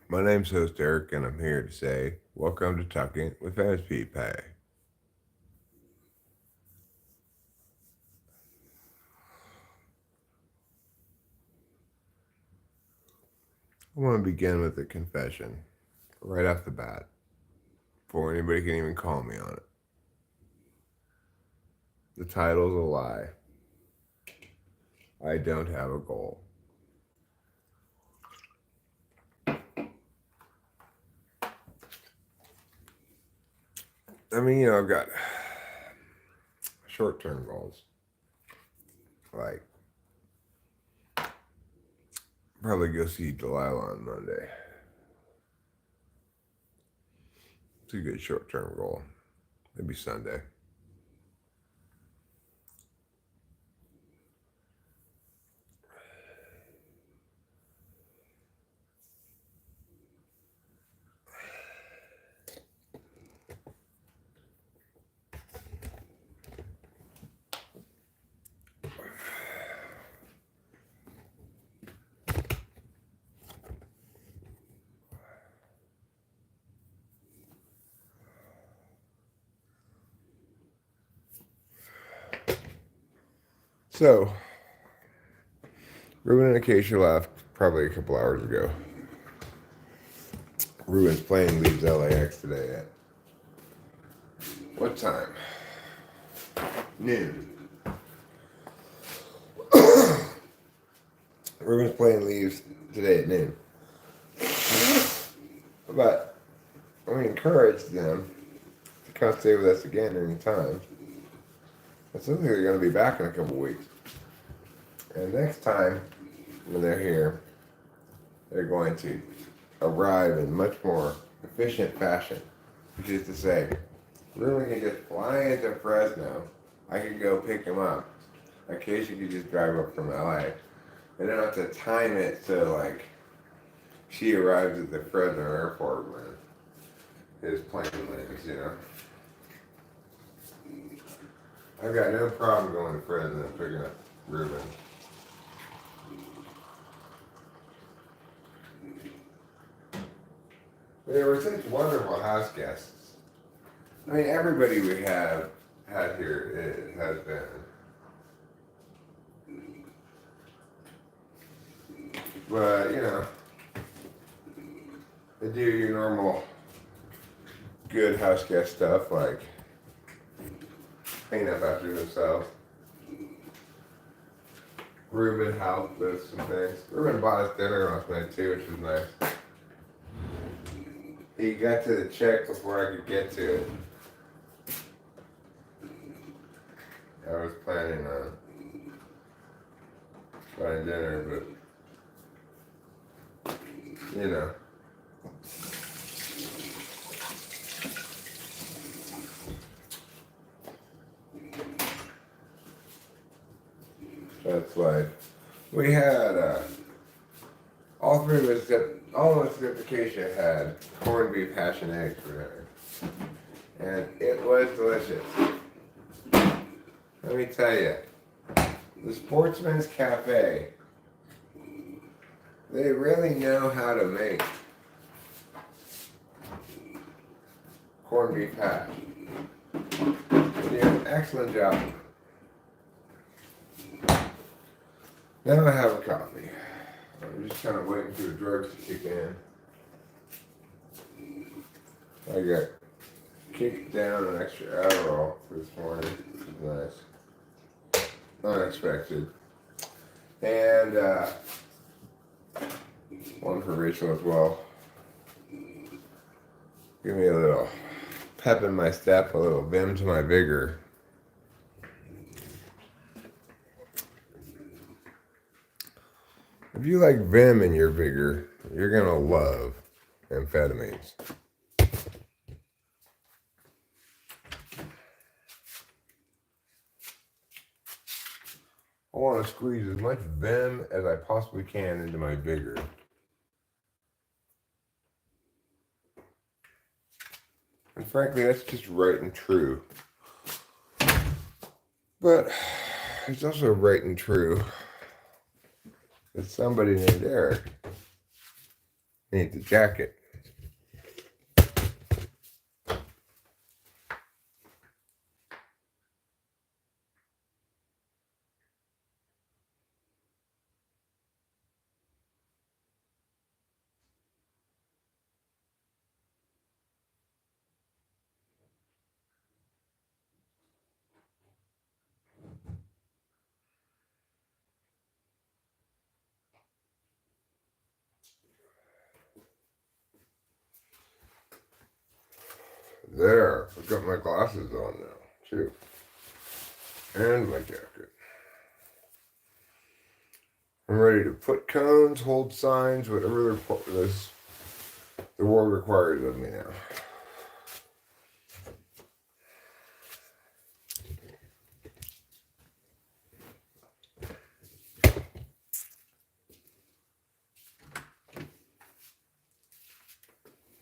My name's host Eric, and I'm here to say, welcome to Talking with SP Pay. I want to begin with a confession right off the bat, before anybody can even call me on it. The title's a lie. I don't have a goal. I've got short term goals, like probably go see Delilah on Monday. It's a good short term goal. Maybe Sunday. So, Ruben and Acacia left probably a couple hours ago. Ruben's plane leaves LAX today at what time? Noon. Ruben's plane leaves today at noon. But we encourage them to come stay with us again anytime. It seems like they're going to be back in a couple weeks. And next time when they're here, they're going to arrive in much more efficient fashion. Which is to say, Ruben can just fly into Fresno. I could go pick him up. Acacia could just drive up from LA. They don't have to time it so like she arrives at the Fresno airport when his plane lands. I've got no problem going to Fresno and picking up Ruben. They were such wonderful house guests. Everybody we have had here has been. But, they do your normal good house guest stuff like clean up after themselves. Ruben helped with some things. Ruben bought us dinner last night too, which was nice. He got to the check before I could get to it. I was planning on buying dinner, but that's life. We had all three of us, all of us at Acacia had corned beef, hash, and eggs for dinner, and it was delicious. Let me tell you, the Sportsman's Cafe, they really know how to make corned beef hash. They do an excellent job. Now I have a coffee. I'm just kind of waiting for the drugs to kick in. I got kicked down an extra Adderall this morning, which is nice. Unexpected. And one for Rachel as well. Give me a little pep in my step, a little vim to my vigor. If you like vim in your vigor, you're going to love amphetamines. I want to squeeze as much vim as I possibly can into my vigor. And frankly, that's just right and true. But it's also right and true that somebody named Eric Need the jacket. There, I've got my glasses on now, too. And my jacket. I'm ready to put cones, hold signs, whatever the world requires of me now.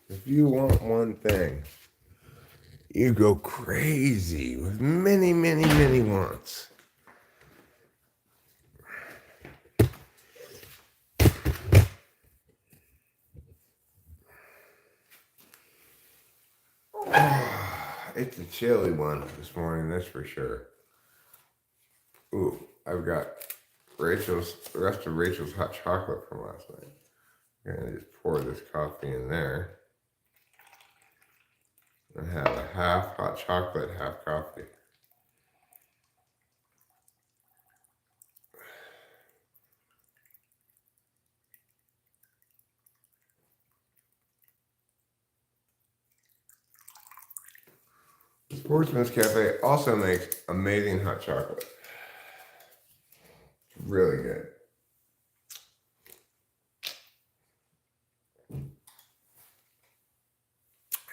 If you want one thing, you go crazy with many, many, many wants. It's a chilly one this morning, that's for sure. Ooh, I've got the rest of Rachel's hot chocolate from last night. I'm gonna just pour this coffee in there and have a half hot chocolate, half coffee. Sportsman's Cafe also makes amazing hot chocolate. It's really good.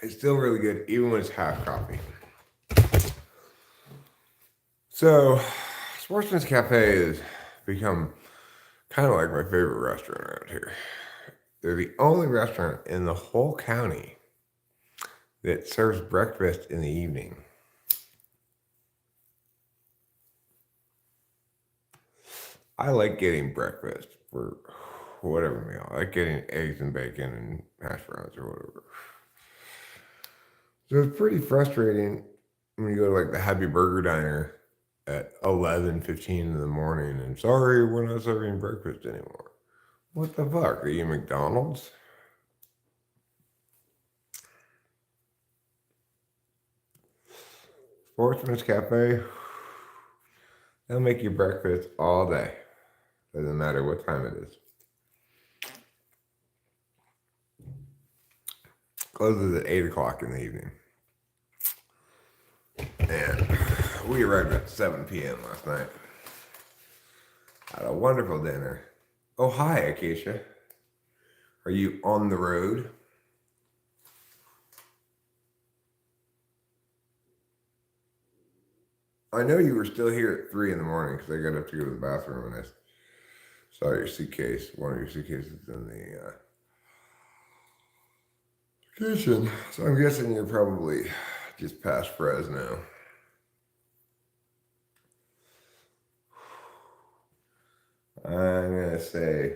It's still really good even when it's half coffee. So, Sportsman's Cafe has become kind of like my favorite restaurant around here. They're the only restaurant in the whole county that serves breakfast in the evening. I like getting breakfast for whatever meal. I like getting eggs and bacon and hash browns or whatever. So it's pretty frustrating when you go to like the Happy Burger Diner at 11:15 in the morning and sorry, we're not serving breakfast anymore. What the fuck? Are you McDonald's? Sportsman's Cafe, they'll make you breakfast all day. Doesn't matter what time it is. Closes at 8 o'clock in the evening. And we arrived at 7 p.m. last night. Had a wonderful dinner. Oh, hi, Acacia. Are you on the road? I know you were still here at 3 in the morning because I got up to go to the bathroom and I saw your suitcase. One of your suitcases in the kitchen. So I'm guessing you're probably just past Fresno. I'm going to say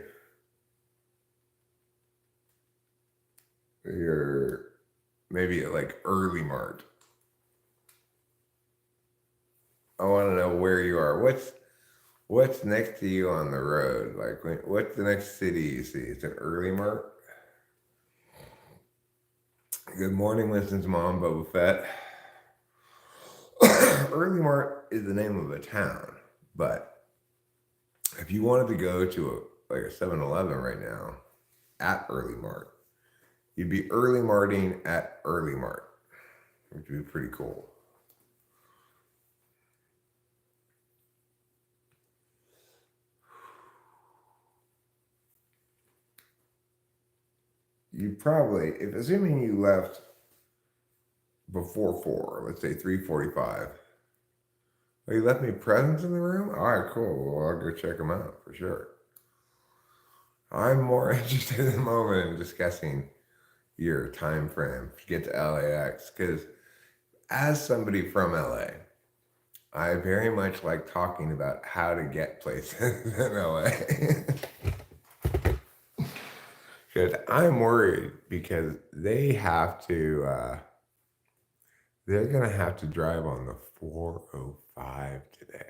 you're maybe at like early Mart. I want to know where you are. What's next to you on the road? Like, what's the next city you see? It's an early Mart. Good morning, Winston's mom, Boba Fett. Early Mart is the name of a town, but if you wanted to go to a 7-Eleven right now at Early Mart, you'd be early marting at Early Mart, which would be pretty cool. You probably, if assuming you left before 4, let's say 3:45. Oh, you left me presents in the room? All right, cool. Well, I'll go check them out for sure. I'm more interested in the moment in discussing your time frame to get to LAX because as somebody from LA, I very much like talking about how to get places in LA. Because I'm worried because they have to, they're going to have to drive on the 405 today.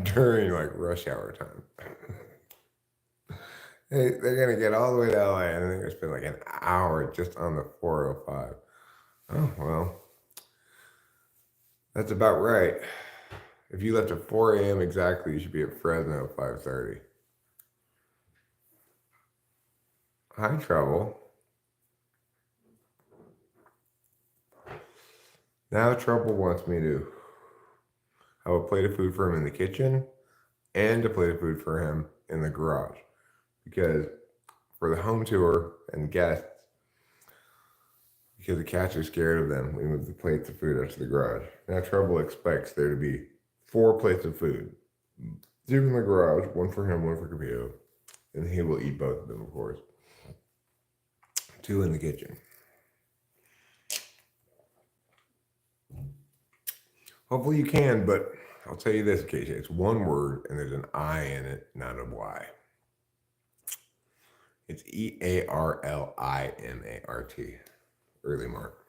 During like rush hour time. They're going to get all the way to LA and they're going to spend like an hour just on the 405. Oh, well, that's about right. If you left at 4 a.m. exactly, you should be at Fresno at 5:30. Hi, Trouble. Now Trouble wants me to have a plate of food for him in the kitchen and a plate of food for him in the garage. Because for the home tour and guests, because the cats are scared of them, we move the plates of food out to the garage. Now Trouble expects there to be 4 plates of food. 2 in the garage, 1 for him, 1 for Capito. And he will eat both of them, of course. 2 in the kitchen. Hopefully you can, but I'll tell you this, Keisha. It's 1 word and there's an I in it, not a Y. It's EARLIMART. Early Mark.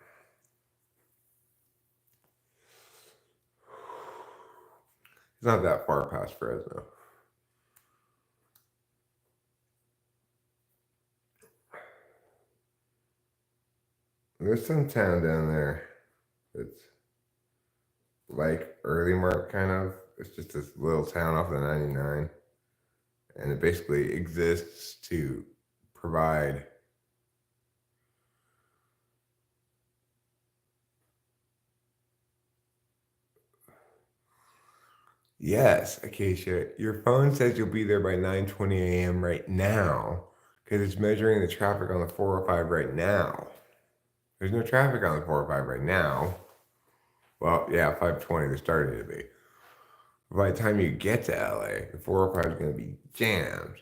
It's not that far past Fresno. There's some town down there that's like Early Mark, kind of. It's just this little town off the 99. And it basically exists to provide Yes, Acacia, your phone says you'll be there by 9:20 a.m. right now because it's measuring the traffic on the 405 right now. There's no traffic on the 405 right now. Well, yeah, 5:20, there's starting to be. By the time you get to LA, the 405 is going to be jammed.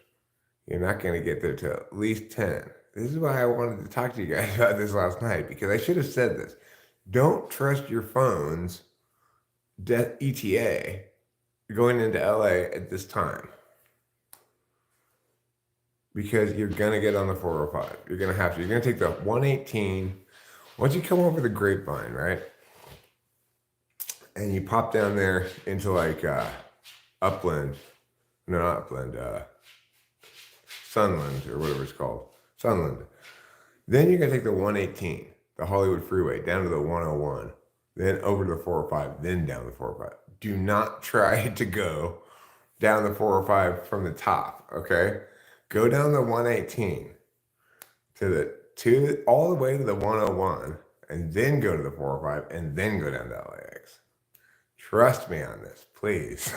You're not going to get there till at least 10. This is why I wanted to talk to you guys about this last night, because I should have said this. Don't trust your phone's ETA going into LA at this time, because you're going to get on the 405. You're going to have to. You're going to take the 118. Once you come over the Grapevine, right? And you pop down there into like Upland. No, not Upland. Sunland, or whatever it's called. Sunland. Then you're going to take the 118, the Hollywood Freeway, down to the 101. Then over to the 405, then down the 405. Do not try to go down the 405 from the top, okay? Go down the 118 to all the way to the 101, and then go to the 405, and then go down to LAX. Trust me on this, please.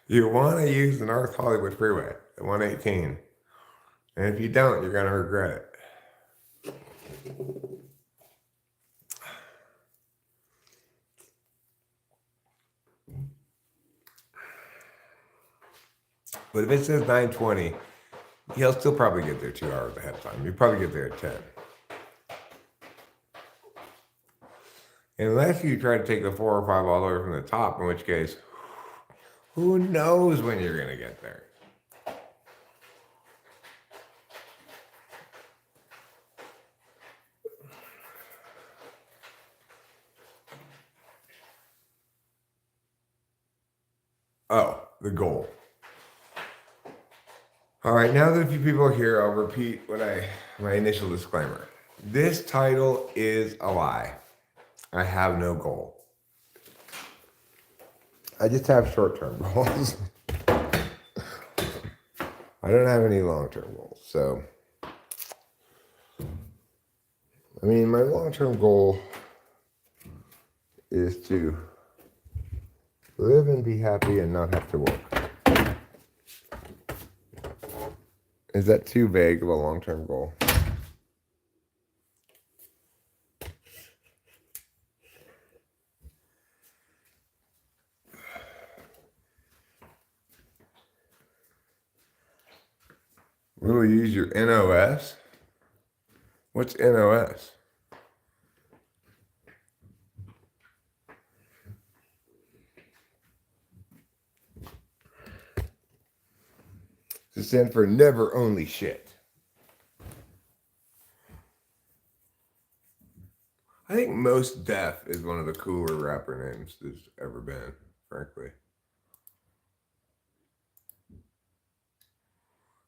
You want to use the North Hollywood Freeway, the 118. And if you don't, you're going to regret it. But if it says 9:20, he'll still probably get there 2 hours ahead of time. You'll probably get there at 10. Unless you try to take the 405 all the way from the top, in which case, who knows when you're going to get there. Oh, the goal. All right, now that a few people are here, I'll repeat my initial disclaimer. This title is a lie. I have no goal. I just have short-term goals. I don't have any long-term goals. So, I mean, my long-term goal is to live and be happy and not have to work. Is that too vague of a long-term goal? Will you use your NOS? What's NOS? to stand for never only shit. I think Most Def is one of the cooler rapper names there's ever been, frankly.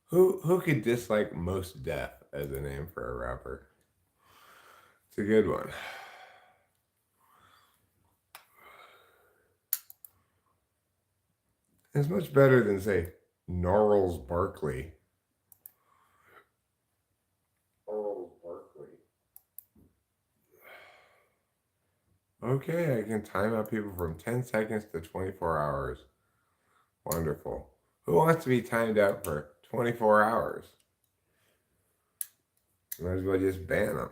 Who could dislike Most Def as a name for a rapper? It's a good one. It's much better than, say, Gnarls Barkley. Gnarls Barkley. Okay, I can time out people from 10 seconds to 24 hours. Wonderful. Who wants to be timed out for 24 hours? Might as well just ban them.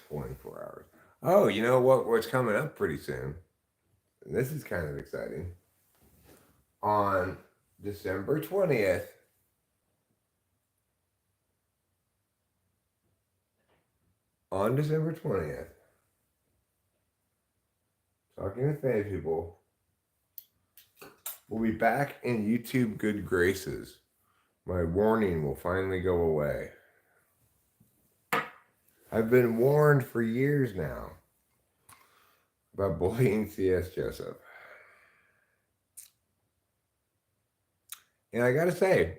24 hours. Oh, you know what's coming up pretty soon? And this is kind of exciting. On December 20th, talking to fan people, we'll be back in YouTube good graces. My warning will finally go away. I've been warned for years now about bullying C.S. Joseph. And I gotta say,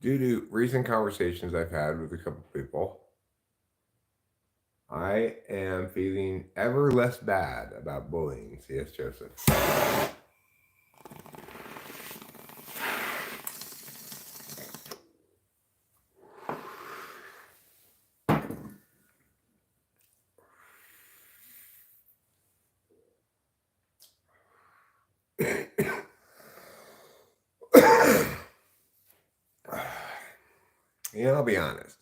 due to recent conversations I've had with a couple people, I am feeling ever less bad about bullying C.S. Joseph. I'll be honest.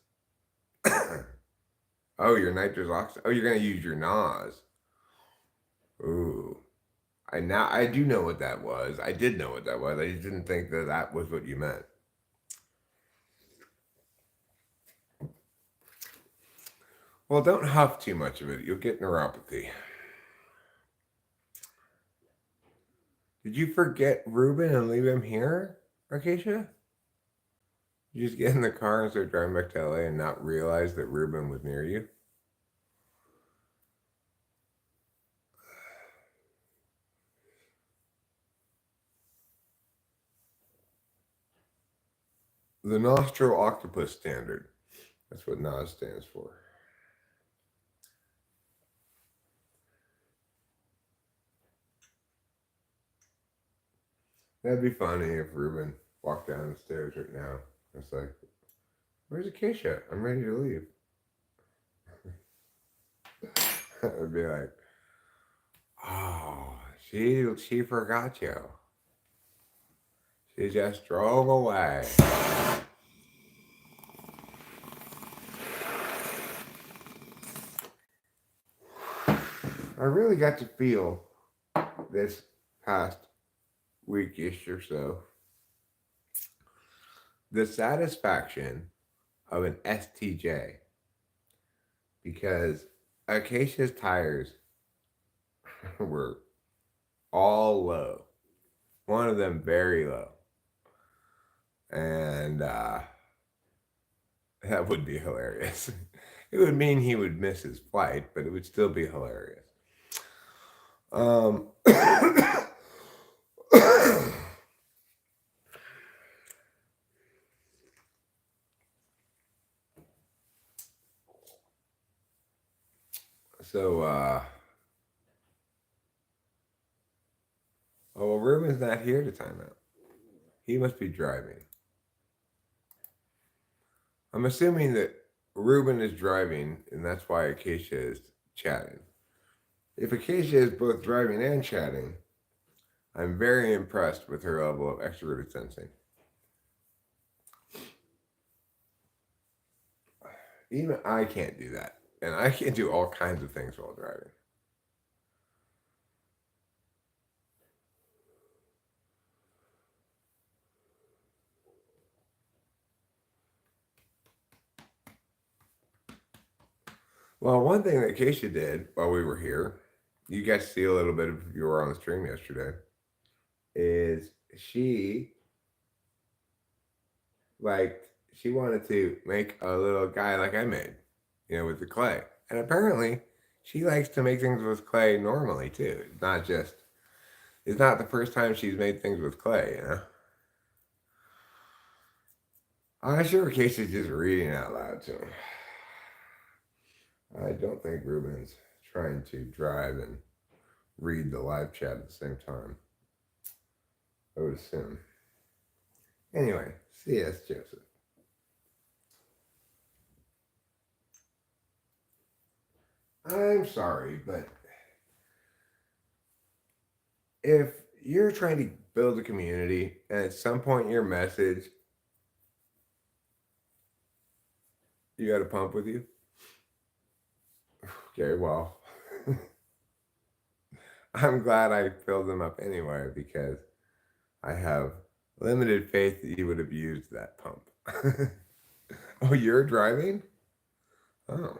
Oh, your nitrous oxide. Oh, you're gonna use your NOS. Ooh. I do know what that was. I did know what that was. I just didn't think that was what you meant. Well, don't huff too much of it. You'll get neuropathy. Did you forget Ruben and leave him here, Acacia? You just get in the car and start driving back to LA and not realize that Ruben was near you? The nostril octopus standard. That's what NOS stands for. That'd be funny if Ruben walked down the stairs right now. It's like, where's Acacia? I'm ready to leave. I'd be like, oh, she forgot you. She just drove away. I really got to feel this past weekish or so the satisfaction of an STJ, because Acacia's tires were all low, one of them very low, and that would be hilarious. It would mean he would miss his flight, but it would still be hilarious. So, oh, well, Ruben's not here to time out. He must be driving. I'm assuming that Ruben is driving, and that's why Acacia is chatting. If Acacia is both driving and chatting, I'm very impressed with her level of extroverted sensing. Even I can't do that. And I can't do all kinds of things while driving. Well, one thing that Acacia did while we were here, you guys see a little bit of, if you were on the stream yesterday, is she she wanted to make a little guy like I made, with the clay. And apparently, she likes to make things with clay normally too. It's not the first time she's made things with clay. I'm sure Casey's just reading out loud to him. I don't think Ruben's trying to drive and read the live chat at the same time. I would assume. Anyway, C.S. Joseph. I'm sorry, but if you're trying to build a community and at some point your message, you got a pump with you? Okay, well, I'm glad I filled them up anyway because I have limited faith that you would have used that pump. Oh, you're driving? Oh.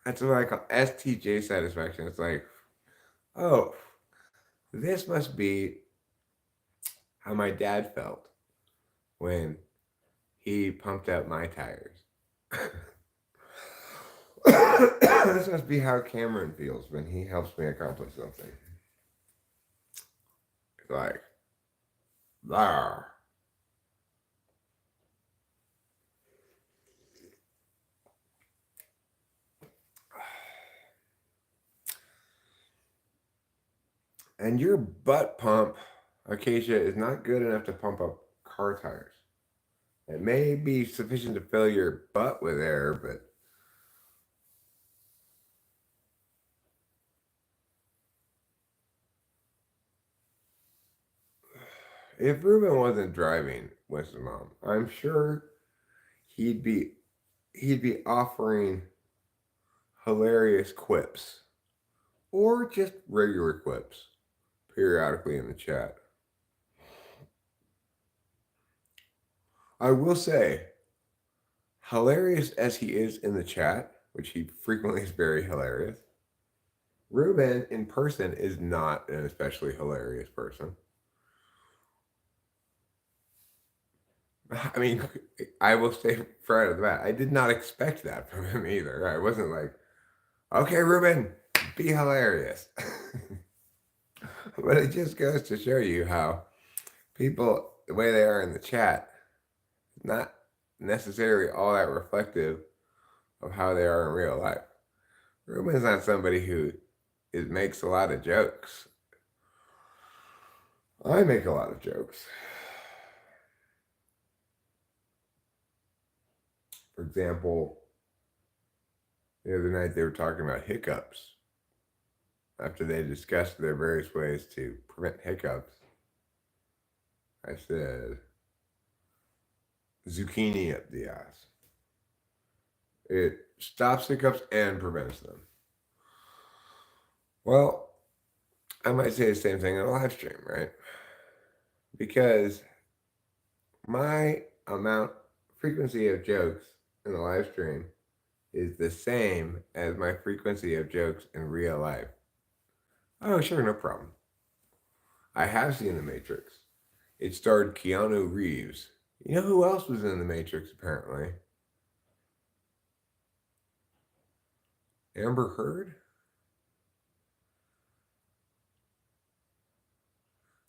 That's what I call STJ satisfaction. It's like, oh, this must be how my dad felt when he pumped out my tires. This must be how Cameron feels when he helps me accomplish something. It's like, there. And your butt pump, Acacia, is not good enough to pump up car tires. It may be sufficient to fill your butt with air, but if Ruben wasn't driving with his mom, I'm sure he'd be offering hilarious quips or just regular quips periodically in the chat. I will say, hilarious as he is in the chat, which he frequently is very hilarious, Ruben in person is not an especially hilarious person. I mean, I will say right off the bat, I did not expect that from him either. I wasn't like, okay, Ruben, be hilarious. But it just goes to show you how people, the way they are in the chat, is not necessarily all that reflective of how they are in real life. Ruben's not somebody who makes a lot of jokes. I make a lot of jokes. For example, the other night they were talking about hiccups. After they discussed their various ways to prevent hiccups, I said, zucchini up the ass. It stops hiccups and prevents them. Well, I might say the same thing on a live stream, right? Because my frequency of jokes in the live stream is the same as my frequency of jokes in real life. Oh, sure, no problem. I have seen The Matrix. It starred Keanu Reeves. You know who else was in The Matrix, apparently? Amber Heard?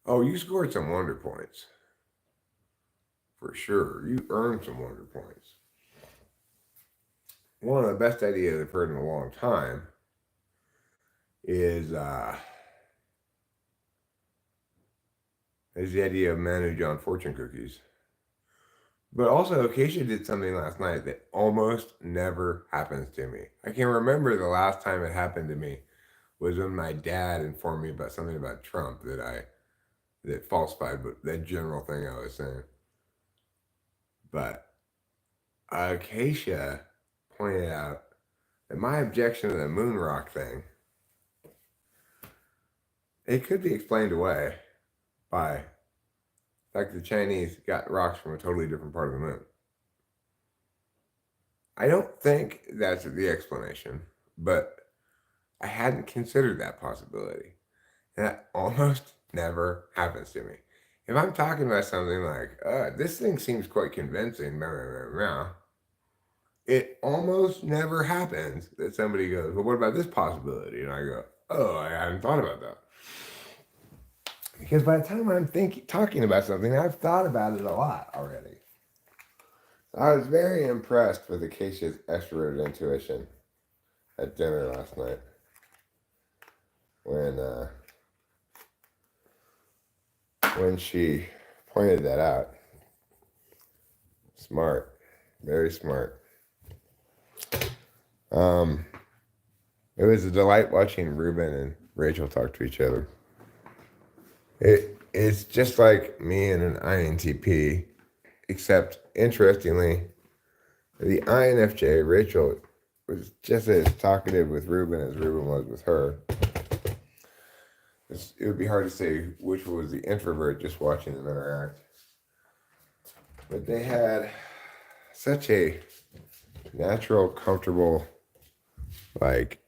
Oh, you scored some wonder points. For sure. You earned some wonder points. One of the best ideas I've heard in a long time is the idea of Manu John fortune cookies. But also, Acacia did something last night that almost never happens to me. I can remember the last time it happened to me was when my dad informed me about something about Trump that falsified that general thing I was saying. But Acacia pointed out that my objection to the moon rock thing, it could be explained away by the fact the Chinese got rocks from a totally different part of the moon. I don't think that's the explanation, but I hadn't considered that possibility. And that almost never happens to me. If I'm talking about something like, this thing seems quite convincing, blah, blah, blah, blah, it almost never happens that somebody goes, well, what about this possibility? And I go, oh, I hadn't thought about that. Because by the time I'm talking about something, I've thought about it a lot already. I was very impressed with Acacia's extroverted intuition at dinner last night when she pointed that out. Smart, very smart. It was a delight watching Ruben and Rachel talk to each other. It's just like me and an INTP, except interestingly, the INFJ, Rachel, was just as talkative with Ruben as Ruben was with her. It would be hard to say which was the introvert just watching them interact. But they had such a natural, comfortable, like,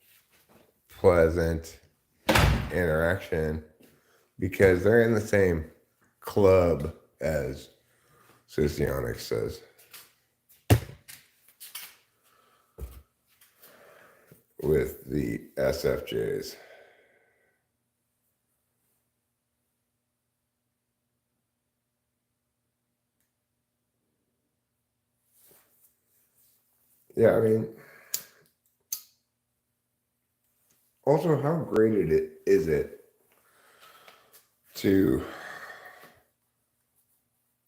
pleasant interaction because they're in the same club, as Socionics says, with the SFJs. Yeah, I mean, also, how great is it to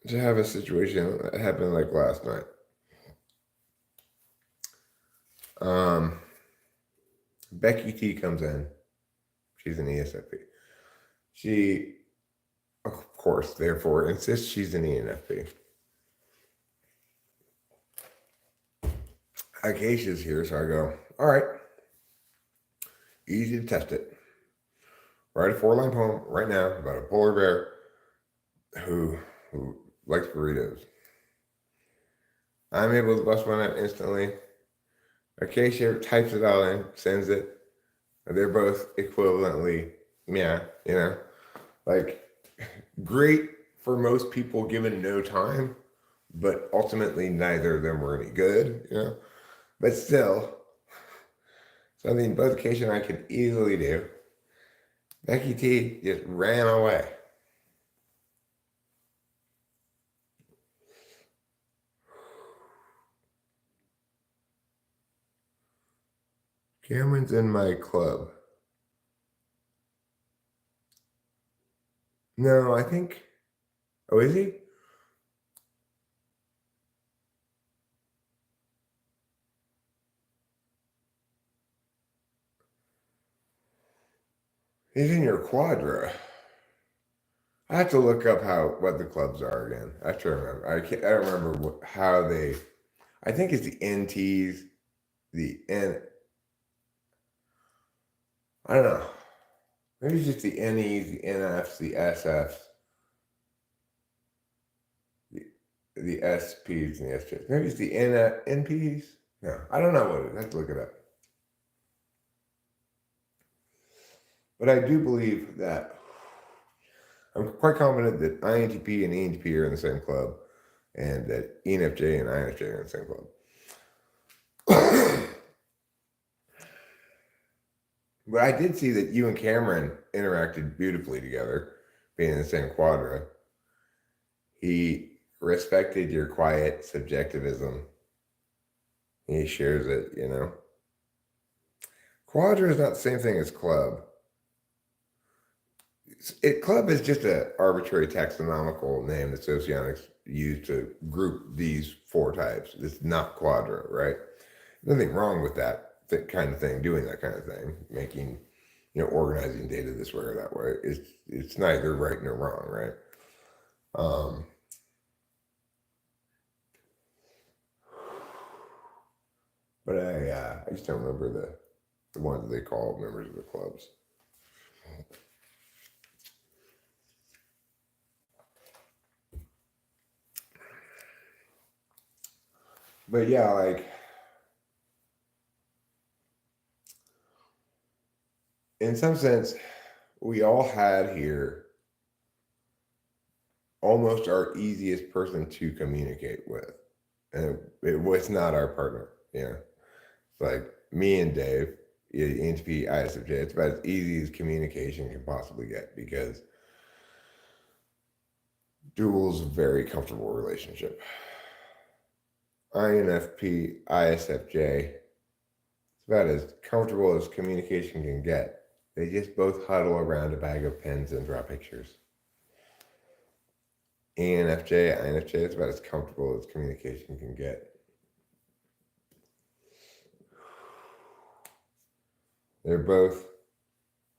have a situation that happened like last night? Becky T comes in. She's an ESFP. She, of course, therefore, insists she's an ENFP. Acacia's here, so I go, all right, easy to test it. Write a 4-line poem right now about a polar bear who likes burritos. I'm able to bust one out instantly. Acacia types it all in, sends it. They're both equivalently, yeah, like great for most people given no time, but ultimately neither of them were any good, But still, something both Acacia and I could easily do. Becky T just ran away. Cameron's in my club. No, I think. Oh, is he? He's in your quadra. I have to look up what the clubs are again. I have to remember. I don't remember how they. I think it's the NTs, the N. I don't know. Maybe it's just the NEs, the NFs, the SFs, the SPs, and the SJs. Maybe it's the NPs. No, I don't know what it is. I have to look it up. But I do believe that I'm quite confident that INTP and ENTP are in the same club, and that ENFJ and INFJ are in the same club. But I did see that you and Cameron interacted beautifully together, being in the same quadrant. He respected your quiet subjectivism. He shares it. Quadra is not the same thing as club. Club is just an arbitrary taxonomical name that socionics use to group these 4 types. It's not quadra, right? Nothing wrong with that kind of thing, doing that kind of thing, making, organizing data this way or that way. It's neither right nor wrong, right? But I just don't remember the ones they call members of the clubs. But yeah, like in some sense, we all had here almost our easiest person to communicate with. And it was not our partner. Yeah. It's like me and Dave, ENTP, ISFJ, it's about as easy as communication can possibly get because dual's a very comfortable relationship. INFP, ISFJ, it's about as comfortable as communication can get. They just both huddle around a bag of pens and draw pictures. ENFJ, INFJ, it's about as comfortable as communication can get. They're both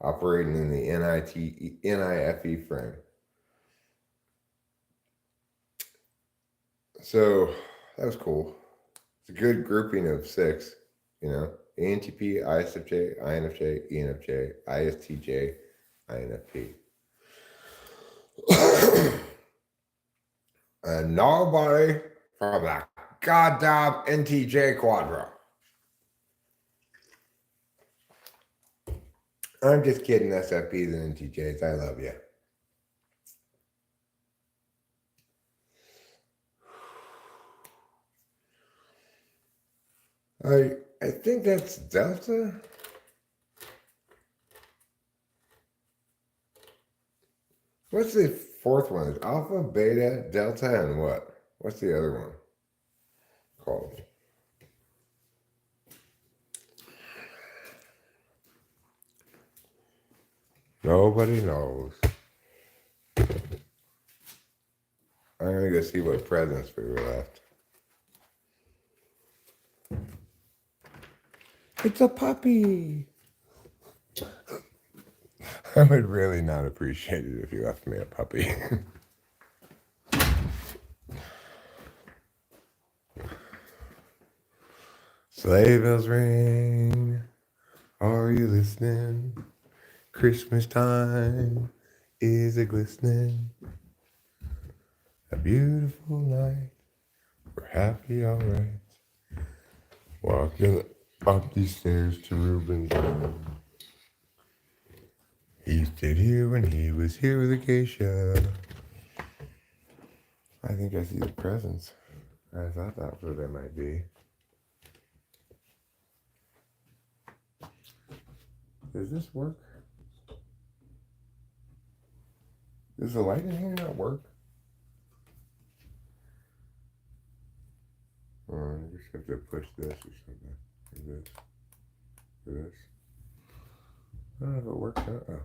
operating in the NIFE frame. So that was cool. It's a good grouping of 6, you know, ENTP, ISFJ, INFJ, ENFJ, ISTJ, INFP. And nobody from the goddamn NTJ Quadro. I'm just kidding, SFPs and NTJs. I love you. I think that's Delta. What's the 4th one? It's Alpha, Beta, Delta, and what? What's the other one called? Nobody knows. I'm gonna go see what presents we were left. It's a puppy. I would really not appreciate it if you left me a puppy. Sleigh bells ring. Are you listening? Christmas time is a glistening. A beautiful night. We're happy, alright. Walking up these stairs to Ruben's room. He stayed here when he was here with Acacia. I think I see the presents. I thought that's what they might be. Does this work? Does the light in here not work? Oh, I just have to push this or something. Like this. Or this. I don't know if it works out. Oh.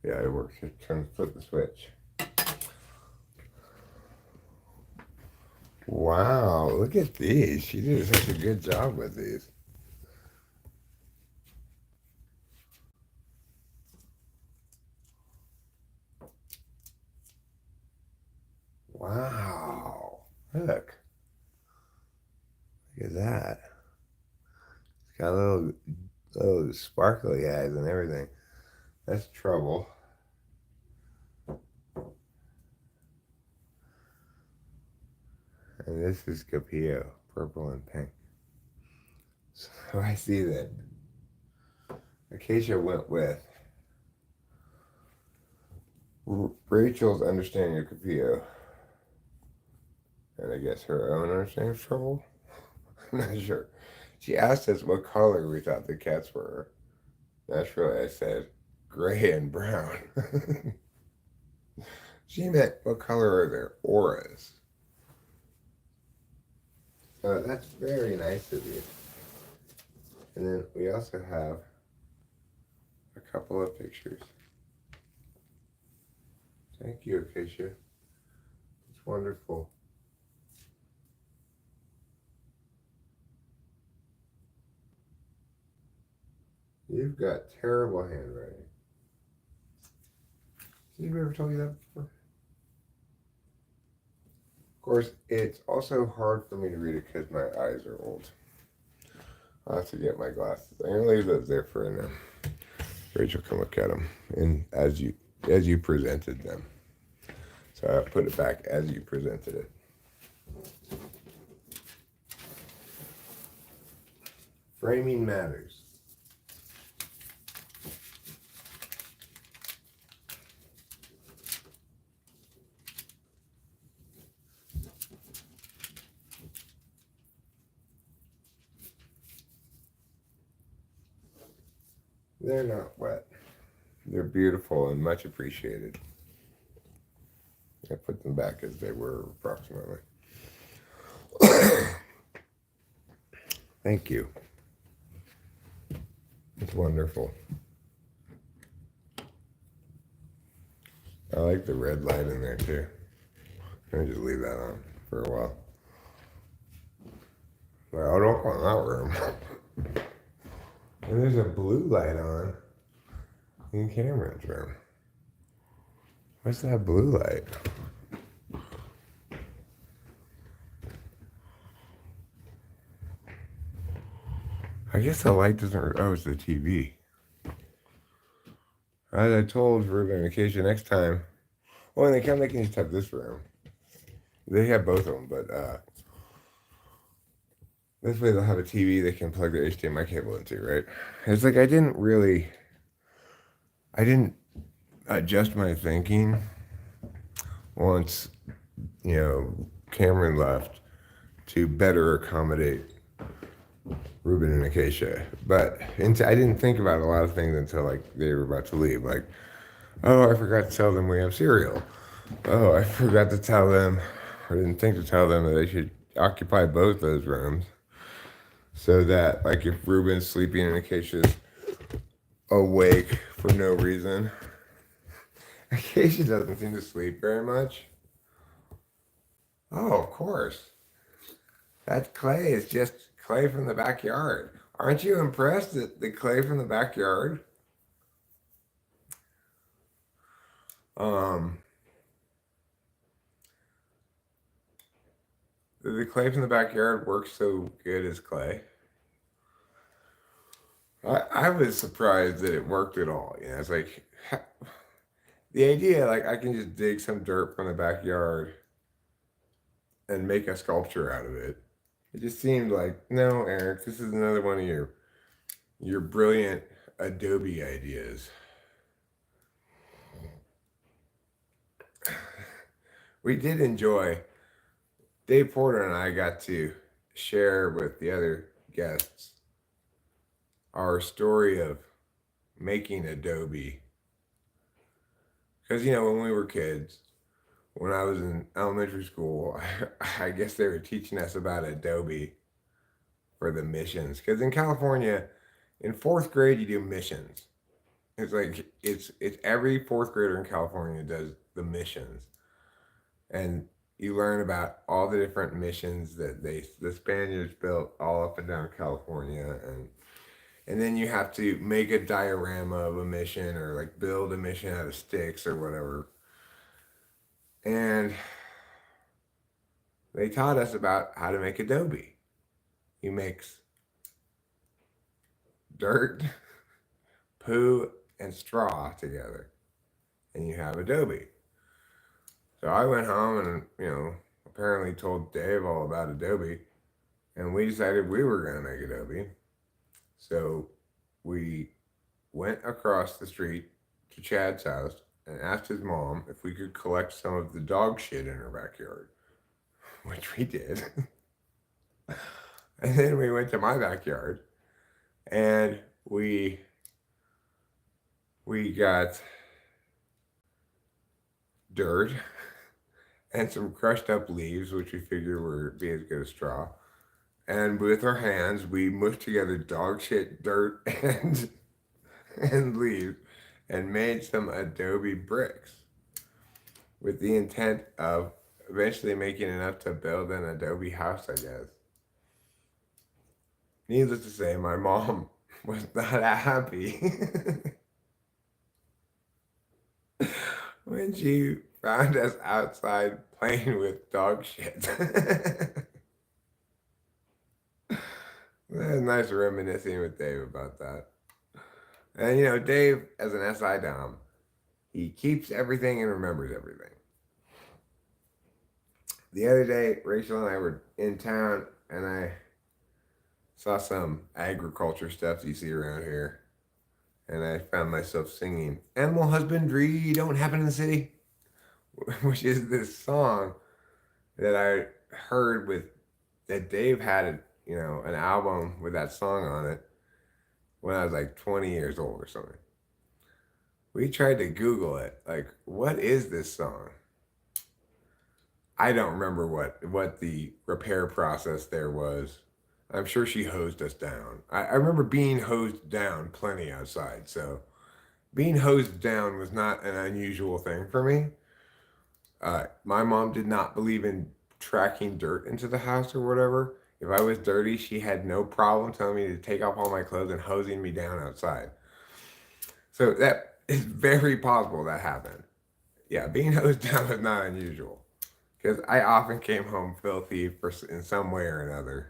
Yeah, it works. Just flip the switch. Wow, look at these. She did such a good job with these. Wow. Look. Look at that. It's got little sparkly eyes and everything. That's trouble. And this is Capillo, purple and pink. So I see that Acacia went with Rachel's understanding of Capillo. And I guess her own understanding of trouble? I'm not sure. She asked us what color we thought the cats were. Naturally, I said gray and brown. She meant what color are their auras? So that's very nice of you. And then we also have a couple of pictures. Thank you, Acacia. It's wonderful. You've got terrible handwriting. Has anybody ever told you that before? Of course, it's also hard for me to read it because my eyes are old. I'll have to get my glasses. I'm gonna leave those there for now. Rachel can look at them, and as you presented them. So I'll put it back as you presented it. Framing matters. They're not wet. They're beautiful and much appreciated. I put them back as they were approximately. Thank you. It's wonderful. I like the red light in there too. I'm gonna just leave that on for a while. Well, I don't want that room. And there's a blue light on in Cameron's room. What's that blue light? I guess the light doesn't. Oh, it's the TV. As I told Ruben and Acacia next time. Oh, and they come, they can just have this room. They have both of them, but this way they'll have a TV they can plug their HDMI cable into, right? It's like I didn't adjust my thinking once, Cameron left to better accommodate Ruben and Acacia. But I didn't think about a lot of things until like they were about to leave. Like, oh, I forgot to tell them we have cereal. Oh, I forgot to tell them, or didn't think to tell them that they should occupy both those rooms. So that, like, if Ruben's sleeping and Acacia's awake for no reason. Acacia doesn't seem to sleep very much. Oh, of course. That clay is just clay from the backyard. Aren't you impressed at the clay from the backyard? The clay from the backyard works so good as clay. I was surprised that it worked at all. It's like the idea, like I can just dig some dirt from the backyard and make a sculpture out of it. It just seemed like, no, Eric, this is another one of your brilliant Adobe ideas. We did enjoy. Dave Porter and I got to share with the other guests our story of making Adobe. Because, when we were kids, when I was in elementary school, I guess they were teaching us about Adobe for the missions. Because in California, in fourth grade, you do missions. It's like, it's every fourth grader in California does the missions. And you learn about all the different missions that the Spaniards built all up and down California, and then you have to make a diorama of a mission or like build a mission out of sticks or whatever. And they taught us about how to make Adobe. He makes dirt, poo, and straw together, and you have Adobe. So I went home and, apparently told Dave all about Adobe, and we decided we were going to make Adobe. So we went across the street to Chad's house and asked his mom if we could collect some of the dog shit in her backyard, which we did. And then we went to my backyard and we got dirt and some crushed up leaves, which we figured would be as good as straw. And with our hands, we mushed together dog shit, dirt, and leaves, and made some Adobe bricks with the intent of eventually making enough to build an Adobe house, I guess. Needless to say, my mom was not happy when she found us outside playing with dog shit. That's nice reminiscing with Dave about that. And Dave, as an SI Dom, he keeps everything and remembers everything. The other day, Rachel and I were in town, and I saw some agriculture stuff you see around here. And I found myself singing, "Animal husbandry don't happen in the city," which is this song that I heard that Dave had, an album with that song on it. when I was like 20 years old or something. We tried to Google it. Like, what is this song? I don't remember what the repair process there was. I'm sure she hosed us down. I remember being hosed down plenty outside, so being hosed down was not an unusual thing for me. My mom did not believe in tracking dirt into the house or whatever. If I was dirty, she had no problem telling me to take off all my clothes and hosing me down outside. So that is very possible that happened. Yeah, being hosed down is not unusual because I often came home filthy in some way or another.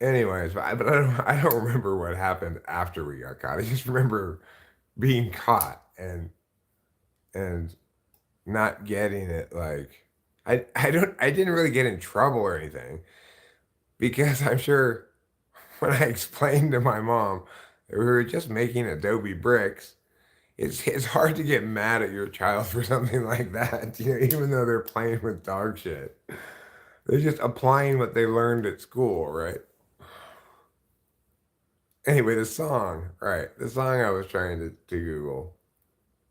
Anyways, I don't remember what happened after we got caught. I just remember being caught and not getting it. Like I didn't really get in trouble or anything because I'm sure when I explained to my mom that we were just making adobe bricks, it's hard to get mad at your child for something like that. You know, even though they're playing with dog shit, they're just applying what they learned at school, right? Anyway, the song I was trying to Google,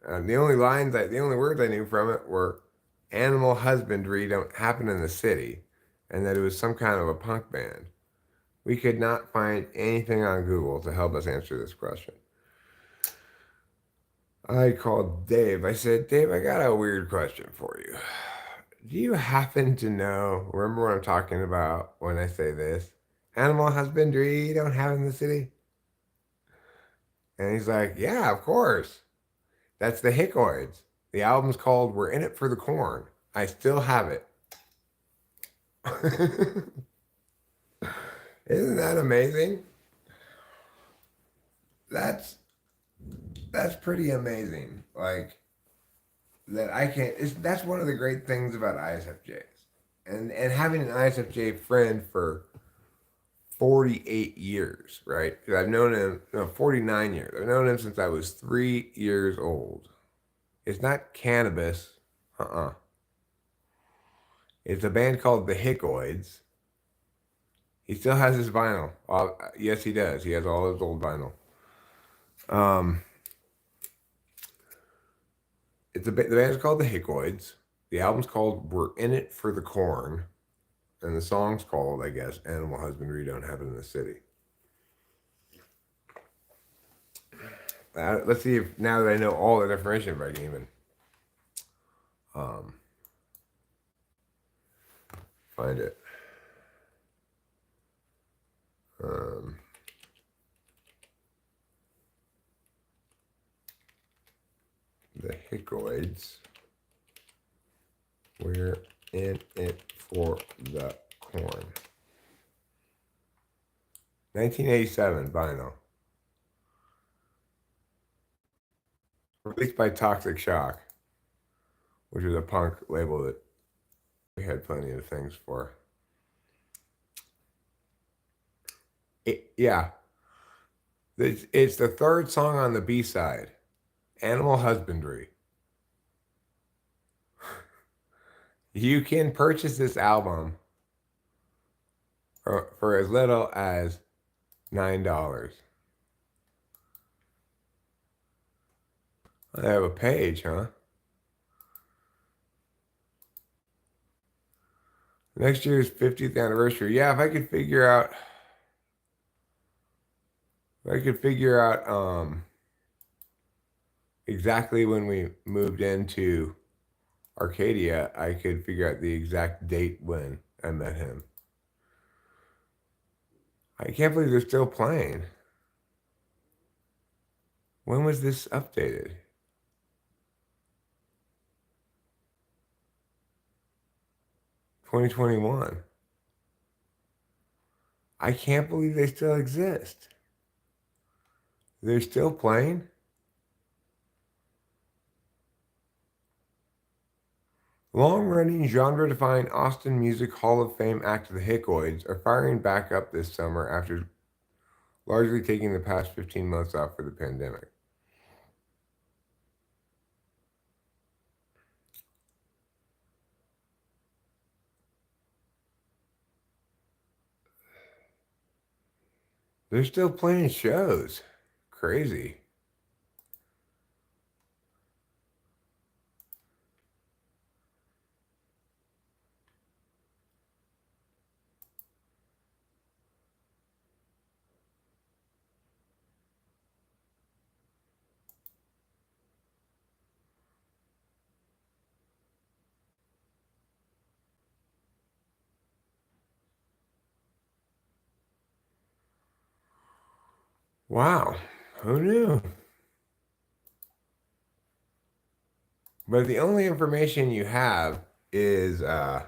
and the only words I knew from it were "animal husbandry don't happen in the city," and that it was some kind of a punk band. We could not find anything on Google to help us answer this question. I called Dave. I said, Dave, I got a weird question for you. Do you happen to know, remember what I'm talking about when I say this? Animal husbandry don't have in the city? And he's like, yeah, of course. That's the Hickoids. The album's called We're in It for the Corn. I still have it. Isn't that amazing? That's that's pretty amazing. Like that I can't that's one of the great things about ISFJs. And having an ISFJ friend for 48 years, right? 'Cause I've known him, no, 49 years. I've known him since I was 3 years old. It's not cannabis. Uh-uh. It's a band called the Hickoids. He still has his vinyl. Yes, he does. He has all his old vinyl. Um, the band's called the Hickoids. The album's called We're in It for the Corn. And the song's called, I guess, Animal Husbandry Don't Happen in the City. Let's see if now that I know all the information, if I can even um, find it. Um, the Hickoids. We're in it for the corn. 1987 vinyl. Released by Toxic Shock, which was a punk label that we had plenty of things for. Yeah, it's the third song on the B side, Animal Husbandry. You can purchase this album for as little as $9. I have a page, huh? Next year's 50th anniversary. Yeah, if I could figure out exactly when we moved into Arcadia, I could figure out the exact date when I met him. I can't believe they're still playing. When was this updated? 2021. I can't believe they still exist. They're still playing? Long-running genre-defining Austin Music Hall of Fame act the Hickoids are firing back up this summer after largely taking the past 15 months off for the pandemic. They're still playing shows. Crazy. Wow. Who knew? But the only information you have is huh,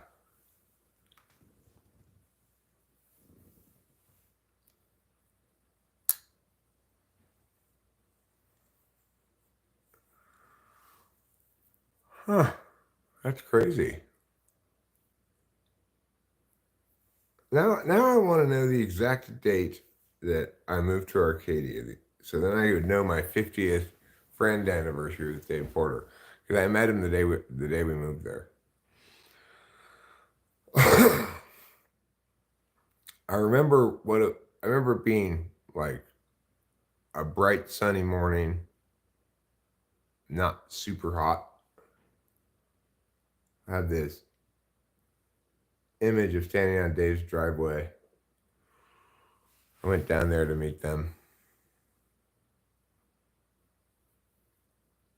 that's crazy. Now I want to know the exact date that I moved to Arcadia. So then I would know my 50th friend anniversary with Dave Porter. Because I met him the day we moved there. I remember it being like a bright sunny morning, not super hot. I had this image of standing on Dave's driveway. I went down there to meet them.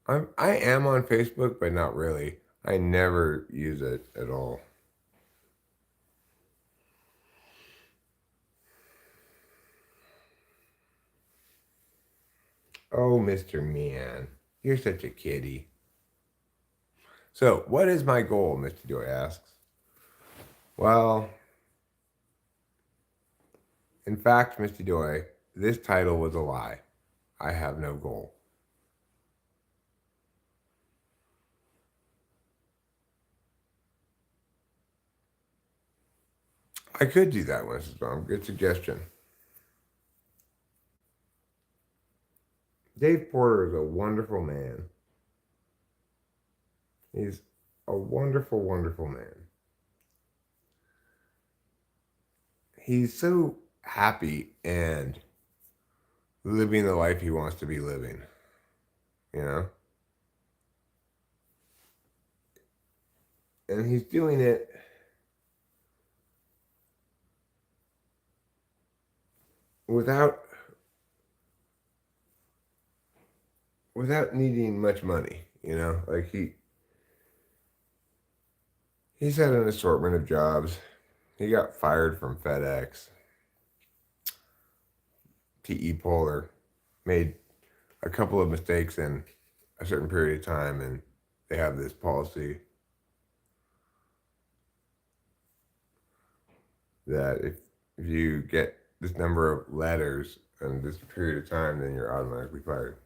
I am on Facebook, but not really. I never use it at all. Oh, Mr. Man, you're such a kitty. So, what is my goal? Mr. Joy asks. Well, in fact, Mr. Joy, this title was a lie. I have no goal. I could do that, Mrs. Baum. Good suggestion. Dave Porter is a wonderful man. He's a wonderful, wonderful man. He's so happy and living the life he wants to be living, you know? And he's doing it without needing much money, you know? Like he's had an assortment of jobs. He got fired from FedEx. TE Polar made a couple of mistakes in a certain period of time, and they have this policy that if you get this number of letters in this period of time, then you're automatically fired.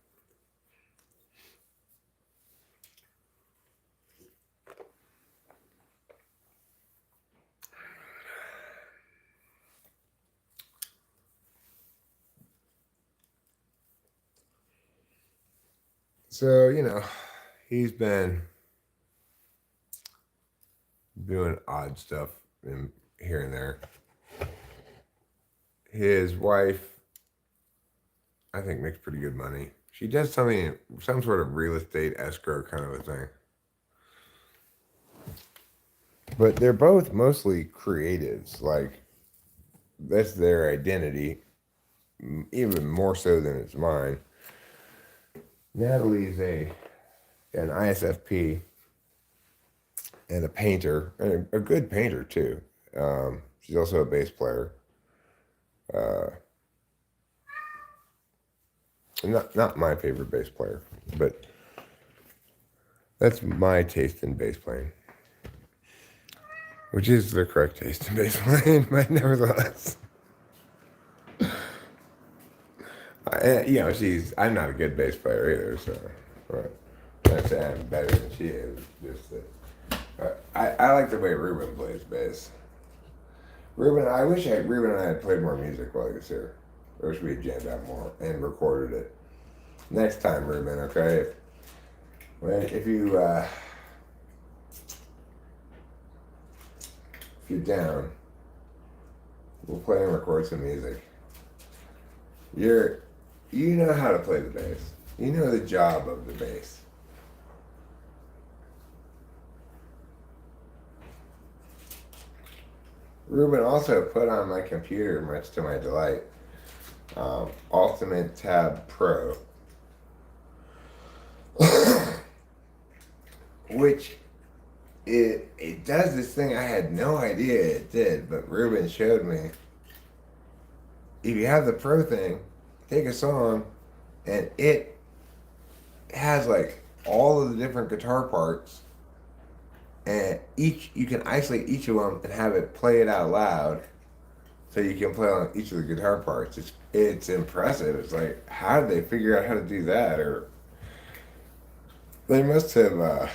So, you know, he's been doing odd stuff here and there. His wife, I think, makes pretty good money. She does some sort of real estate escrow kind of a thing. But they're both mostly creatives. Like, that's their identity, even more so than it's mine. Natalie's an ISFP and a painter, and a good painter too. She's also a bass player. Not my favorite bass player, but that's my taste in bass playing, which is the correct taste in bass playing, but nevertheless. I'm not a good bass player either, so I'm not saying I'm better than she is. Just that I like the way Ruben plays bass. Ruben and I had played more music while he was here. I wish we had jammed out more and recorded it. Next time, Ruben, okay? If you're down, we'll play and record some music. You know how to play the bass. You know the job of the bass. Ruben also put on my computer, much to my delight, Ultimate Tab Pro, which it does this thing I had no idea it did, but Ruben showed me. If you have the Pro thing, take a song, and it has like all of the different guitar parts, and you can isolate each of them and have it play it out loud, so you can play on each of the guitar parts. It's impressive. It's like, how did they figure out how to do that? Or they must have.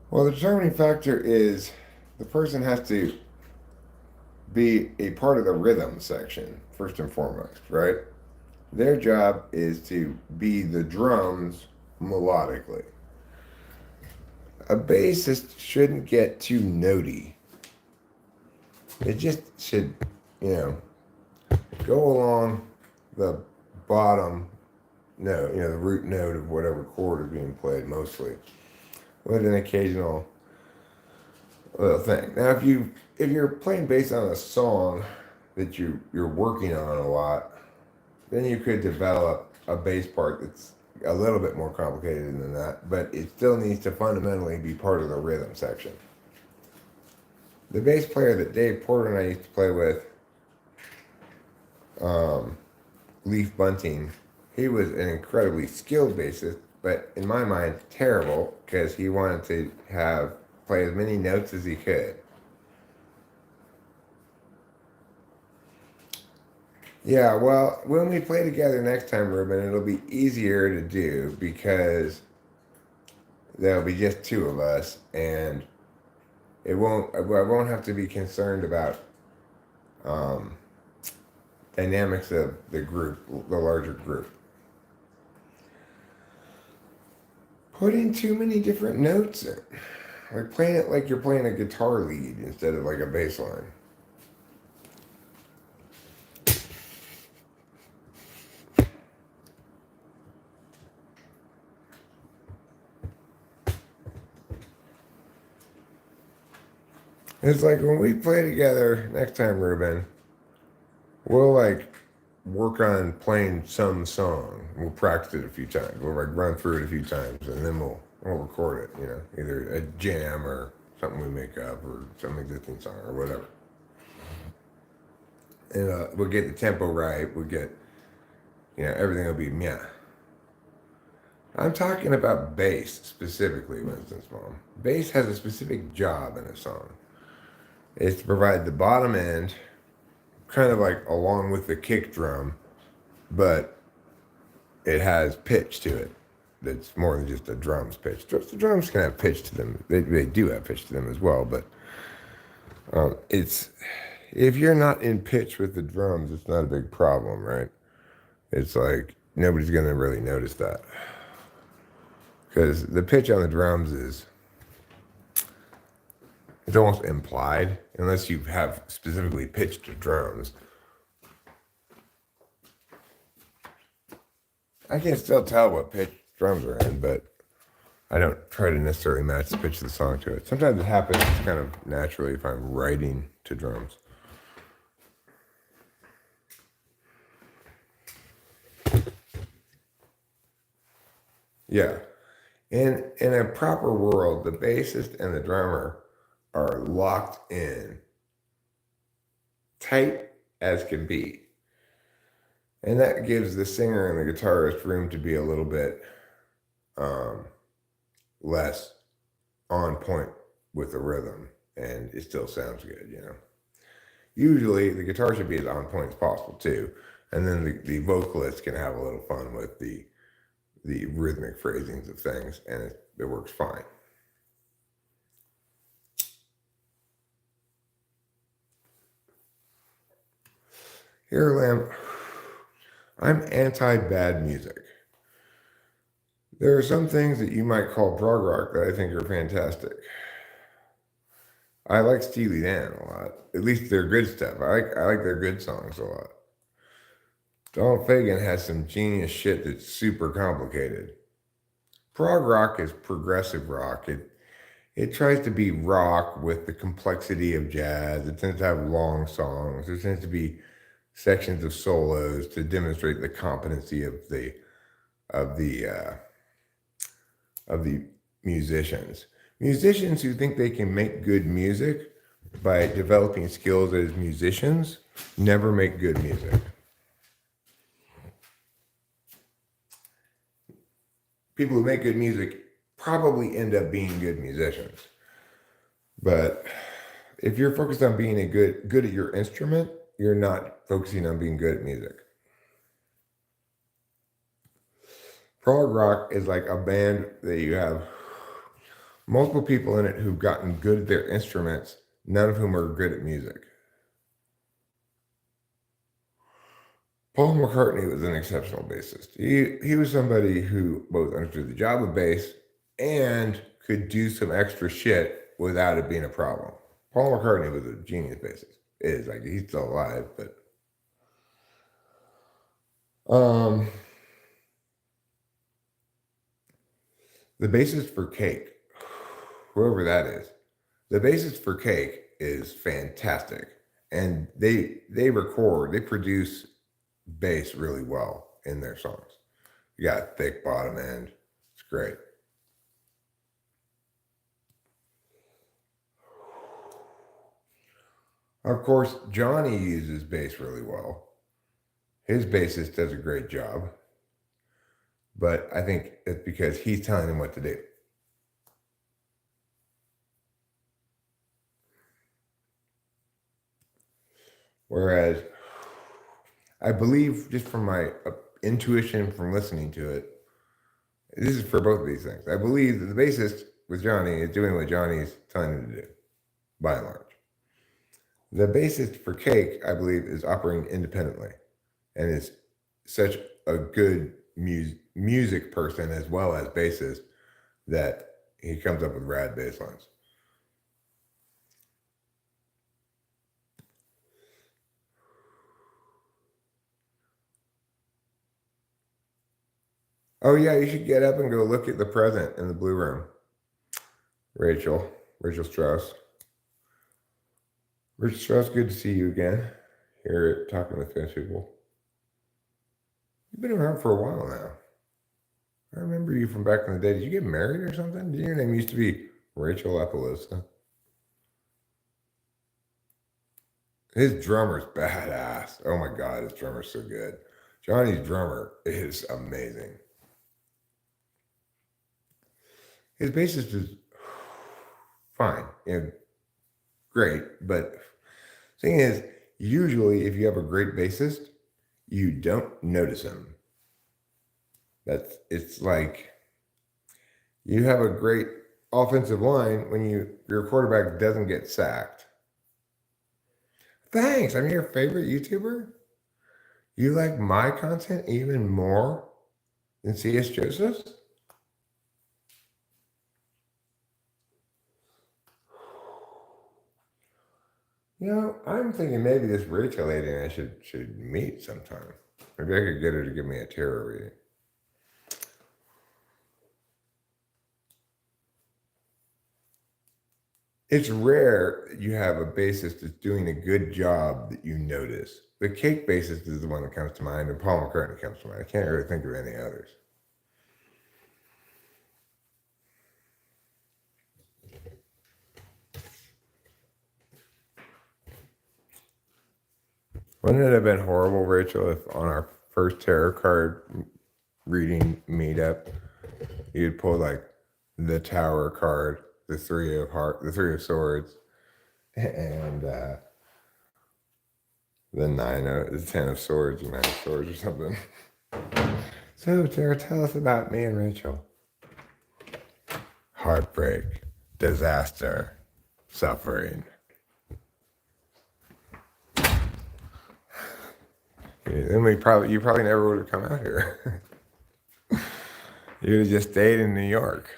Well, the determining factor is the person has to be a part of the rhythm section first and foremost, right? Their job is to be the drums melodically. A bassist shouldn't get too notey. It just should, go along the bottom note, the root note of whatever chord is being played mostly, with an occasional little thing. Now, if you're playing bass on a song that you're working on a lot, then you could develop a bass part that's a little bit more complicated than that, but it still needs to fundamentally be part of the rhythm section. The bass player that Dave Porter and I used to play with, Leaf Bunting, he was an incredibly skilled bassist, but in my mind, terrible, because he wanted to play as many notes as he could. Yeah, well, when we play together next time, Ruben, it'll be easier to do because there'll be just two of us, and I won't have to be concerned about dynamics of the group, the larger group. Putting too many different notes in. Like playing it like you're playing a guitar lead instead of like a bass line. It's like when we play together next time, Ruben, we'll like work on playing some song. We'll practice it a few times. We'll like run through it a few times, and then we'll record it. Either a jam or something we make up or some existing song or whatever. And we'll get the tempo right. We'll get, everything will be meh. I'm talking about bass specifically, Winston Small. Bass has a specific job in a song. It's to provide the bottom end, kind of like along with the kick drum, but it has pitch to it. That's more than just a drum's pitch. The drums can have pitch to them. They do have pitch to them as well, but if you're not in pitch with the drums, it's not a big problem, right? It's like nobody's gonna really notice that because the pitch on the drums it's almost implied unless you have specifically pitched the drums. I can still tell what pitch drums are in, but I don't try to necessarily match the pitch of the song to it. Sometimes it happens kind of naturally if I'm writing to drums. Yeah. In a proper world, the bassist and the drummer are locked in, tight as can be. And that gives the singer and the guitarist room to be a little bit less on point with the rhythm, and it still sounds good, Usually the guitar should be as on point as possible too, and then the vocalist can have a little fun with the rhythmic phrasings of things, and it works fine. Here, Lamb, I'm anti-bad music. There are some things that you might call prog rock that I think are fantastic. I like Steely Dan a lot. At least their good stuff. I like their good songs a lot. Donald Fagen has some genius shit that's super complicated. Prog rock is progressive rock. It tries to be rock with the complexity of jazz. It tends to have long songs. There tends to be sections of solos to demonstrate the competency of the uh, of the musicians. Musicians who think they can make good music by developing skills as musicians never make good music. People who make good music probably end up being good musicians. But if you're focused on being good at your instrument, you're not focusing on being good at music. Prog rock is like a band that you have multiple people in it who've gotten good at their instruments, none of whom are good at music. Paul McCartney was an exceptional bassist. He was somebody who both understood the job of bass and could do some extra shit without it being a problem. Paul McCartney was a genius bassist. Is like he's still alive, but the bassist for Cake, whoever that is, the bassist for Cake is fantastic, and they produce bass really well in their songs. You got thick bottom end. It's great. Of course, Johnny uses bass really well. His bassist does a great job. But I think it's because he's telling him what to do. Whereas I believe, just from my intuition from listening to it, this is for both of these things. I believe that the bassist with Johnny is doing what Johnny's telling him to do, by and large. The bassist for Cake, I believe, is operating independently and is such a good music person as well as bassist that he comes up with rad bass lines. Oh yeah, you should get up and go look at the present in the blue room. Rachel Strauss. Rachel Strauss, good to see you again. Here talking with Finnish people. You've been around for a while now. I remember you from back in the day. Did you get married or something? Your name used to be Rachel Apollosa. His drummer's badass. Oh my God, his drummer's so good. Johnny's drummer is amazing. His bassist is fine and great, but the thing is, usually if you have a great bassist, you don't notice him. It's like you have a great offensive line when your quarterback doesn't get sacked. Thanks, I'm your favorite YouTuber. You like my content even more than C.S. Joseph's? You know, I'm thinking maybe this Rachel lady and I should meet sometime. Maybe I could get her to give me a tarot reading. It's rare you have a bassist that's doing a good job that you notice. The Cake bassist is the one that comes to mind, and Paul McCartney comes to mind. I can't really think of any others. Wouldn't it have been horrible, Rachel, if on our first tarot card reading meetup, you'd pull like the Tower card, the Three of Swords, and the the Ten of Swords, and Nine of Swords, or something. So, Tara, tell us about me and Rachel. Heartbreak, disaster, suffering. Then you probably never would have come out here. You would have just stayed in New York.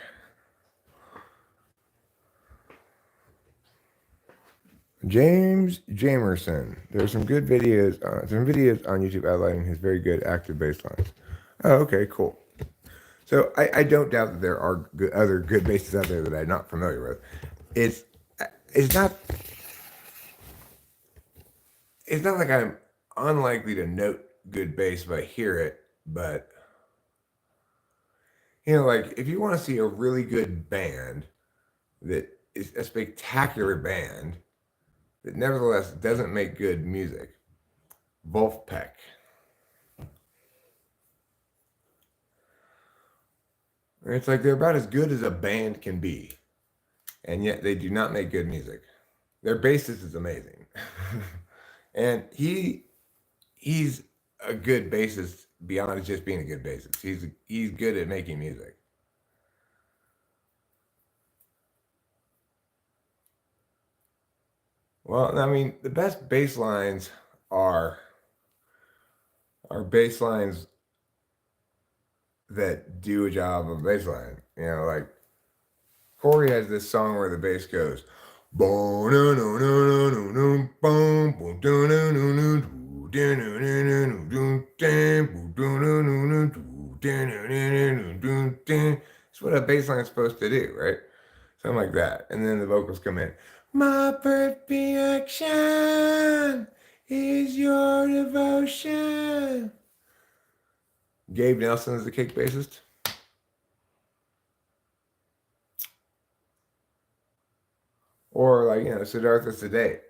James Jamerson. There's some good videos, on YouTube outlining his very good active bass lines. Oh, okay, cool. So I don't doubt that there are other good basses out there that I'm not familiar with. It's not like I'm unlikely to note good bass if I hear it, but like if you want to see a really good band that is a spectacular band that nevertheless doesn't make good music, Wolfpack. It's like they're about as good as a band can be, and yet they do not make good music. Their bassist is amazing, and he's a good bassist beyond just being a good bassist. He's good at making music. Well, I mean, the best bass lines are bass lines that do a job of bass line. Like Corey has this song where the bass goes. It's what a bass line is supposed to do, right? Something like that. And then the vocals come in. My first reaction is your devotion. Gabe Nelson is the kick bassist. Or like, Siddhartha Sedate.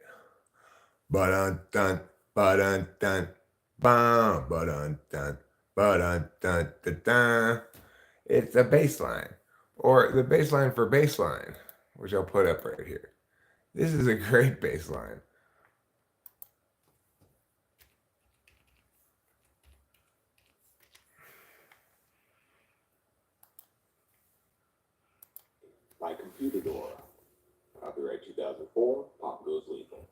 Ba-dun-dun, ba-dun-dun, bum, ba-dun-dun, ba-dun-dun-dun-dun. It's a bass line. Or the bass line for bass line, which I'll put up right here. This is a great bass line. By Computer Dora. Copyright 2004, Pop Goes Lethal.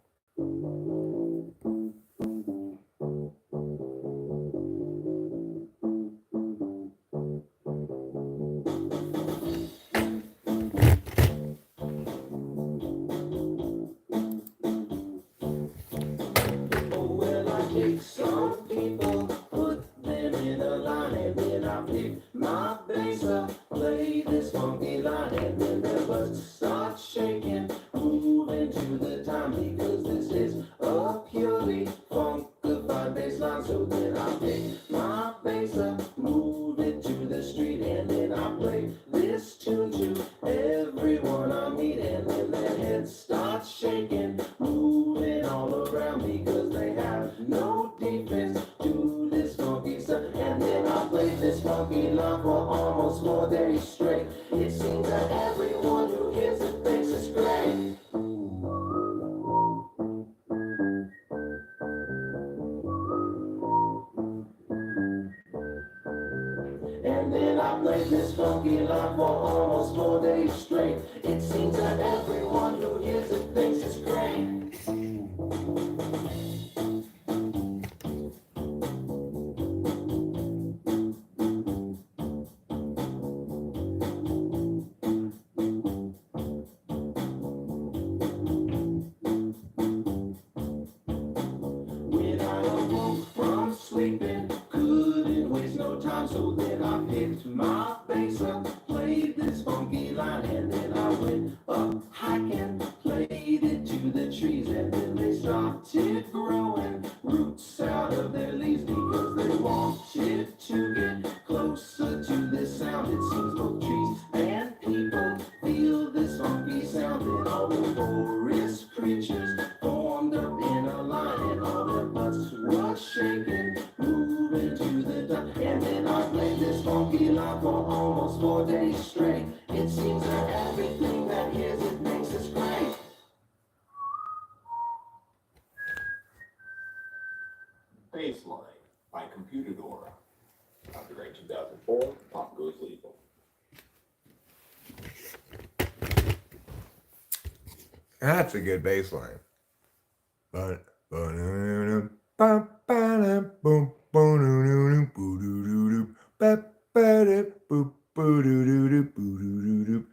Well, I take some people, put them in a line, and then I pick my bass up, play this funky line, and then their butts start shaking, moving to the time, because this is a purely funkified bass line. So then I pick my bass up, move it to the street, and then I play this tune to everyone I meet, and then their heads start shaking, moving all around, because they have no defense to this funky stuff. And then I played this funky line for almost 4 days straight. It seems that everyone who hears it thinks it's great. And then I played this funky line for almost 4 days straight. It seems that everyone who hears it thinks it's great. When I awoke from sleeping, couldn't waste no time, so then I picked my bass up, played this funky line, and then I went up hiking, played it to the trees, and then they started growing roots out of their leaves, because they wanted to get closer to this sound. It seems both trees and people feel this funky sound, and all the forest creatures formed up in a line, and all their butts were shaking, moving to the top. And then I played this funky line for almost 4 days straight. It seems that everything that hears it thinks it's great. Baseline by Computer Dora. Copyright 2004, Pop Goes Lethal. That's a good bass line. But Bum, ba-dum, boom, boom-doo-doo-doo, boo-doo-doo-doo, ba-ba-da, boop, boo-doo-doo-doo, boo-doo-doo-doo.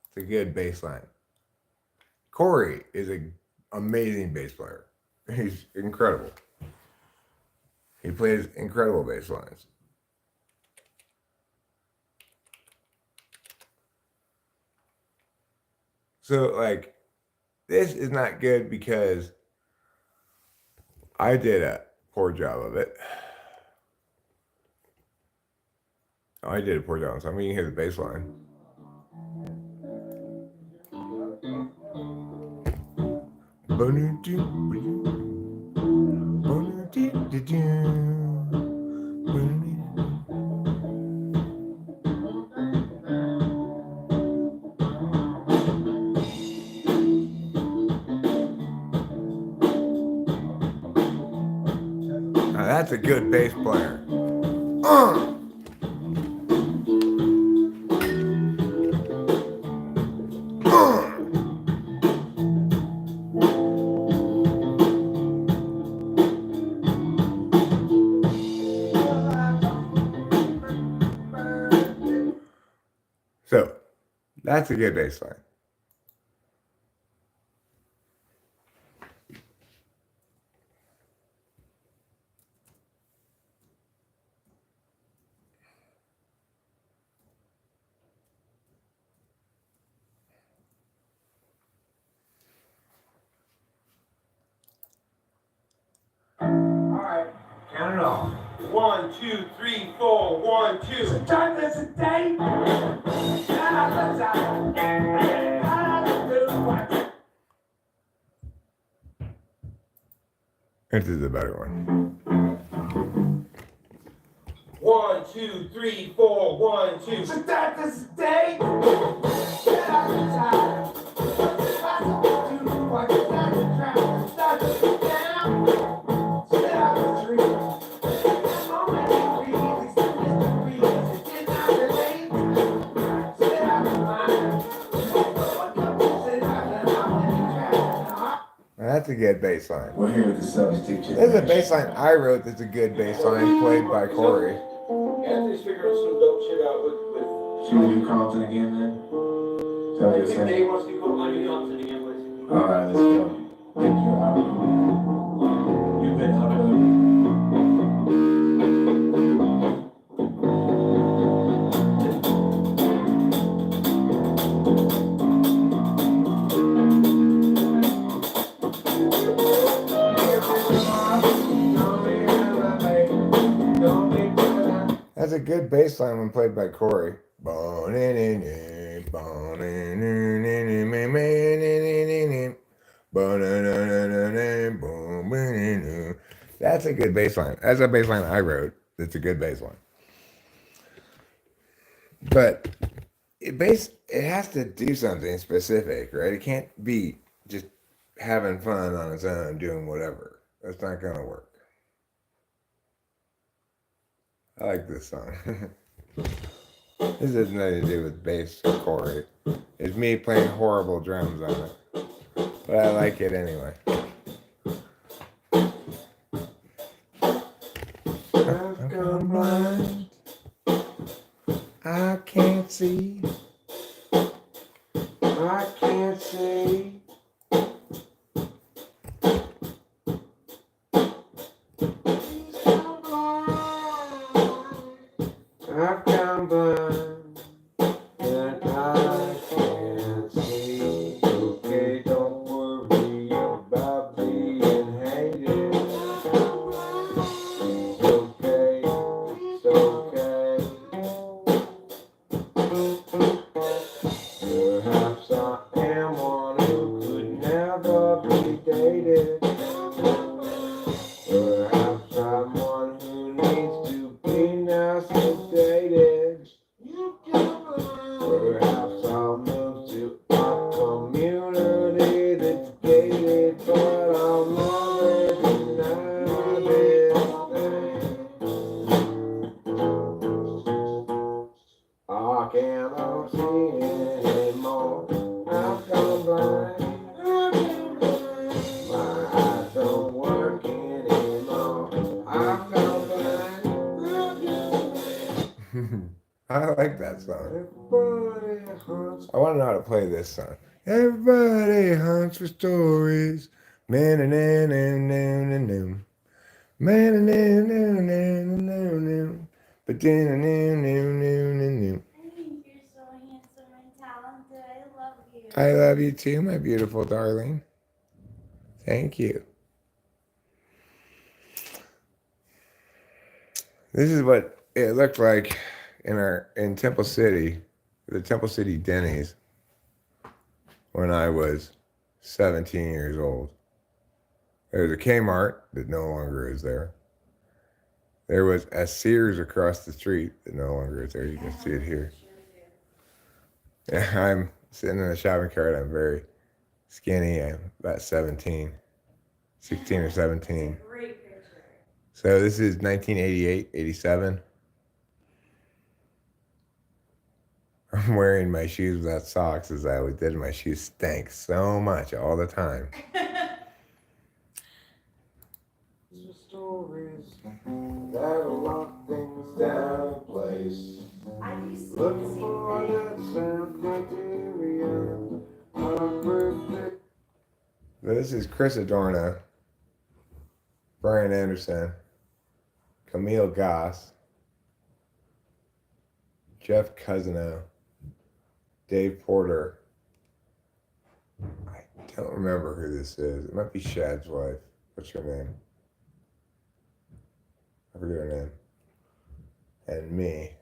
It's a good bass line. Corey is an amazing bass player. He's incredible. He plays incredible bass lines. So, like, this is not good because I did a poor job of it. I did a poor job, so I'm going to hear the bass line. Now that's a good bass player. So, that's a good bass line. Alright, count it off. 1, 2, 3, 4, 1, 2. So time this a day. This is a better one. 1, 2, 3, 4, 1, 2. So time this a day. That's a good bass line. We're here with the substitute. This is a bass line I wrote that's a good bass line played by Corey. Anthony's figuring some dope shit out with Should we do Compton again then? Is that what you're Dave saying? wants to go on Compton again, please. Alright, let's go. Thank you. You've been uploading. That's a good bass line when played by Corey. That's a good bass line. That's a bass line I wrote. It's a good bass line. But it has to do something specific, right? It can't be just having fun on its own, doing whatever. That's not gonna work. I like this song. This has nothing to do with bass or Corey. It's me playing horrible drums on it. But I like it anyway. I've gone blind. I can't see. I can't see. I've gone blind, and I can't see. Okay, don't worry about being hated. It's okay, it's okay. Perhaps I am one who could never be dated. Perhaps I'm one who needs to be now sedated. Perhaps I'll move to a community that's gated, but I'll never deny this thing. I like that song. I want to know how to play this song. Everybody hunts for stories. Man and Man and but then I think you're so handsome and talented. I love you. I love you too, my beautiful darling. Thank you. This is what it looked like in Temple City, the Temple City Denny's, when I was 17 years old. There's a Kmart that no longer is there. There was a Sears across the street that no longer is there. You can see it here. I'm sitting in a shopping cart. I'm very skinny. I'm about 16 or 17. Great picture. So this is 1988, 87. I'm wearing my shoes without socks as I always did. My shoes stank so much all the time. Stories that'll lock things down in place. Looking for that sound criteria. This is Chris Adorno, Brian Anderson, Camille Goss, Jeff Cousino, Dave Porter. I don't remember who this is. It might be Shad's wife. What's her name? I forget her name. And me.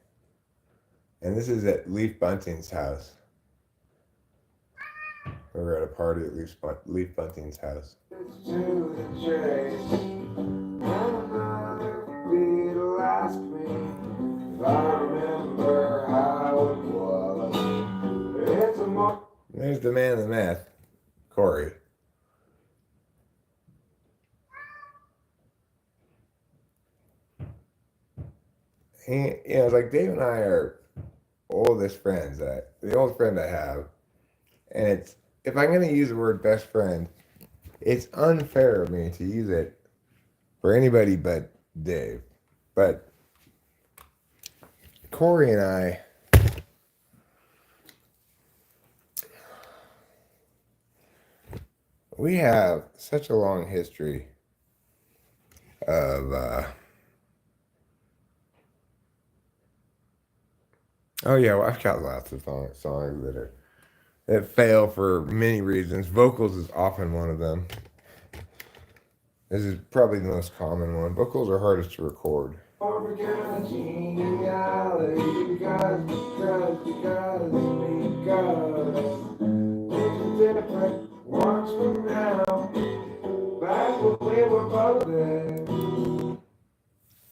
And this is at Leaf Bunting's house. We were at a party at Leaf Bunting's house. There's the man of the meth, Corey. It's like Dave and I are oldest friends. The oldest friend I have, and it's if I'm going to use the word best friend, it's unfair of me to use it for anybody but Dave. But Corey and I, we have such a long history of oh yeah, well, I've got lots of songs that fail for many reasons. Vocals is often one of them. This is probably the most common one. Vocals are hardest to record.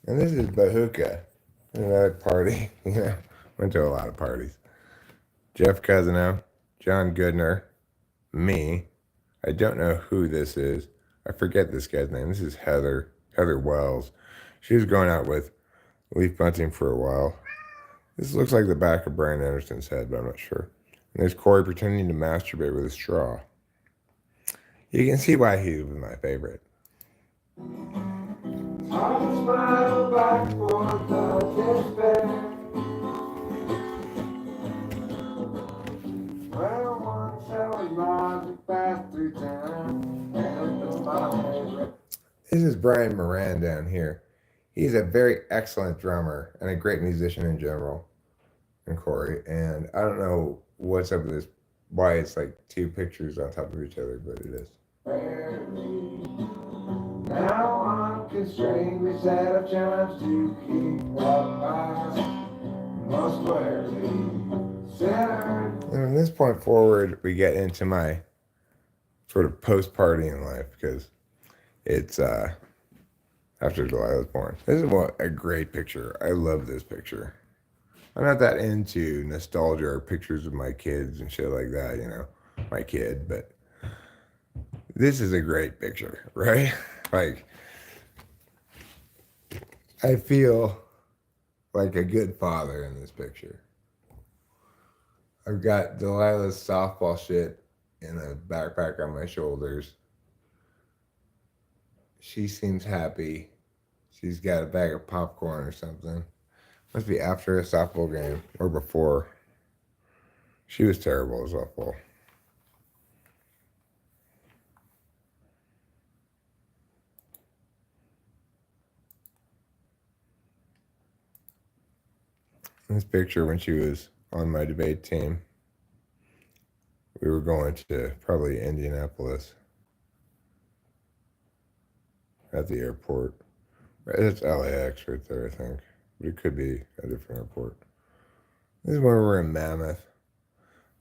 And this is Bahuka, another party. Went to a lot of parties. Jeff Cousino, John Goodner, me. I don't know who this is. I forget this guy's name. This is Heather Wells. She was going out with Leaf Bunting for a while. This looks like the back of Brian Anderson's head, but I'm not sure. And there's Corey pretending to masturbate with a straw. You can see why he was my favorite. This is Brian Moran down here. He's a very excellent drummer and a great musician in general, and Corey. And I don't know what's up with this, why it's like two pictures on top of each other, but it is. Now I'm constrained, we set up challenge to keep up my most squarely centered. And from this point forward, we get into my sort of post-partying life because it's after July was born. This is a great picture. I love this picture. I'm not that into nostalgia or pictures of my kids and shit like that, my kid, but this is a great picture, right? Like, I feel like a good father in this picture. I've got Delilah's softball shit in a backpack on my shoulders. She seems happy. She's got a bag of popcorn or something. Must be after a softball game or before. She was terrible at softball. This picture when she was on my debate team. We were going to probably Indianapolis at the airport. It's LAX right there, I think. But it could be a different airport. This is where we're in Mammoth.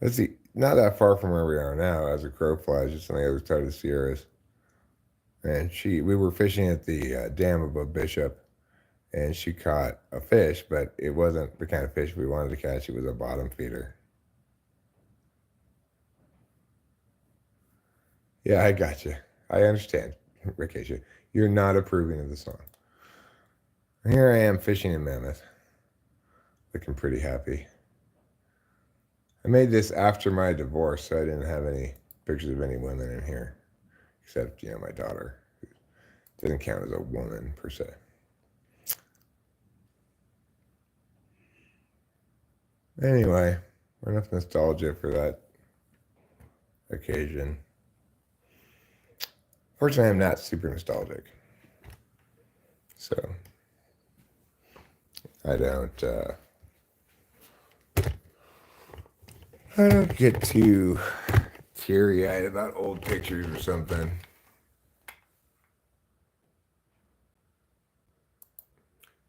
Let's see, not that far from where we are now, as a crow flies, just on the other side of the Sierras. And we were fishing at the dam above Bishop, and she caught a fish, but it wasn't the kind of fish we wanted to catch. It was a bottom feeder. Yeah, I got you. I understand, Rickesia. You're not approving of the song. Here I am fishing in Mammoth, looking pretty happy. I made this after my divorce, so I didn't have any pictures of any women in here, except, my daughter, who doesn't count as a woman per se. Anyway, enough nostalgia for that occasion. Fortunately, I'm not super nostalgic, so I don't get too teary-eyed about old pictures or something.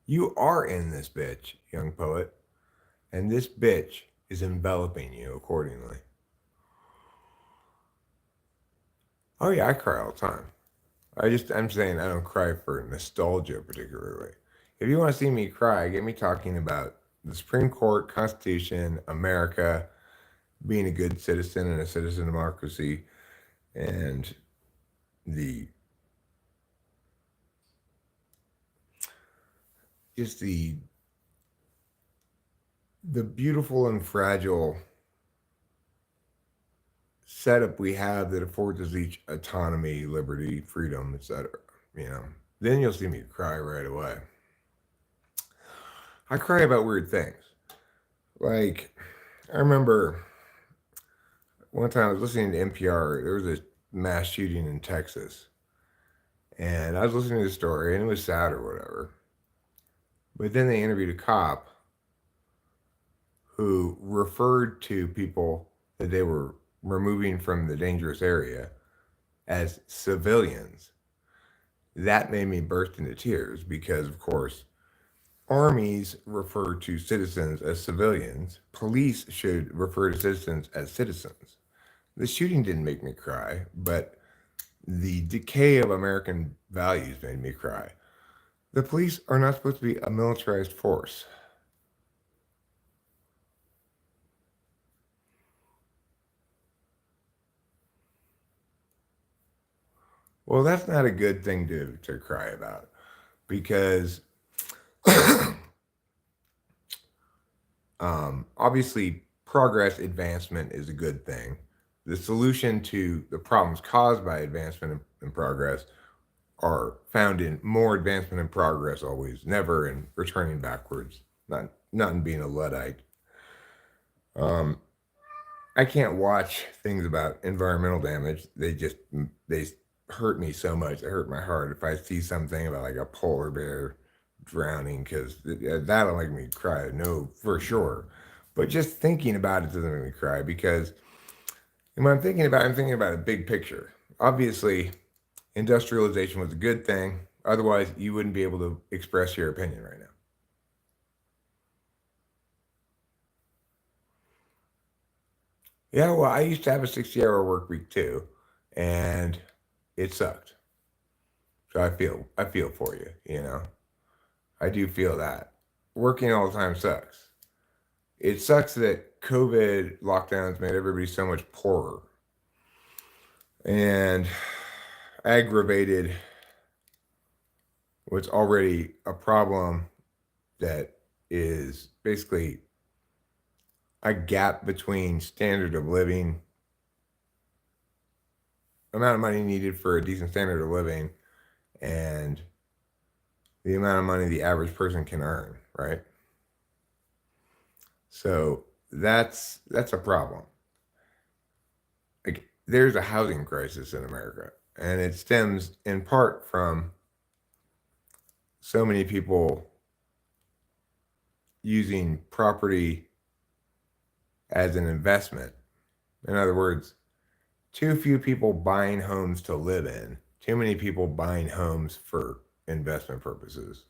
You are in this bitch, young poet, and this bitch is enveloping you accordingly. Oh yeah, I cry all the time. I'm saying I don't cry for nostalgia particularly. If you want to see me cry, get me talking about the Supreme Court, Constitution, America, being a good citizen in a citizen democracy, and the beautiful and fragile setup we have that affords us each autonomy, liberty, freedom, etc. Then you'll see me cry right away. I cry about weird things. Like, I remember one time I was listening to NPR. There was a mass shooting in Texas. And I was listening to the story, and it was sad or whatever. But then they interviewed a cop who referred to people that they were removing from the dangerous area as civilians. That made me burst into tears because, of course, armies refer to citizens as civilians. Police should refer to citizens as citizens. The shooting didn't make me cry, but the decay of American values made me cry. The police are not supposed to be a militarized force. Well, that's not a good thing to cry about because obviously progress, advancement is a good thing. The solution to the problems caused by advancement and progress are found in more advancement and progress always, never in returning backwards, not in being a Luddite. I can't watch things about environmental damage. They hurt me so much. They hurt my heart. If I see something about like a polar bear drowning, because that'll make me cry. No, for sure. But just thinking about it doesn't make me cry because when I'm thinking about a big picture. Obviously, industrialization was a good thing. Otherwise, you wouldn't be able to express your opinion right now. Yeah, well, I used to have a 60-hour work week too, and it sucked. So I feel for you. I do feel that. Working all the time sucks. It sucks that COVID lockdowns made everybody so much poorer and aggravated what's already a problem that is basically a gap between standard of living, amount of money needed for a decent standard of living, and the amount of money the average person can earn, right? So that's a problem. Like, there's a housing crisis in America, and it stems in part from so many people using property as an investment. In other words, too few people buying homes to live in, too many people buying homes for investment purposes.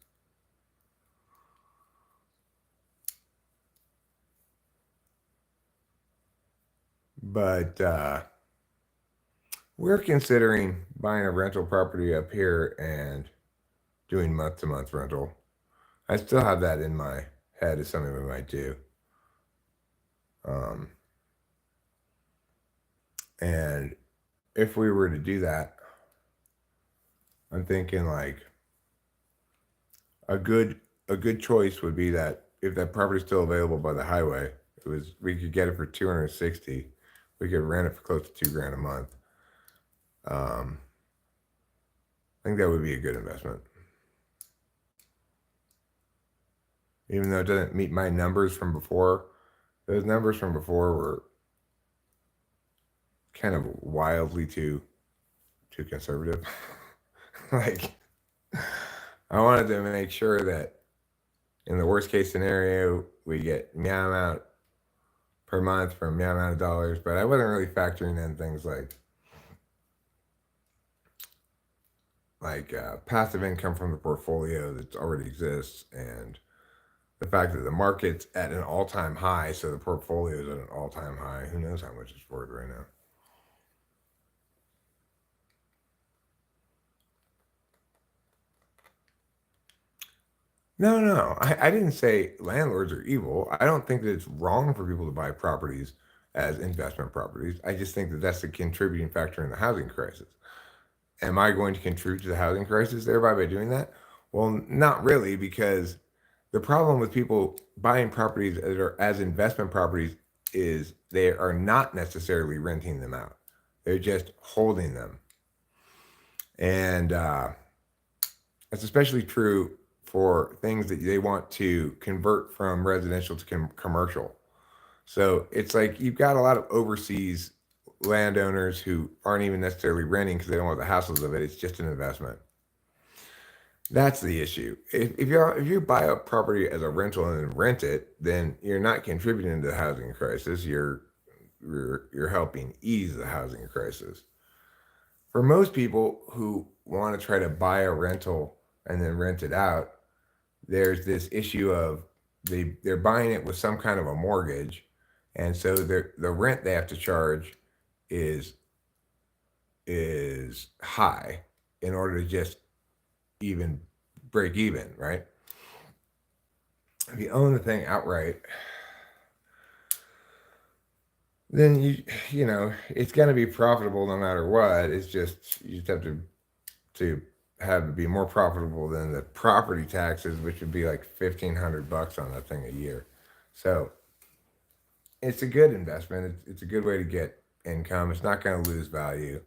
But we're considering buying a rental property up here and doing month to month rental. I still have that in my head as something we might do. Um, and if we were to do that, I'm thinking like a good choice would be that if that property's still available by the highway, we could get it for 260. We could rent it for close to $2,000 a month. I think that would be a good investment. Even though it doesn't meet my numbers from before, those numbers from before were kind of wildly too conservative. Like, I wanted to make sure that in the worst case scenario, we get meow amount per month for meow amount of dollars, but I wasn't really factoring in things like passive income from the portfolio that already exists, and the fact that the market's at an all-time high, so the portfolio is at an all-time high. Who knows how much it's worth right now? No. I didn't say landlords are evil. I don't think that it's wrong for people to buy properties as investment properties. I just think that that's a contributing factor in the housing crisis. Am I going to contribute to the housing crisis thereby by doing that? Well, not really, because the problem with people buying properties as investment properties is they are not necessarily renting them out. They're just holding them. And that's especially true for things that they want to convert from residential to commercial. So it's like you've got a lot of overseas landowners who aren't even necessarily renting because they don't want the hassles of it. It's just an investment. That's the issue. If you buy a property as a rental and then rent it, then you're not contributing to the housing crisis. You're helping ease the housing crisis. For most people who want to try to buy a rental and then rent it out, there's this issue of they're buying it with some kind of a mortgage, and so the rent they have to charge is high in order to just even break even, right? If you own the thing outright, then you know it's going to be profitable no matter what. It's just you just have to have it be more profitable than the property taxes, which would be like $1,500 on that thing a year. So it's a good investment. It's a good way to get income. It's not going to lose value.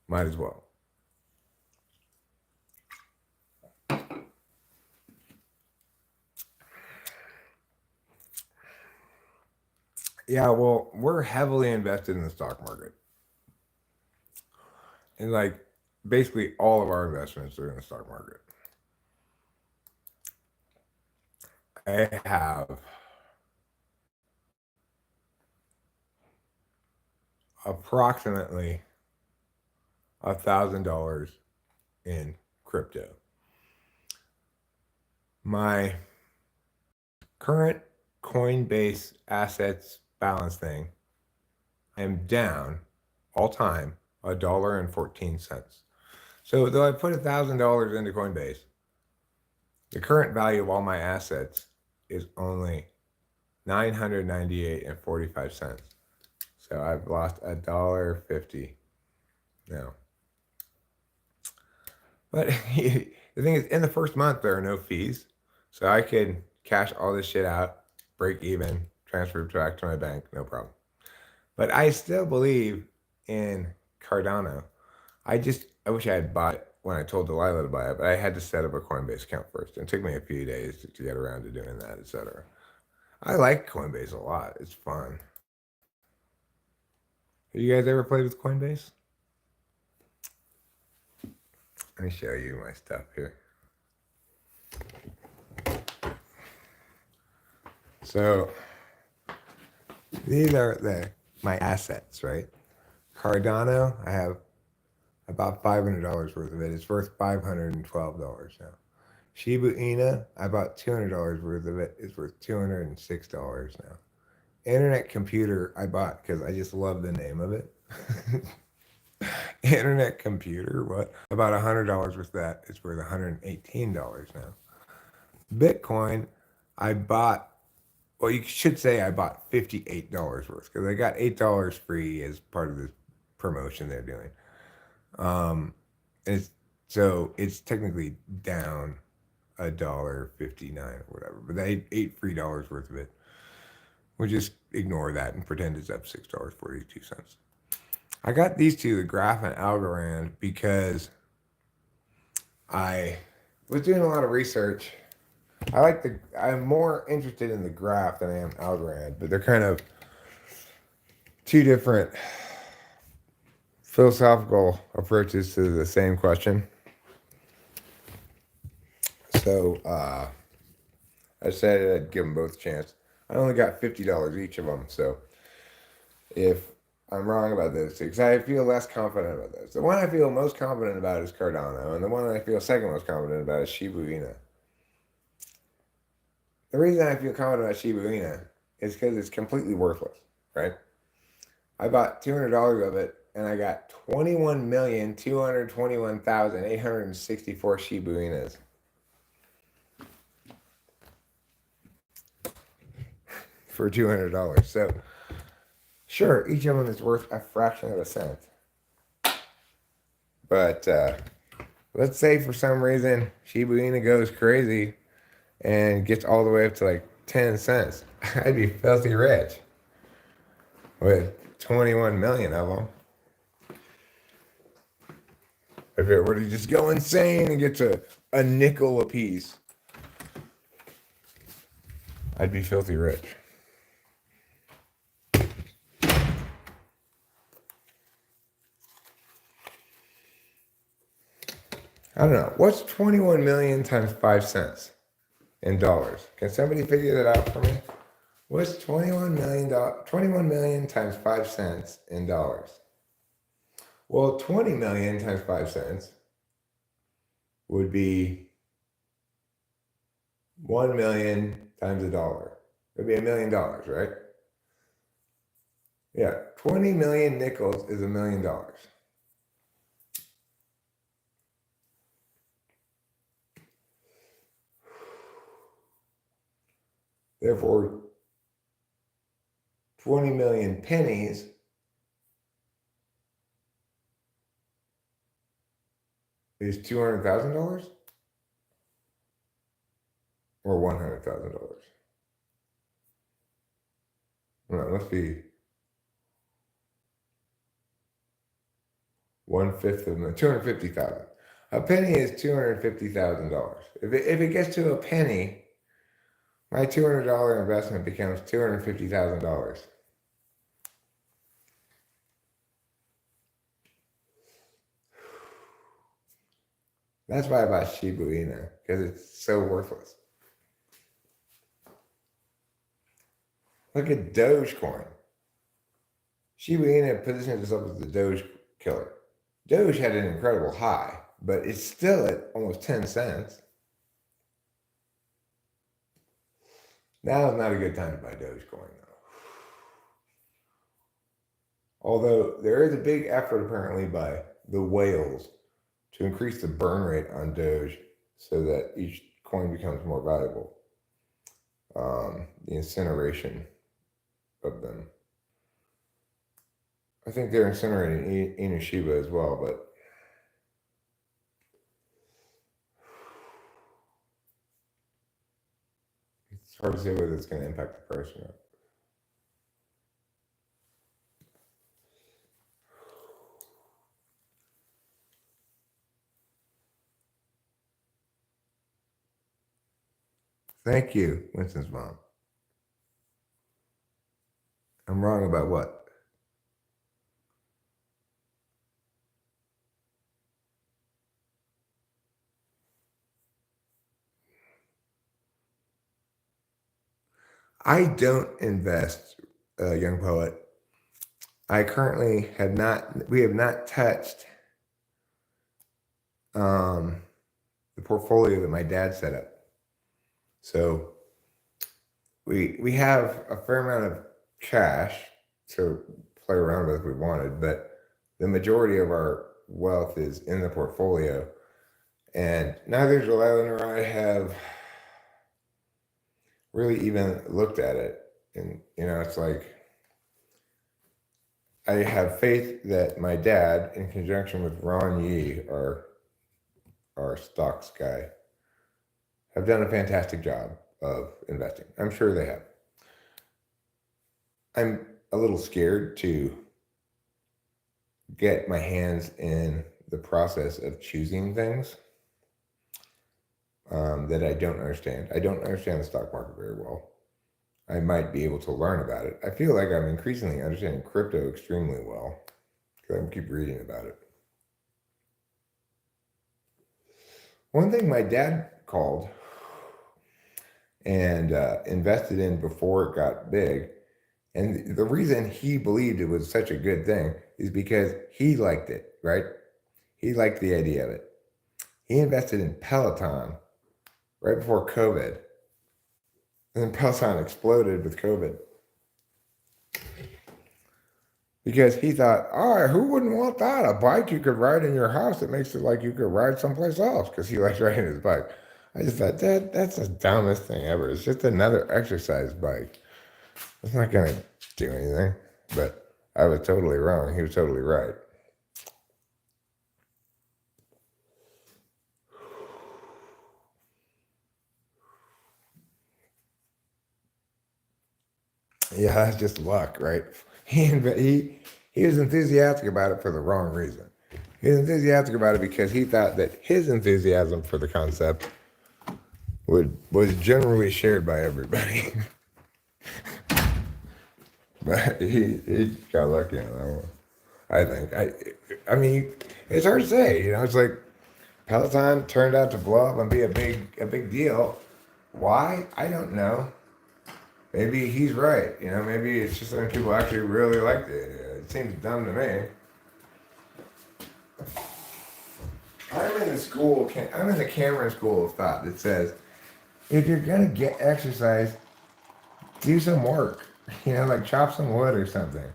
Might as well. Yeah, well, we're heavily invested in the stock market. And like basically all of our investments are in the stock market. I have approximately $1,000 in crypto. My current Coinbase assets balance thing, I'm down all time $1.14. So though I put $1,000 into Coinbase, the current value of all my assets is only $998.45. So I've lost $1.50 now. But the thing is, in the first month, there are no fees. So I could cash all this shit out, break even, transfer it back to my bank, no problem. But I still believe in Cardano. I wish I had bought it when I told Delilah to buy it, but I had to set up a Coinbase account first. And it took me a few days to get around to doing that, etc. I like Coinbase a lot. It's fun. Have you guys ever played with Coinbase? Let me show you my stuff here. So these are my assets, right? Cardano, I have about $500 worth of it. It's worth $512 now. Shiba Inu, I bought $200 worth of it. It's worth $206 now. Internet computer, I bought because I just love the name of it. Internet computer, what? About $100 worth of that. It's worth $118 now. Bitcoin, I bought, well, you should say I bought $58 worth because I got $8 free as part of the promotion they're doing. So it's technically down $1.59 or whatever, but they ate $3 worth of it. We'll just ignore that and pretend it's up $6.42. I got these two, the Graph and Algorand, because I was doing a lot of research. I'm more interested in the Graph than I am Algorand, but they're kind of two different philosophical approaches to the same question. So I decided I'd give them both a chance. I only got $50 each of them, so if I'm wrong about this, because I feel less confident about this. The one I feel most confident about is Cardano, and the one I feel second most confident about is Shiba Inu. The reason I feel confident about Shiba Inu is because it's completely worthless, right? I bought $200 of it, and I got 21,221,864 Shiba Inus. For $200. So, sure, each of them is worth a fraction of a cent. But let's say for some reason Shiba Inu goes crazy and gets all the way up to like 10 cents. I'd be filthy rich with 21 million of them. If it were to just go insane and get to a nickel a piece, I'd be filthy rich. I don't know. What's 21 million times 5 cents in dollars? Can somebody figure that out for me? What's 21 million times 5 cents in dollars? Well, 20 million times 5 cents would be 1 million times $1. It would be $1 million, right? Yeah, 20 million nickels is $1 million. Therefore, 20 million pennies is $200,000 or $100,000. No, it must be 1/5 of them, 250,000. A penny is $250,000. If it gets to a penny, my $200 investment becomes $250,000. That's why I bought Shiba Inu, because it's so worthless. Look at Dogecoin. Shiba Inu positions itself as the Doge killer. Doge had an incredible high, but it's still at almost 10 cents. Now is not a good time to buy Dogecoin, though. Although there is a big effort apparently by the whales to increase the burn rate on Doge so that each coin becomes more valuable. The incineration of them. I think they're incinerating Inu Shiba as well, but it's hard to say whether it's going to impact the price or not. Thank you, Winston's mom. I'm wrong about what? I don't invest, young poet. I currently we have not touched the portfolio that my dad set up. So we have a fair amount of cash to play around with if we wanted, but the majority of our wealth is in the portfolio. And neither Joelle nor I have really even looked at it. And, it's like I have faith that my dad, in conjunction with Ron Yee, our stocks guy, have done a fantastic job of investing. I'm sure they have. I'm a little scared to get my hands in the process of choosing things that I don't understand. I don't understand the stock market very well. I might be able to learn about it. I feel like I'm increasingly understanding crypto extremely well because I keep reading about it. One thing my dad called and invested in before it got big, and the reason he believed it was such a good thing is because he liked it, right? He liked the idea of it. He invested in Peloton right before COVID. And then Peloton exploded with COVID. Because he thought, who wouldn't want that? A bike you could ride in your house that makes it like you could ride someplace else, because he likes riding his bike. I just thought, that's the dumbest thing ever. It's just another exercise bike. It's not going to do anything. But I was totally wrong. He was totally right. Yeah, that's just luck, right? He was enthusiastic about it for the wrong reason. He was enthusiastic about it because he thought that his enthusiasm for the concept was generally shared by everybody. But he got lucky on that one. I think. I mean, it's hard to say. It's like Peloton turned out to blow up and be a big deal. Why? I don't know. Maybe he's right. Maybe it's just that people actually really like it. It seems dumb to me. I'm in the Cameron school of thought that says, if you're gonna get exercise, do some work. Like chop some wood or something.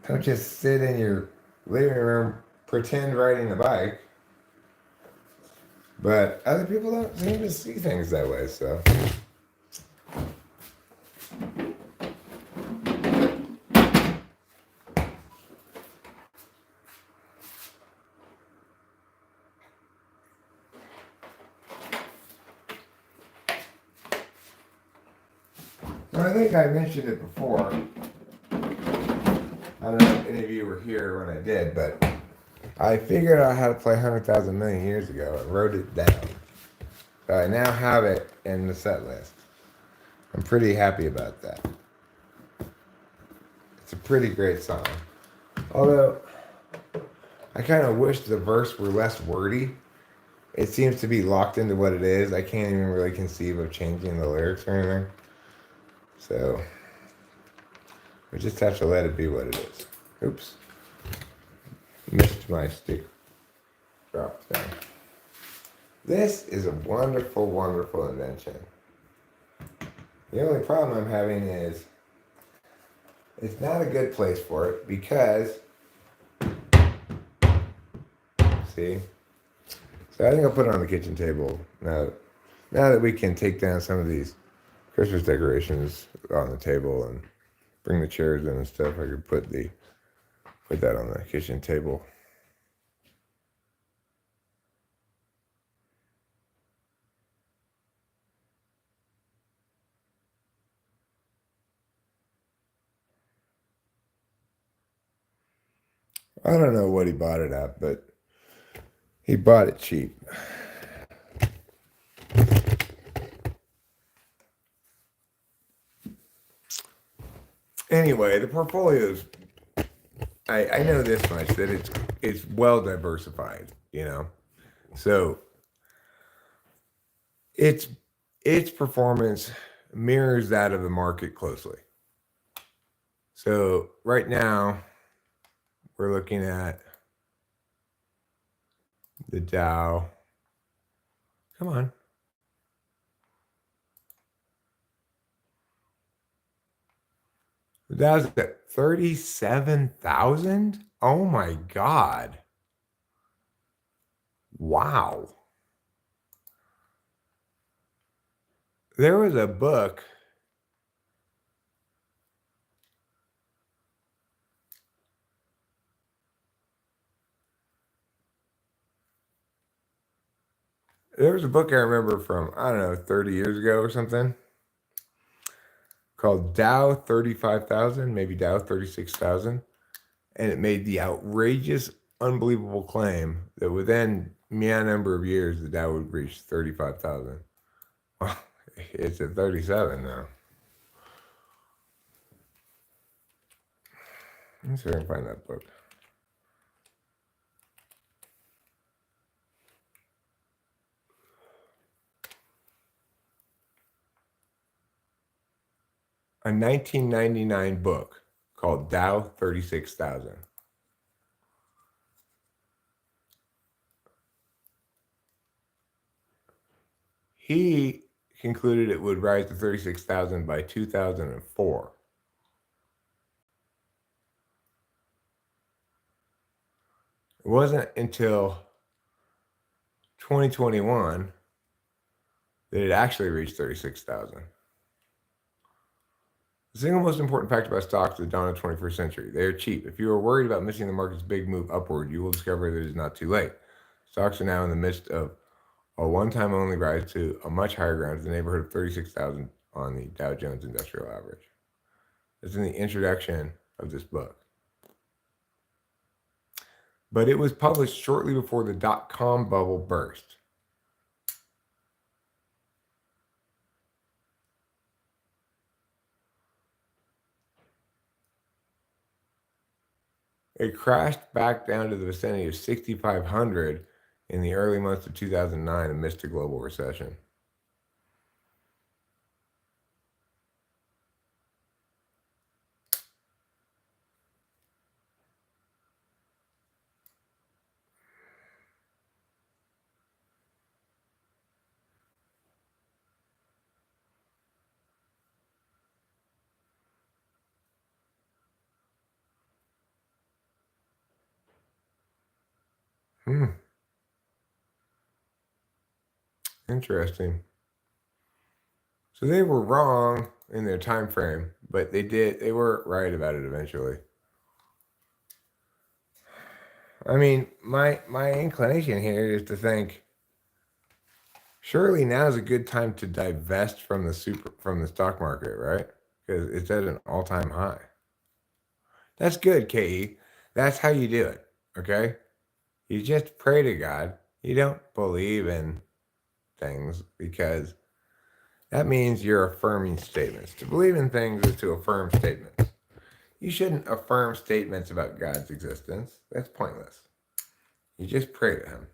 Don't just sit in your living room, pretend riding a bike. But other people don't seem to see things that way, so. Well, I think I mentioned it before. I don't know if any of you were here when I did, but I figured out how to play 100,000 million years ago and wrote it down. So I now have it in the set list. I'm pretty happy about that. It's a pretty great song. Although, I kind of wish the verse were less wordy. It seems to be locked into what it is. I can't even really conceive of changing the lyrics or anything. So, we just have to let it be what it is. Oops. Missed my stick. Dropped down. This is a wonderful, wonderful invention. The only problem I'm having is it's not a good place for it because, see? So I think I'll put it on the kitchen table now that we can take down some of these Christmas decorations on the table and bring the chairs in and stuff. I could put that on the kitchen table. I don't know what he bought it at, but he bought it cheap. Anyway, the portfolio's I know this much that it's well diversified, you know. So its performance mirrors that of the market closely. So right now we're looking at the Dow. Come on. The Dow's at 37,000. Oh my God. Wow. There was a book. There was a book I remember from, I don't know, 30 years ago or something, called Dow 35,000, maybe Dow 36,000. And it made the outrageous, unbelievable claim that within a number of years, the Dow would reach 35,000. Well, it's at 37 now. Let's see if I can find that book. A 1999 book called Dow 36,000. He concluded it would rise to 36,000 by 2004. It wasn't until 2021 that it actually reached 36,000. The single most important fact about stocks at the dawn of the 21st century: they are cheap. If you are worried about missing the market's big move upward, you will discover that it is not too late. Stocks are now in the midst of a one-time only rise to a much higher ground, to the neighborhood of 36,000 on the Dow Jones Industrial Average. It's in the introduction of this book. But it was published shortly before the dot-com bubble burst. It crashed back down to the vicinity of 6,500 in the early months of 2009 amidst a global recession. Interesting. So they were wrong in their time frame, but they were right about it eventually. I mean, my inclination here is to think surely now is a good time to divest from the stock market, right? Because it's at an all-time high. That's good, KE. That's how you do it, okay? You just pray to God. You don't believe in things, because that means you're affirming statements. To believe in things is to affirm statements. You shouldn't affirm statements about God's existence. That's pointless. You just pray to him.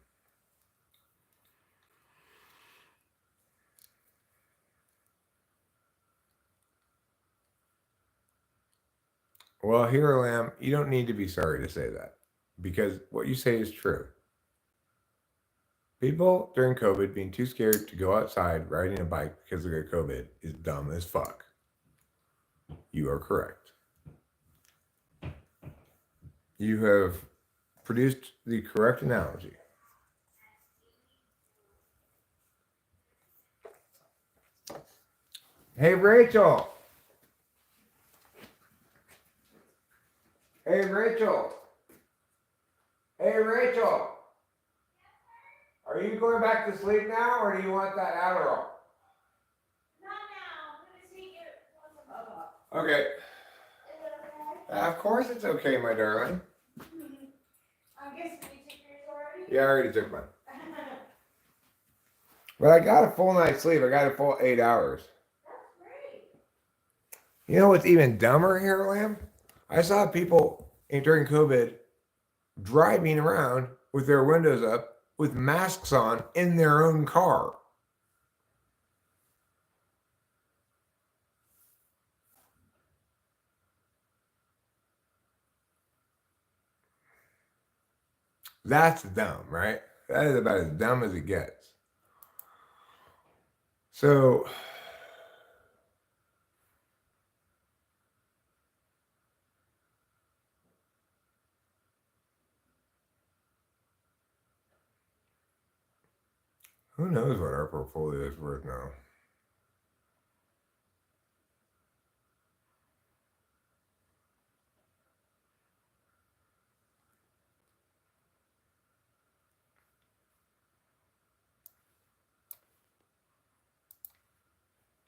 Well, Hero Lamb, you don't need to be sorry to say that, because what you say is true. People during COVID being too scared to go outside riding a bike because of their COVID is dumb as fuck. You are correct. You have produced the correct analogy. Hey, Rachel. Hey, Rachel. Hey, Rachel. Are you going back to sleep now, or do you want that Adderall? Not now. I'm gonna take it once I'm up. Okay. Is it okay? Of course it's okay, my darling. I guess you took yours already? Yeah, I already took mine. But I got a full night's sleep. I got a full 8 hours. That's great. You know what's even dumber here, Lamb? I saw people during COVID driving around with their windows up with masks on in their own car. That's dumb, right? That is about as dumb as it gets. So, who knows what our portfolio is worth now?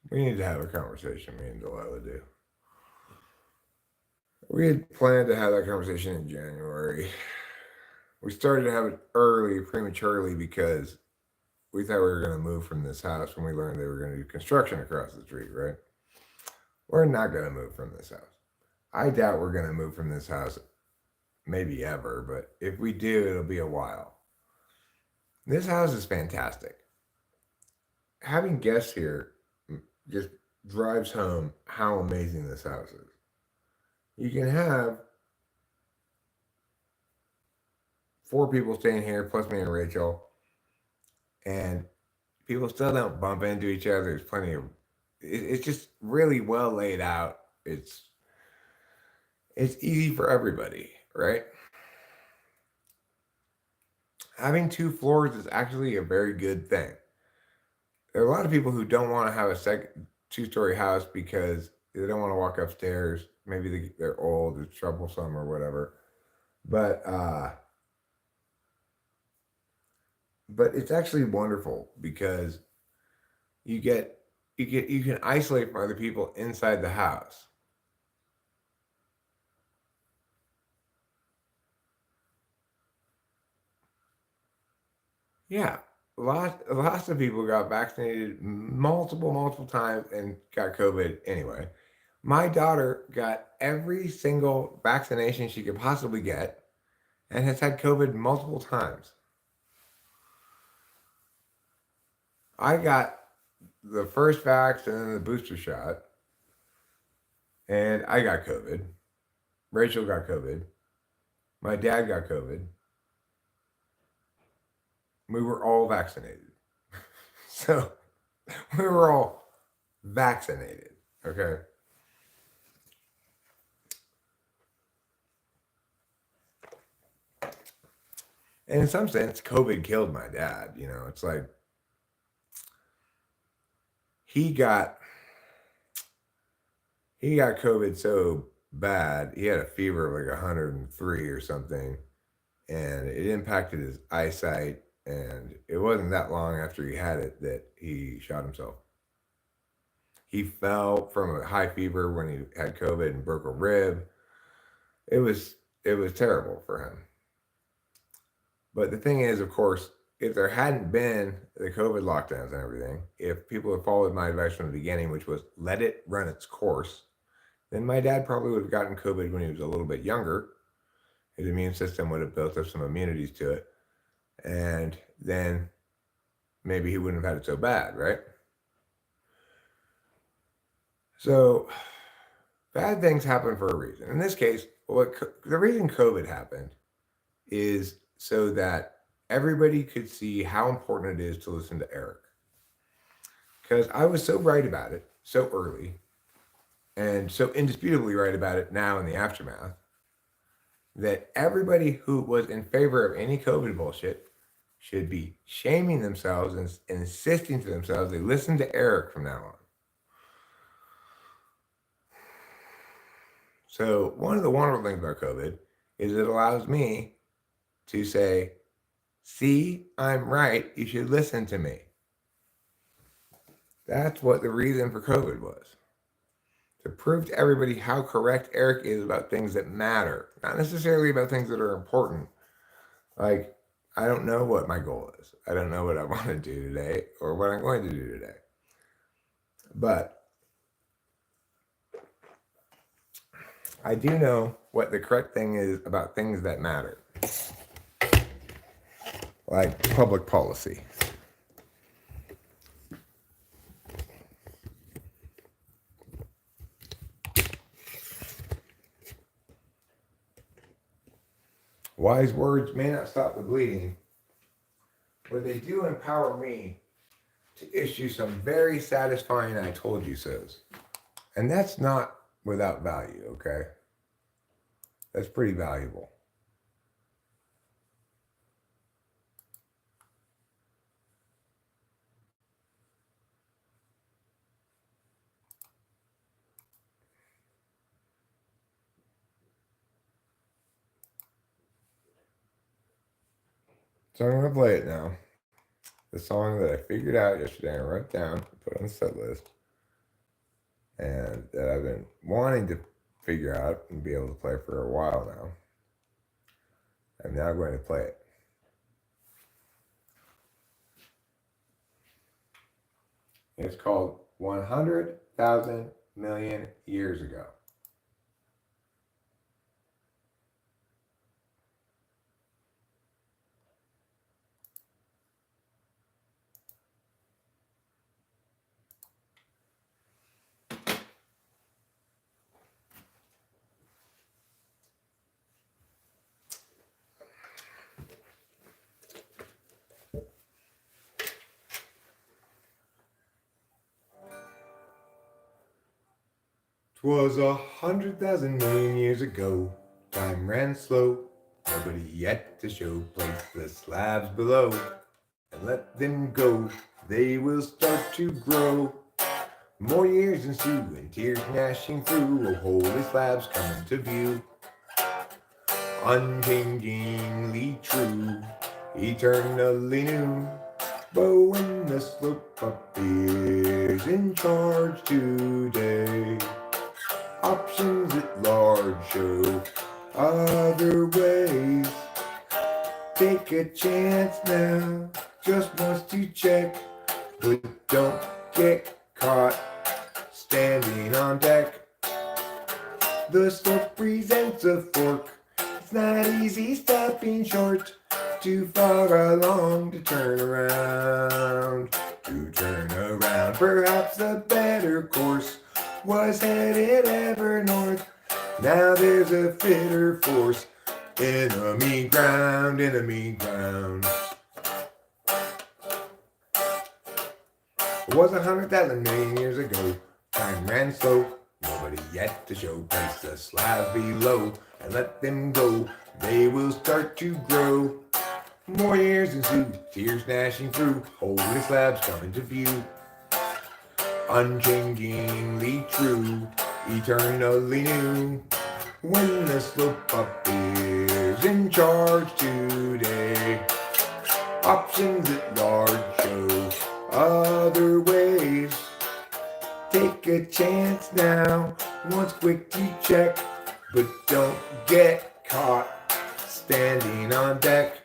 We need to have a conversation, me and Delilah do. We had planned to have that conversation in January. We started to have it early, prematurely, because we thought we were going to move from this house when we learned they were going to do construction across the street, right? We're not going to move from this house. I doubt we're going to move from this house, maybe ever, but if we do, it'll be a while. This house is fantastic. Having guests here just drives home how amazing this house is. You can have 4 people staying here, plus me and Rachel, and people still don't bump into each other. There's plenty of. It's just really well laid out. It's easy for everybody, right? Having 2 floors is actually a very good thing. There are a lot of people who don't want to have a second 2-story house because they don't want to walk upstairs. Maybe they're old, it's troublesome or whatever. But it's actually wonderful because you can isolate from other people inside the house. Yeah, lots of people got vaccinated multiple times and got COVID anyway. My daughter got every single vaccination she could possibly get and has had COVID multiple times. I got the first vax and then the booster shot, and I got COVID. Rachel got COVID. My dad got COVID. We were all vaccinated. So we were all vaccinated, okay? And in some sense, COVID killed my dad. You know, it's like he got COVID so bad. He had a fever of like 103 or something, and it impacted his eyesight. And it wasn't that long after he had it that he shot himself. He fell from a high fever when he had COVID and broke a rib. It was terrible for him. But the thing is, of course, if there hadn't been the COVID lockdowns and everything, if people had followed my advice from the beginning, which was let it run its course, then my dad probably would have gotten COVID when he was a little bit younger. His immune system would have built up some immunities to it. And then maybe he wouldn't have had it so bad, right? So bad things happen for a reason. In this case, the reason COVID happened is so that everybody could see how important it is to listen to Eric. Because I was so right about it so early, and so indisputably right about it now in the aftermath, that everybody who was in favor of any COVID bullshit should be shaming themselves and insisting to themselves they listen to Eric from now on. So one of the wonderful things about COVID is it allows me to say, see, I'm right, you should listen to me. That's what the reason for COVID was. To prove to everybody how correct Eric is about things that matter, not necessarily about things that are important. Like, I don't know what my goal is. I don't know what I want to do today or what I'm going to do today. But I do know what the correct thing is about things that matter, like public policy. Wise words may not stop the bleeding, but they do empower me to issue some very satisfying I told you so's. And that's not without value, okay? That's pretty valuable. So I'm going to play it now. The song that I figured out yesterday and wrote down, put on the set list, and that I've been wanting to figure out and be able to play for a while now. I'm now going to play it. It's called 100,000 Million Years Ago. Twas 100,000 million years ago. Time ran slow. Nobody yet to show. Place the slabs below and let them go. They will start to grow. More years ensue and tears gnashing through. Oh, holy slabs come into view. Unchangingly true, eternally new. But when the slope up is in charge today, options at large show other ways. Take a chance now, just wants to check, but don't get caught standing on deck. The slope presents a fork. It's not easy stopping short. Too far along to turn around. To turn around, perhaps a better course was headed ever north. Now there's a fitter force. Enemy ground, enemy ground. It was 100,000 million years ago. Time ran slow. Nobody yet to show. Place the slab below and let them go. They will start to grow. More years ensue, tears gnashing through. Holy slabs come into view. Unchangingly true, eternally new. When the slope up is in charge today, options at large show other ways. Take a chance now, once quick to check, but don't get caught standing on deck.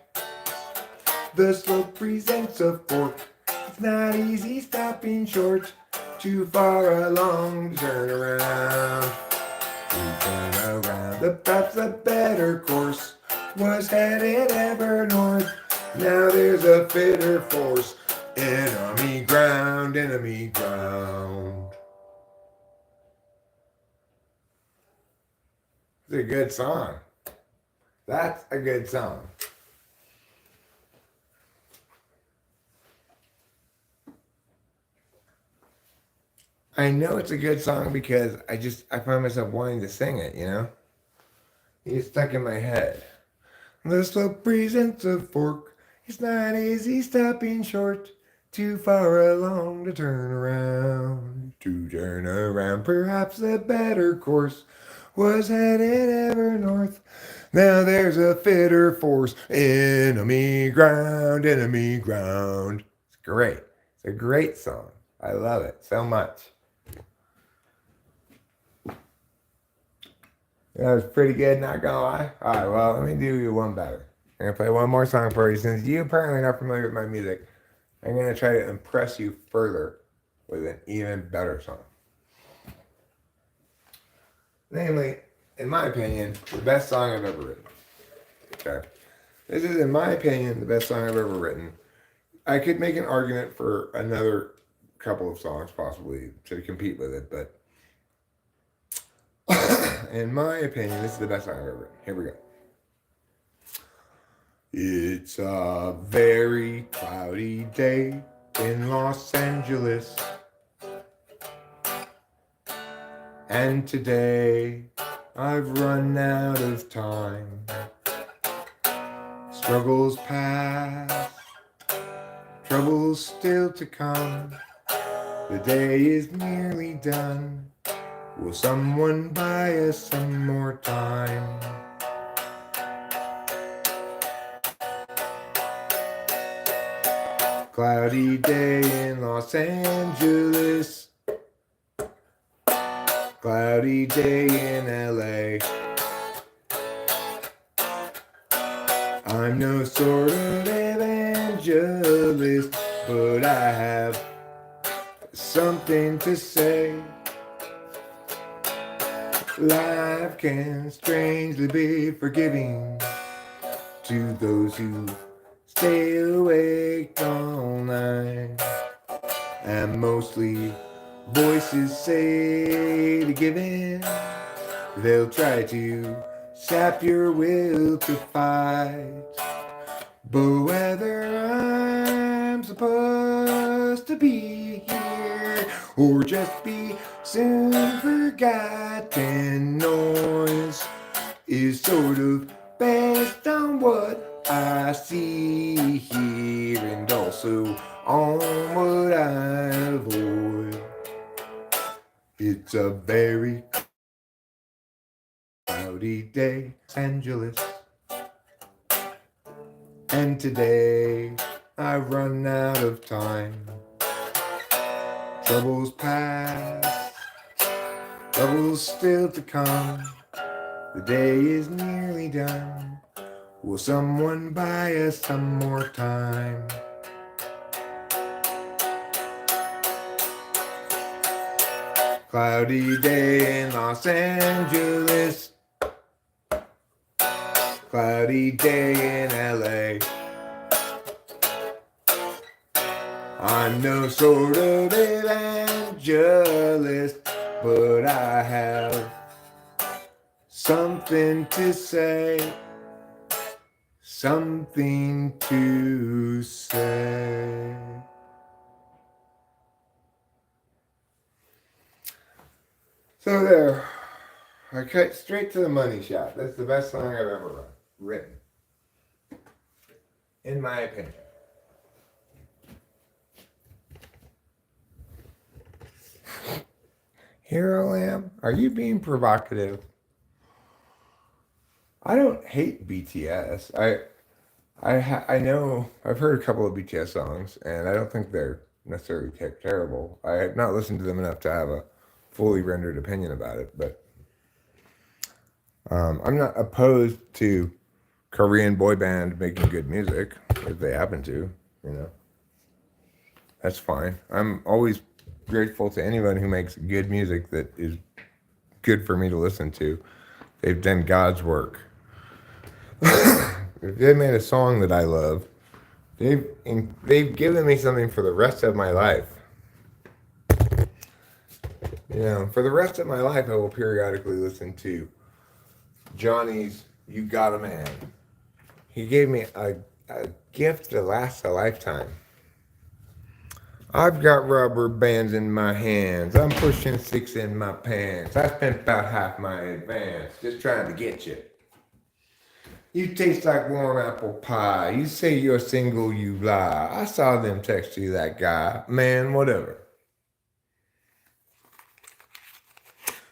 The slope presents a fork. It's not easy stopping short. Too far along to turn around. To turn around. Perhaps a better course was headed ever north. Now there's a fitter force. Enemy ground, enemy ground. It's a good song. That's a good song. I know it's a good song because I find myself wanting to sing it, you know? It's stuck in my head. The slope presents a fork. It's not easy stopping short. Too far along to turn around. To turn around, perhaps a better course was headed ever north. Now there's a fitter force. Enemy ground, enemy ground. It's great. It's a great song. I love it so much. That was pretty good, not gonna lie. Alright, well, let me do you one better. I'm gonna play one more song for you. Since you apparently are not familiar with my music, I'm gonna try to impress you further with an even better song. Namely, in my opinion, the best song I've ever written. Okay. This is, in my opinion, the best song I've ever written. I could make an argument for another couple of songs possibly to compete with it, but in my opinion, this is the best song I've ever written. Here we go. It's a very cloudy day in Los Angeles, and today I've run out of time. Struggles past, troubles still to come. The day is nearly done. Will someone buy us some more time? Cloudy day in Los Angeles. Cloudy day in LA. I'm no sort of evangelist, but I have something to say. Life can strangely be forgiving to those who stay awake all night. And mostly voices say to give in. They'll try to sap your will to fight. But whether I'm supposed to be here or just be soon forgotten, noise is sort of based on what I see here and also on what I avoid. It's a very cloudy day, Los Angeles. And today I've run out of time. Troubles past, troubles still to come. The day is nearly done. Will someone buy us some more time? Cloudy day in Los Angeles. Cloudy day in LA. I'm no sort of evangelist, but I have something to say. Something to say. So there, I cut straight to the money shot. That's the best song I've ever written, in my opinion. Hero Lamb, are you being provocative? I don't hate BTS. I know I've heard a couple of BTS songs, and I don't think they're necessarily terrible. I have not listened to them enough to have a fully rendered opinion about it, but I'm not opposed to Korean boy band making good music if they happen to, that's fine. I'm always grateful to anyone who makes good music that is good for me to listen to. They've done God's work. If they made a song that I love, they've given me something for the rest of my life. For the rest of my life, I will periodically listen to Johnny's "You Got a Man." He gave me a gift that lasts a lifetime. I've got rubber bands in my hands. I'm pushing 6 in my pants. I spent about half my advance just trying to get you. You taste like warm apple pie. You say you're single, you lie. I saw them text you that guy. Man, whatever.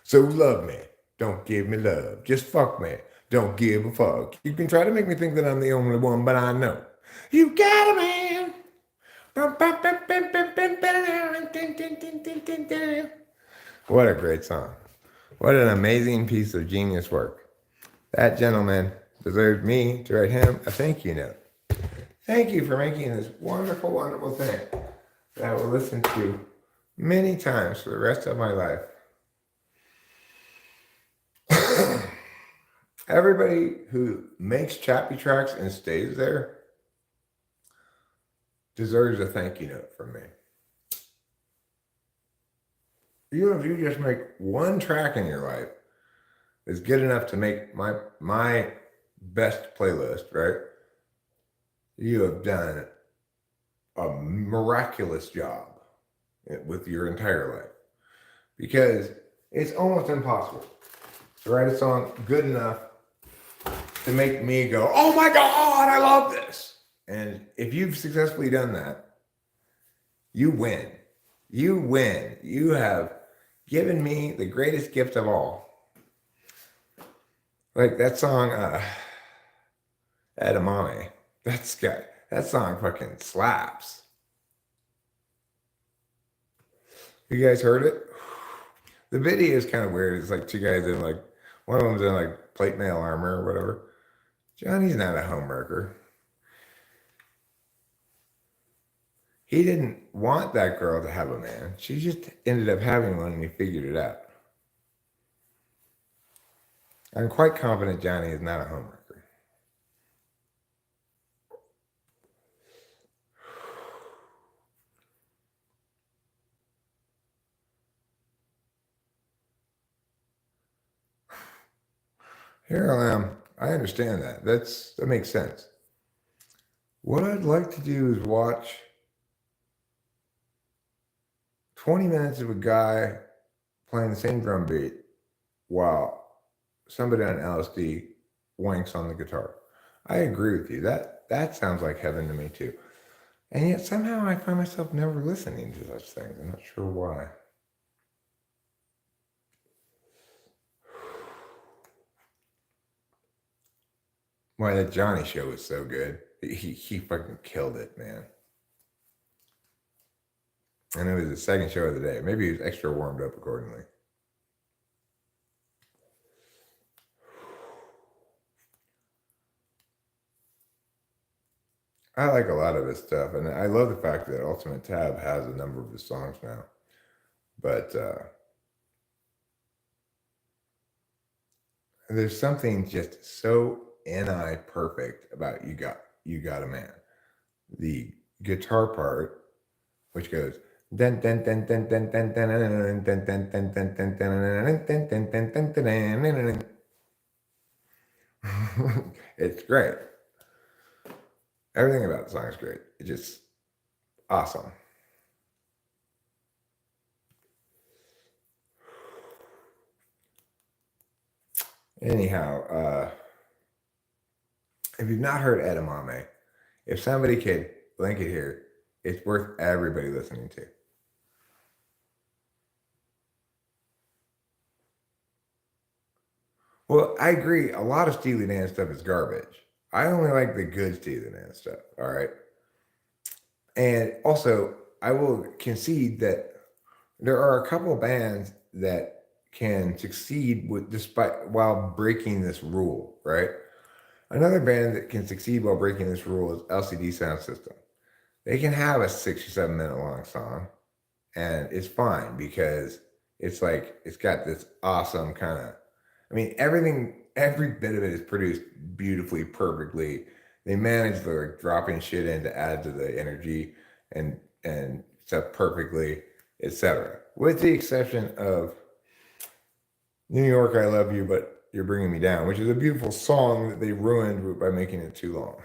So love me. Don't give me love. Just fuck me. Don't give a fuck. You can try to make me think that I'm the only one, but I know. You got a man. What a great song. What an amazing piece of genius work. That gentleman deserves me to write him a thank you note. Thank you for making this wonderful, wonderful thing that I will listen to many times for the rest of my life. Everybody who makes Chappie tracks and stays there deserves a thank you note from me. Even if you just make one track in your life that's good enough to make my best playlist, right? You have done a miraculous job with your entire life, because it's almost impossible to write a song good enough to make me go, oh my God, I love this. And if you've successfully done that, you win. You win. You have given me the greatest gift of all. Like that song, Edamame. That song fucking slaps. You guys heard it? The video is kind of weird. It's like two guys in like, one of them's in like plate mail armor or whatever. Johnny's not a homewrecker. He didn't want that girl to have a man. She just ended up having one and he figured it out. I'm quite confident Johnny is not a homewrecker. Here I am. I understand that. That makes sense. What I'd like to do is watch 20 minutes of a guy playing the same drum beat while somebody on LSD wanks on the guitar. I agree with you. That sounds like heaven to me too. And yet somehow I find myself never listening to such things. I'm not sure why. Why, that Johnny show was so good. He fucking killed it, man. And it was the second show of the day. Maybe he was extra warmed up accordingly. I like a lot of his stuff, and I love the fact that Ultimate Tab has a number of his songs now. But there's something just so NI perfect about You Got a Man. The guitar part, which goes it's great. Everything about the song is great. It's just awesome. Anyhow, if you've not heard Edamame, if somebody could link it here, it's worth everybody listening to. Well, I agree. A lot of Steely Dan stuff is garbage. I only like the good Steely Dan stuff. All right. And also, I will concede that there are a couple of bands that can succeed while breaking this rule, right? Another band that can succeed while breaking this rule is LCD Sound System. They can have a 6 or 7 minute long song, and it's fine because it's like it's got this awesome kind of. I mean, every bit of it is produced beautifully, perfectly. They manage the like dropping shit in to add to the energy and stuff perfectly, etc. With the exception of New York, I Love You, But You're Bringing Me Down, which is a beautiful song that they ruined by making it too long.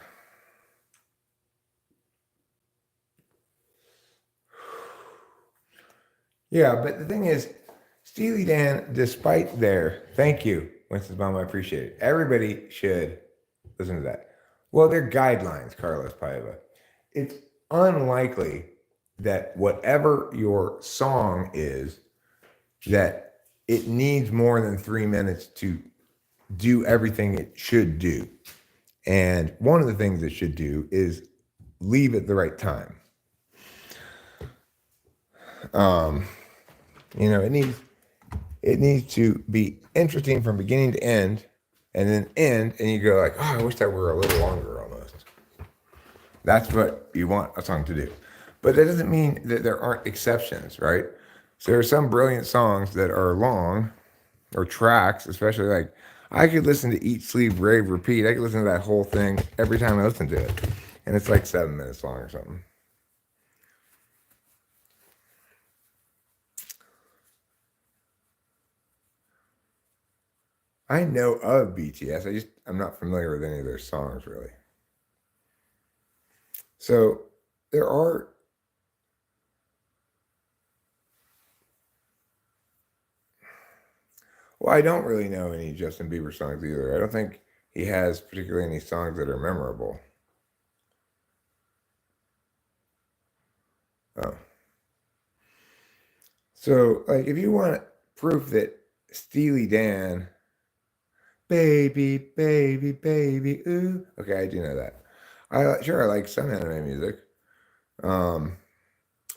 Yeah, but the thing is, Steely Dan, despite their, thank you, Winston's Mom, I appreciate it. Everybody should listen to that. Well, they're guidelines, Carlos Paiva. It's unlikely that whatever your song is, that it needs more than 3 minutes to do everything it should do. And one of the things it should do is leave at the right time. It needs to be interesting from beginning to end, and then end, and you go like, oh, I wish that were a little longer almost. That's what you want a song to do. But that doesn't mean that there aren't exceptions, right? So there are some brilliant songs that are long, or tracks, especially like, I could listen to Eat, Sleep, Rave, Repeat. I could listen to that whole thing every time I listen to it. And it's like 7 minutes long or something. I know of BTS. I'm not familiar with any of their songs really. So there are well, I don't really know any Justin Bieber songs either. I don't think he has particularly any songs that are memorable. Oh. So like if you want proof that Steely Dan baby, baby, baby, ooh. Okay, I do know that. I like some anime music. Um,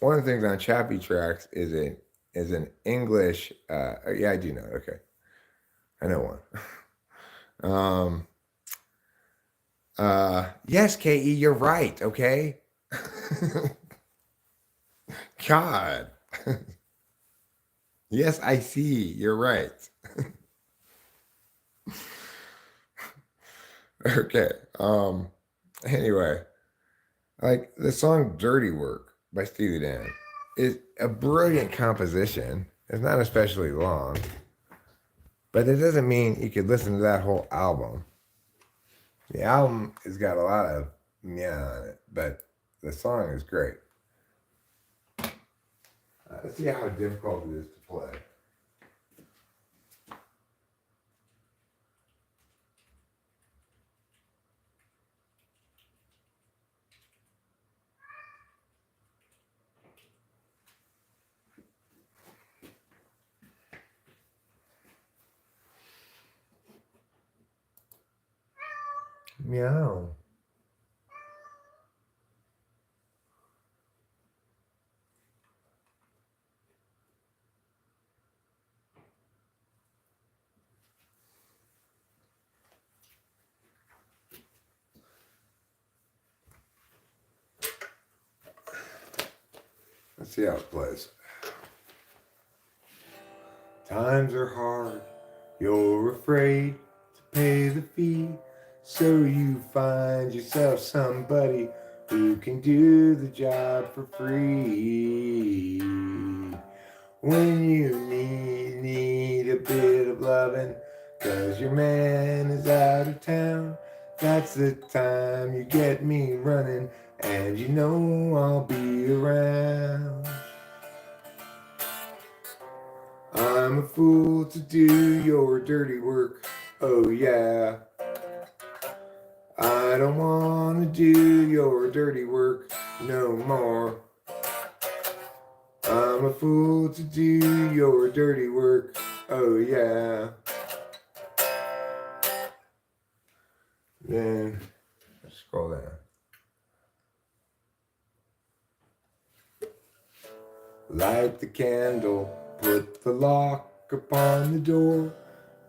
one of the things on Chappie Tracks is an English. Yeah, I do know. Okay, I know one. um, yes, Ke, you're right. Okay. God. Yes, I see. You're right. Okay. Anyway, like the song "Dirty Work" by Steely Dan is a brilliant composition. It's not especially long, but it doesn't mean you could listen to that whole album. The album has got a lot of yeah on it, but the song is great. Let's see how difficult it is to play. Meow. Let's see how it plays. Times are hard, you're afraid to pay the fee, so you find yourself somebody who can do the job for free. When you need a bit of loving, 'cause your man is out of town, that's the time you get me running, and you know I'll be around. I'm a fool to do your dirty work, oh yeah. I don't wanna do your dirty work no more. I'm a fool to do your dirty work, oh yeah. Then, let's scroll down. Light the candle, put the lock upon the door.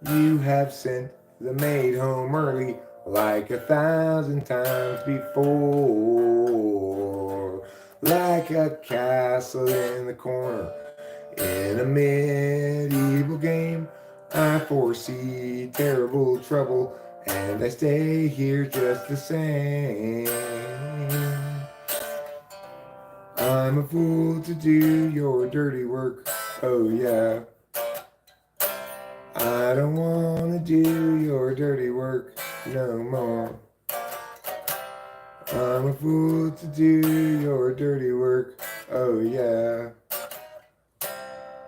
You have sent the maid home early like 1,000 times before. Like a castle in the corner in a medieval game, I foresee terrible trouble and I stay here just the same. I'm a fool to do your dirty work, oh yeah. I don't wanna do your dirty work no more. I'm a fool to do your dirty work, oh yeah.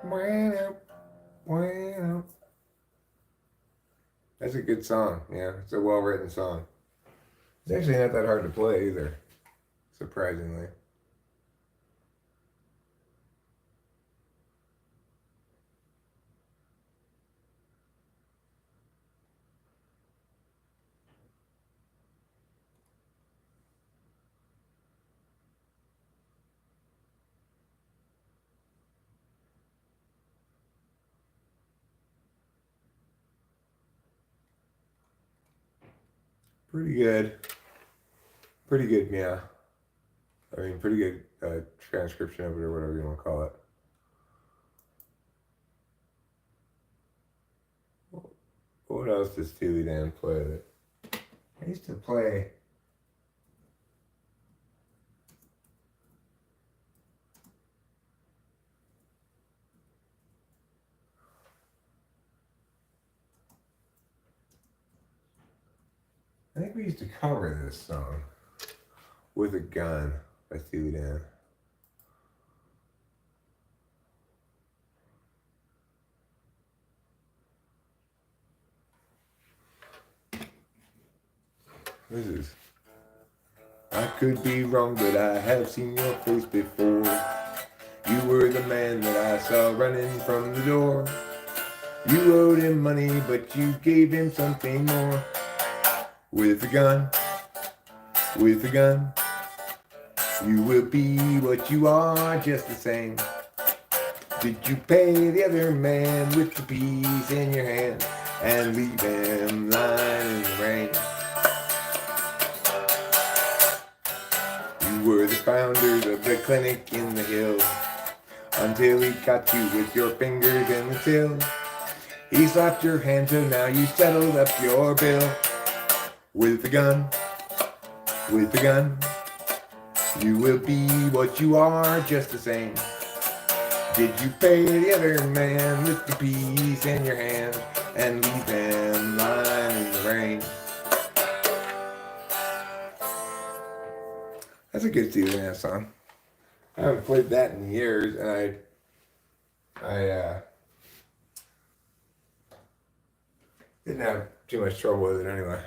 Bueno, bueno. That's a good song, yeah. It's a well-written song. It's actually not that hard to play either, surprisingly. Pretty good. Pretty good, yeah. I mean, pretty good transcription of it or whatever you want to call it. What else does Steely Dan play? I used to play. I think we used to cover this song, With a Gun by Steely Dan. What is this? I could be wrong, but I have seen your face before. You were the man that I saw running from the door. You owed him money, but you gave him something more. With a gun, with a gun, you will be what you are just the same. Did you pay the other man with the piece in your hand and leave him lying in the rain? You were the founders of the clinic in the hills until he caught you with your fingers in the till. He slapped your hand, so now you settled up your bill. With a gun, with a gun, you will be what you are just the same. Did you pay the other man with the piece in your hand and leave him lying in the rain? That's a good Steely Dan song. I haven't played that in years, and I didn't have too much trouble with it anyway.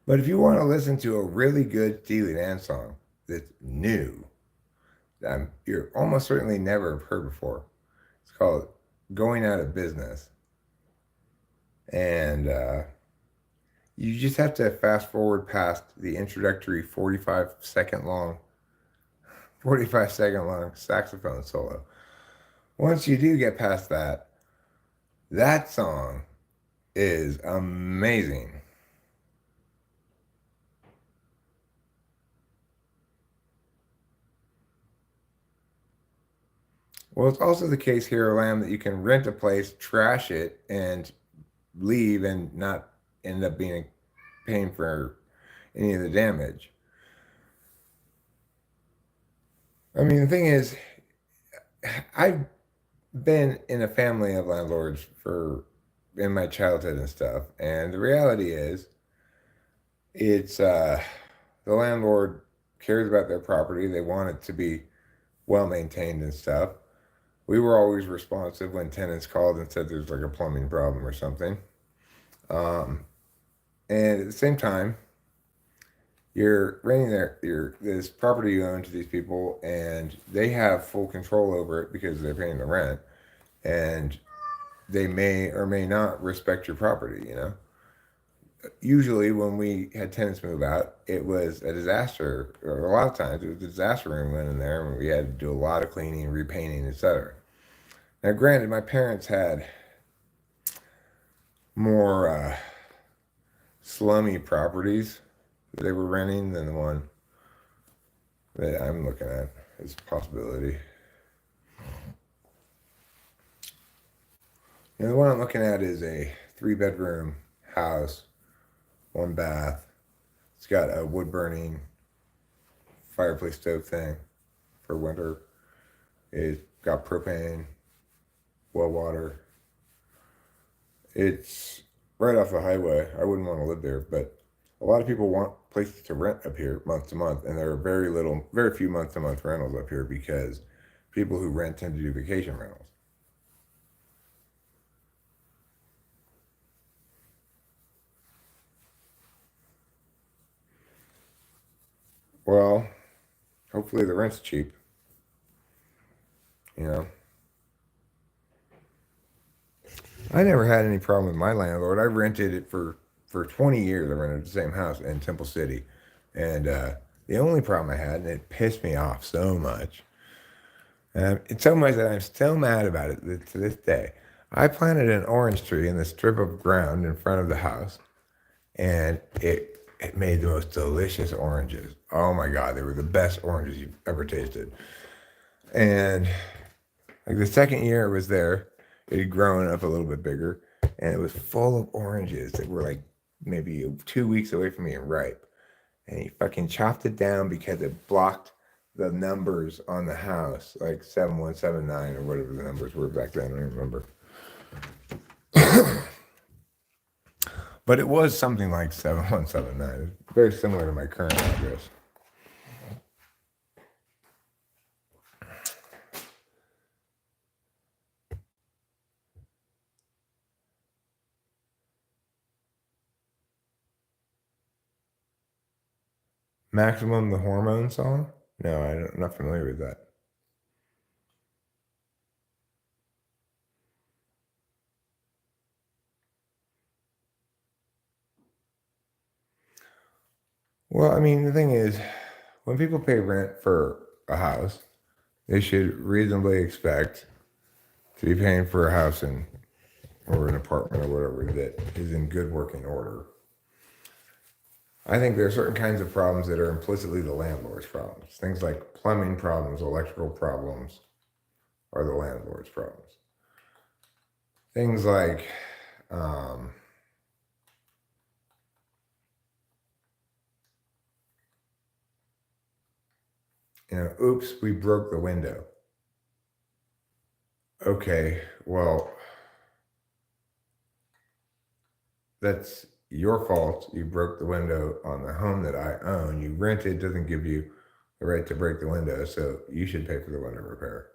But if you want to listen to a really good Steely Dan song that's new, that you're almost certainly never heard before, it's called Going Out of Business. And you just have to fast forward past the introductory 45-second long saxophone solo. Once you do get past that, that song is amazing. Well, it's also the case here, Lamb, that you can rent a place, trash it, and leave and not end up paying for any of the damage. I mean, the thing is, I've been in a family of landlords in my childhood and stuff, and the reality is, it's the landlord cares about their property. They want it to be well maintained and stuff. We were always responsive when tenants called and said there's like a plumbing problem or something. And at the same time, you're renting this property you own to these people, and they have full control over it because they're paying the rent, and they may or may not respect your property, you know? Usually when we had tenants move out, it was a disaster, or a lot of times it was a disaster when we went in there and we had to do a lot of cleaning, repainting, etc. Now, granted, my parents had more slummy properties that they were renting than the one that I'm looking at as a possibility. You know, the one I'm looking at is a 3-bedroom house, 1 bath. It's got a wood-burning fireplace stove thing for winter. It's got propane, well water. It's right off the highway. I wouldn't want to live there, but a lot of people want places to rent up here month to month, and there are very few month-to-month rentals up here because people who rent tend to do vacation rentals. Well, hopefully the rent's cheap, you know. I never had any problem with my landlord. I rented it for 20 years. I rented the same house in Temple City. And the only problem I had, and it pissed me off so much, It's so much that I'm still mad about it to this day. I planted an orange tree in the strip of ground in front of the house, and it made the most delicious oranges. Oh my God, they were the best oranges you've ever tasted. And like the second year it was there, it had grown up a little bit bigger, and it was full of oranges that were like maybe 2 weeks away from being ripe. And he fucking chopped it down because it blocked the numbers on the house, like 7179 or whatever the numbers were back then. I don't remember. But it was something like 7179. It's very similar to my current address. Maximum the Hormone song? No, I'm not familiar with that. Well, I mean, the thing is, when people pay rent for a house, they should reasonably expect to be paying for a house or an apartment or whatever that is in good working order. I think there are certain kinds of problems that are implicitly the landlord's problems. Things like plumbing problems, electrical problems are the landlord's problems. Things like oops, we broke the window. Okay, well, that's your fault. You broke the window on the home that I own. You rented, doesn't give you the right to break the window, so you should pay for the window repair.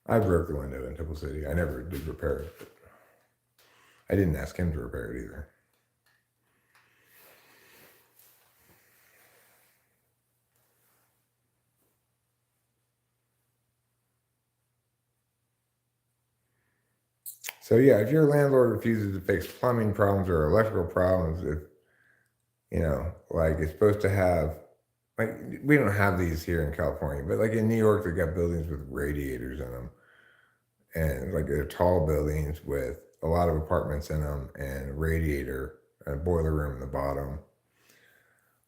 I broke the window in Temple City. I never did repair it. But I didn't ask him to repair it either. So yeah, if your landlord refuses to fix plumbing problems or electrical problems, if like it's supposed to have, like we don't have these here in California, but like in New York, they got buildings with radiators in them, and like they're tall buildings with a lot of apartments in them, and a radiator, a boiler room in the bottom.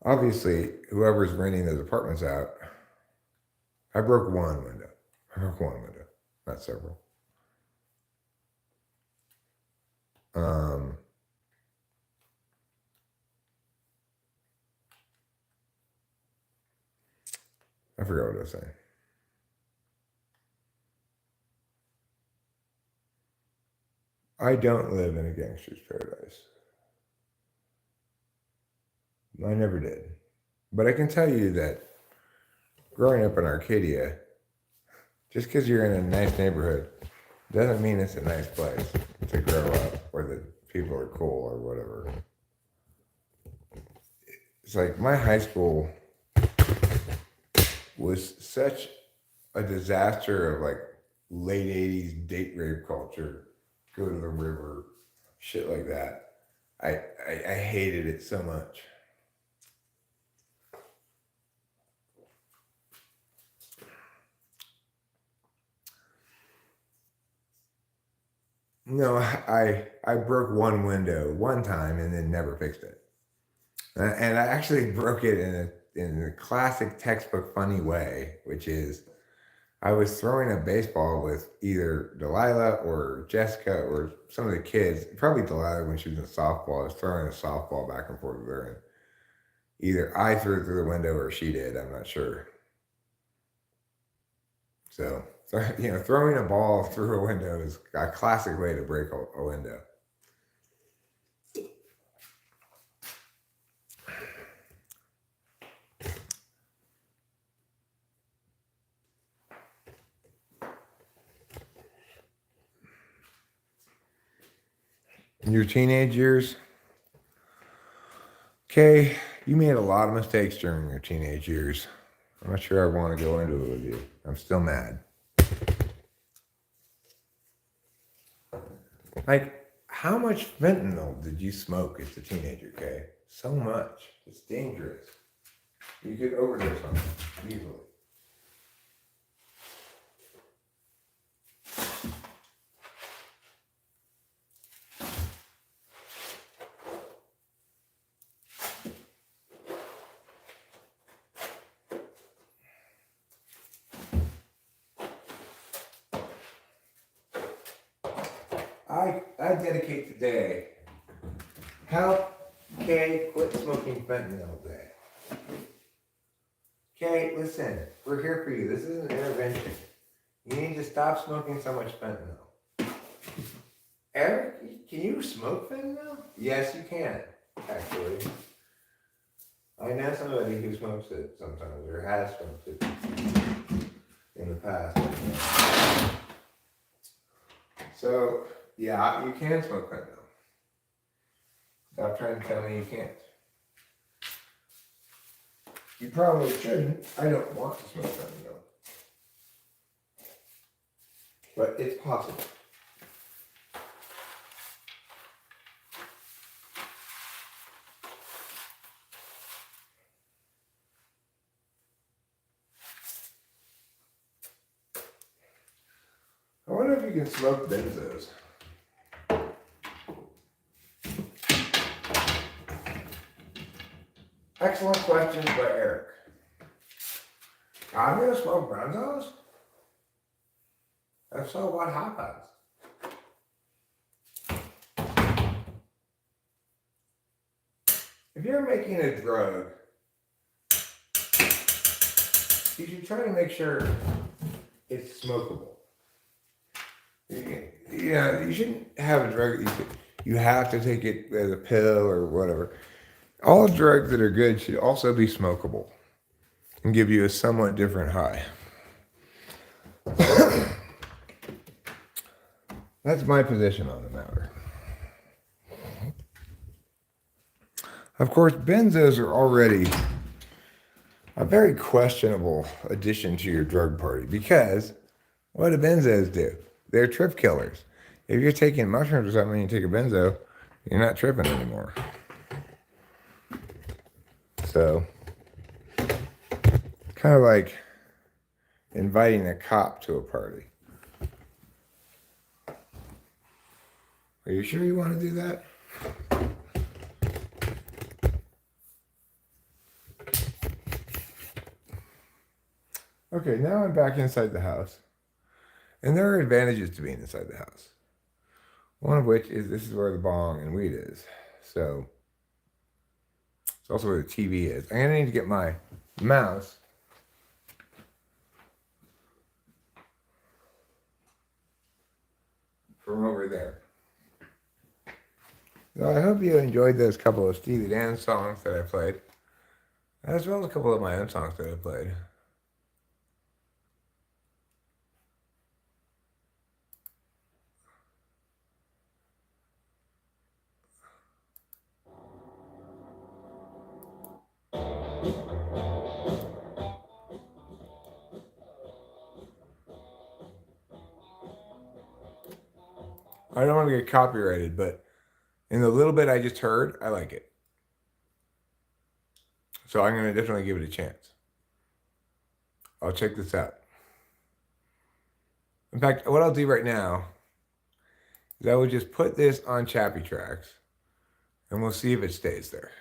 Obviously, whoever's renting those apartments out, I broke one window. Not several. I forgot what I was saying. I don't live in a gangster's paradise. I never did. But I can tell you that growing up in Arcadia, just because you're in a nice neighborhood doesn't mean it's a nice place to grow up or that people are cool or whatever. It's like my high school was such a disaster of like late 80s date rape culture, go to the river, shit like that. I hated it so much. No, I broke one window one time and then never fixed it. And I actually broke it in a classic textbook funny way, which is I was throwing a baseball with either Delilah or Jessica or some of the kids, probably Delilah when she was in softball. I was throwing a softball back and forth with her, and either I threw it through the window or she did. I'm not sure. So, throwing a ball through a window is a classic way to break a window. In your teenage years, okay, you made a lot of mistakes during your teenage years. I'm not sure I want to go into it with you. I'm still mad. Like, how much fentanyl did you smoke as a teenager, okay? So much. It's dangerous. You could overdose on it easily. I dedicate today help Kay quit smoking fentanyl day. Kay, listen, we're here for you. This is an intervention. You need to stop smoking so much fentanyl. Eric, can you smoke fentanyl? Yes, you can, actually. I know somebody who smokes it sometimes, or has smoked it in the past. So, yeah, you can smoke fentanyl. Stop trying to tell me you can't. You probably shouldn't. I don't want to smoke fentanyl. But it's possible. I wonder if you can smoke benzos. Excellent questions by Eric. I'm gonna smoke benzos? If so, what happens? If you're making a drug, you should try to make sure it's smokable. You shouldn't have a drug that you have to take it as a pill or whatever. All drugs that are good should also be smokable and give you a somewhat different high. That's my position on the matter. Of course, benzos are already a very questionable addition to your drug party because what do benzos do? They're trip killers. If you're taking mushrooms or something and you take a benzo, you're not tripping anymore. So, it's kind of like inviting a cop to a party. Are you sure you want to do that? Okay, now I'm back inside the house. And there are advantages to being inside the house. One of which is this is where the bong and weed is. So, it's also where the TV is. I'm going to need to get my mouse. From over there. So I hope you enjoyed those couple of Steely Dan songs that I played, as well as a couple of my own songs that I played. I don't want to get copyrighted, but in the little bit I just heard, I like it. So I'm going to definitely give it a chance. I'll check this out. In fact, what I'll do right now is I will just put this on Chappy Tracks, and we'll see if it stays there.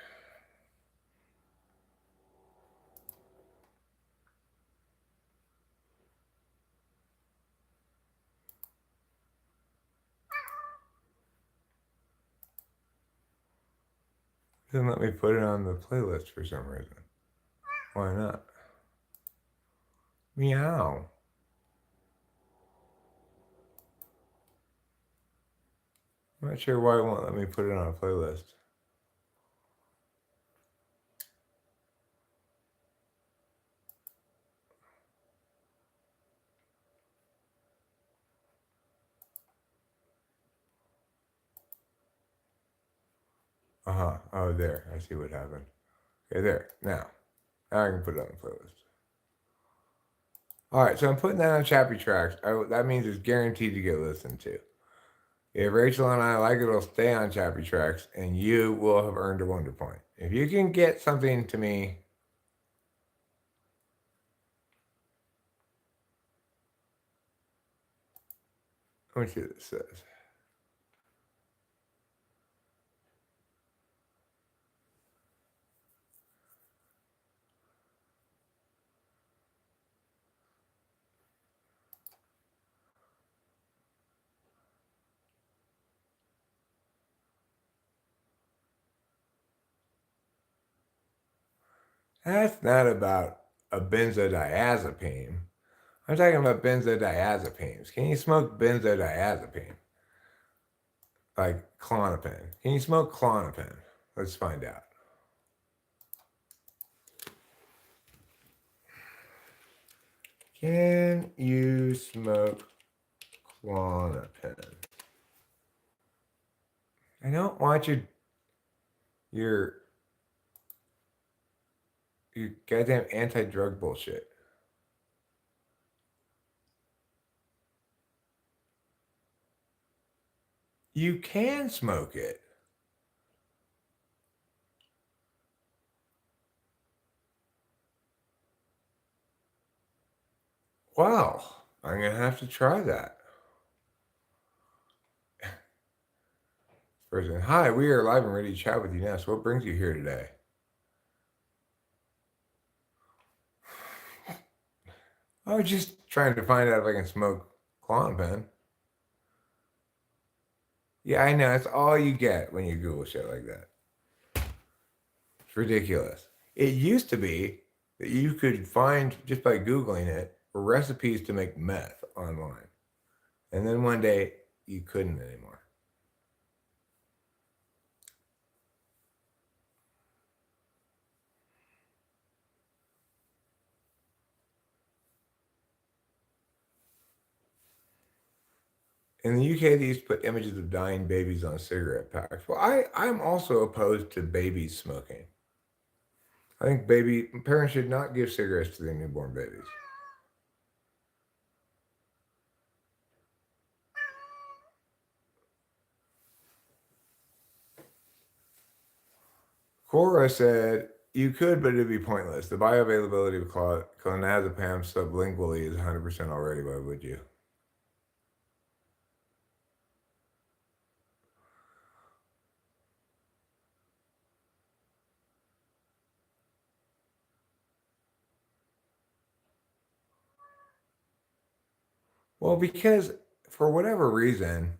It doesn't let me put it on the playlist for some reason. Why not? Meow. I'm not sure why it won't let me put it on a playlist. Oh, there. I see what happened. Okay, there. Now I can put it on the playlist. All right, so I'm putting that on Chappy Tracks. That means it's guaranteed to get listened to. If Rachel and I like it, it'll stay on Chappy Tracks, and you will have earned a Wonder Point. If you can get something to me Let me see what this says. That's not about a benzodiazepine. I'm talking about benzodiazepines. Can you smoke benzodiazepine? Like Klonopin. Can you smoke Klonopin? Let's find out. Can you smoke Klonopin? I don't want your goddamn anti-drug bullshit. You can smoke it. Wow, I'm gonna have to try that. Person, hi, we are live and ready to chat with you now. So what brings you here today? I was just trying to find out if I can smoke Klonopin. Yeah, I know. That's all you get when you Google shit like that. It's ridiculous. It used to be that you could find, just by Googling it, recipes to make meth online. And then one day, you couldn't anymore. In the UK, they used to put images of dying babies on cigarette packs. Well, I'm also opposed to babies smoking. I think parents should not give cigarettes to their newborn babies. Cora said, you could, but it'd be pointless. The bioavailability of clonazepam sublingually is 100% already. Why would you? Well, because for whatever reason,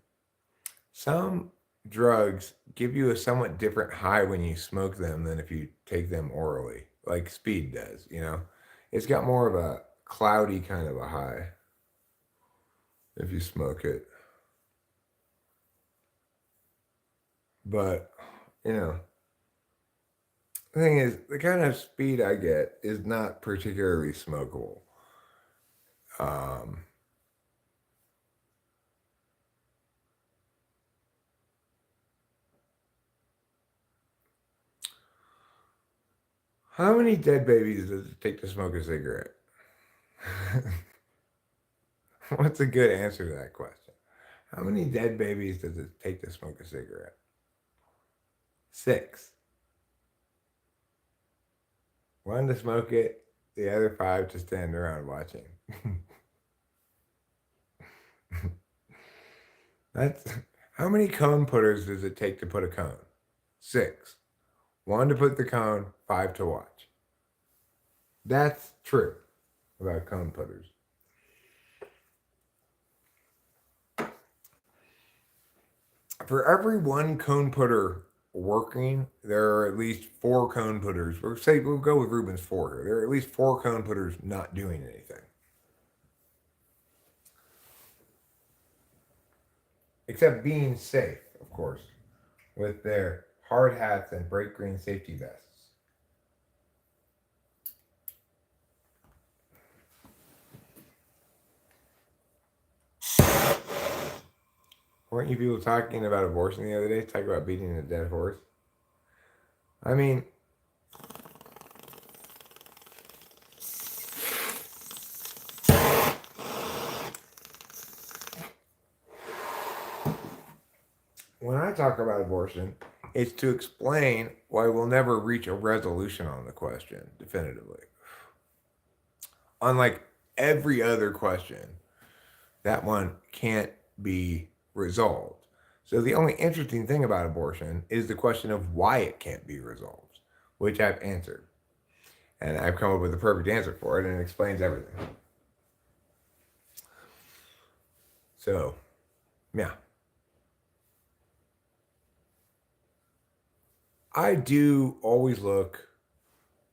some drugs give you a somewhat different high when you smoke them than if you take them orally, like speed does, you know? It's got more of a cloudy kind of a high if you smoke it. But, you know, the thing is, the kind of speed I get is not particularly smokable. Um, how many dead babies does it take to smoke a cigarette? What's a good answer to that question? How many dead babies does it take to smoke a cigarette? 6. One to smoke it, the other 5 to stand around watching. That's how many cone putters does it take to put a cone? 6. 1 to put the cone, 5 to watch. That's true about cone putters. For every one cone putter working, there are at least 4 cone putters. Or say we'll go with Rubin's 4 here. There are at least 4 cone putters not doing anything. Except being safe, of course, with their hard hats and bright green safety vests. Weren't you people talking about abortion the other day? Talking about beating a dead horse? I mean, when I talk about abortion, it's to explain why we'll never reach a resolution on the question definitively. Unlike every other question, that one can't be resolved. So the only interesting thing about abortion is the question of why it can't be resolved, which I've answered. And I've come up with the perfect answer for it, and it explains everything. So, yeah. I do always look,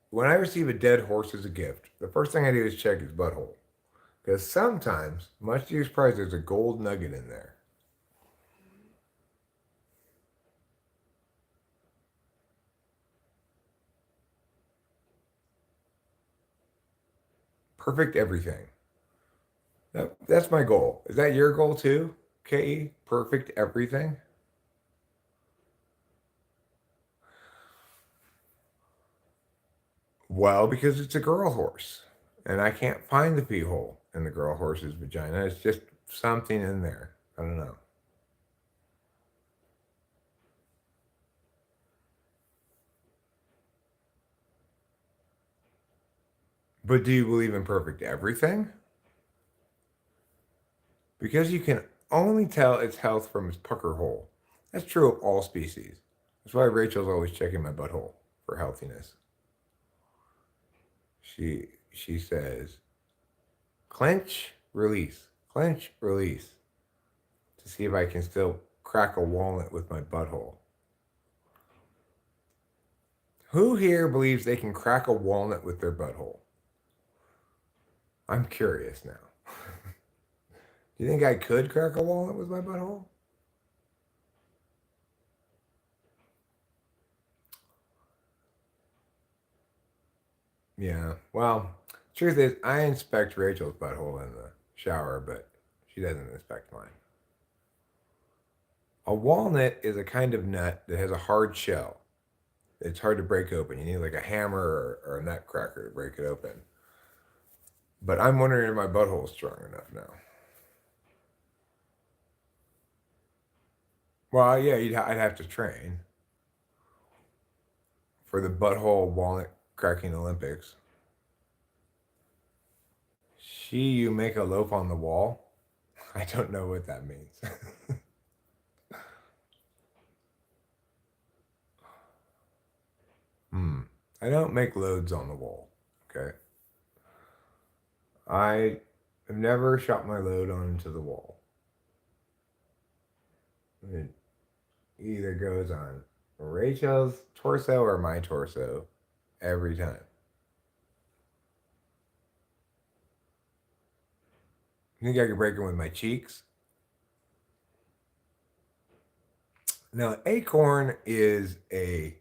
when I receive a dead horse as a gift, the first thing I do is check his butthole. Because sometimes, much to your surprise, there's a gold nugget in there. Perfect everything. That's my goal. Is that your goal too, Ke? Perfect everything? Well, because it's a girl horse. And I can't find the pee hole in the girl horse's vagina. It's just something in there. I don't know. But do you believe in perfect everything? Because you can only tell its health from its pucker hole. That's true of all species. That's why Rachel's always checking my butthole for healthiness. She says, clench, release, to see if I can still crack a walnut with my butthole. Who here believes they can crack a walnut with their butthole? I'm curious now. Do you think I could crack a walnut with my butthole? Yeah. Well, truth is, I inspect Rachel's butthole in the shower, but she doesn't inspect mine. A walnut is a kind of nut that has a hard shell. It's hard to break open. You need like a hammer or a nut cracker to break it open. But I'm wondering if my butthole is strong enough now. Well, yeah, I'd have to train for the butthole walnut cracking Olympics. You make a loaf on the wall? I don't know what that means. I don't make loads on the wall, okay? I have never shot my load onto the wall. It either goes on Rachel's torso or my torso every time. You think I could break them with my cheeks? Now, acorn is a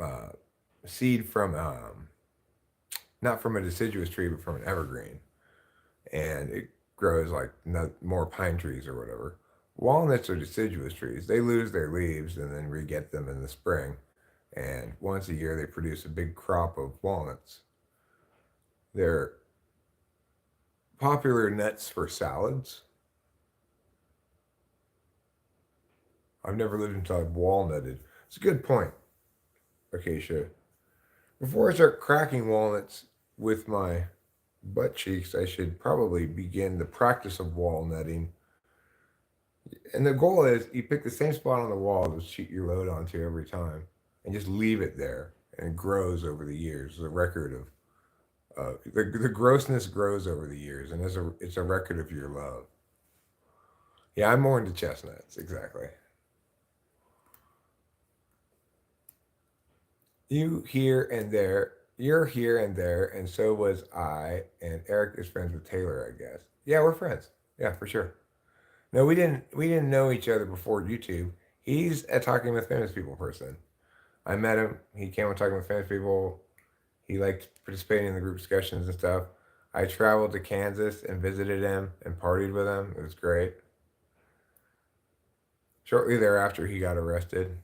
uh, seed from not from a deciduous tree, but from an evergreen, and it grows like more pine trees or whatever. Walnuts are deciduous trees. They lose their leaves and then re-get them in the spring, and once a year they produce a big crop of walnuts. They're popular nuts for salads. I've never lived until I've walnutted. It's a good point, Acacia. Before I start cracking walnuts with my butt cheeks, I should probably begin the practice of walnutting. And the goal is you pick the same spot on the wall to shoot your load onto every time and just leave it there. And it grows over the years. The record of the grossness grows over the years, and it's a record of your love. Yeah, I'm more into chestnuts, exactly. You're here and there, and so was I. And Eric is friends with Taylor, I guess. Yeah, we're friends. Yeah, for sure. No, we didn't know each other before YouTube. He's a Talking with Famous People person. I met him. He came on Talking with Famous People. He liked participating in the group discussions and stuff. I traveled to Kansas and visited him and partied with him. It was great. Shortly thereafter, he got arrested.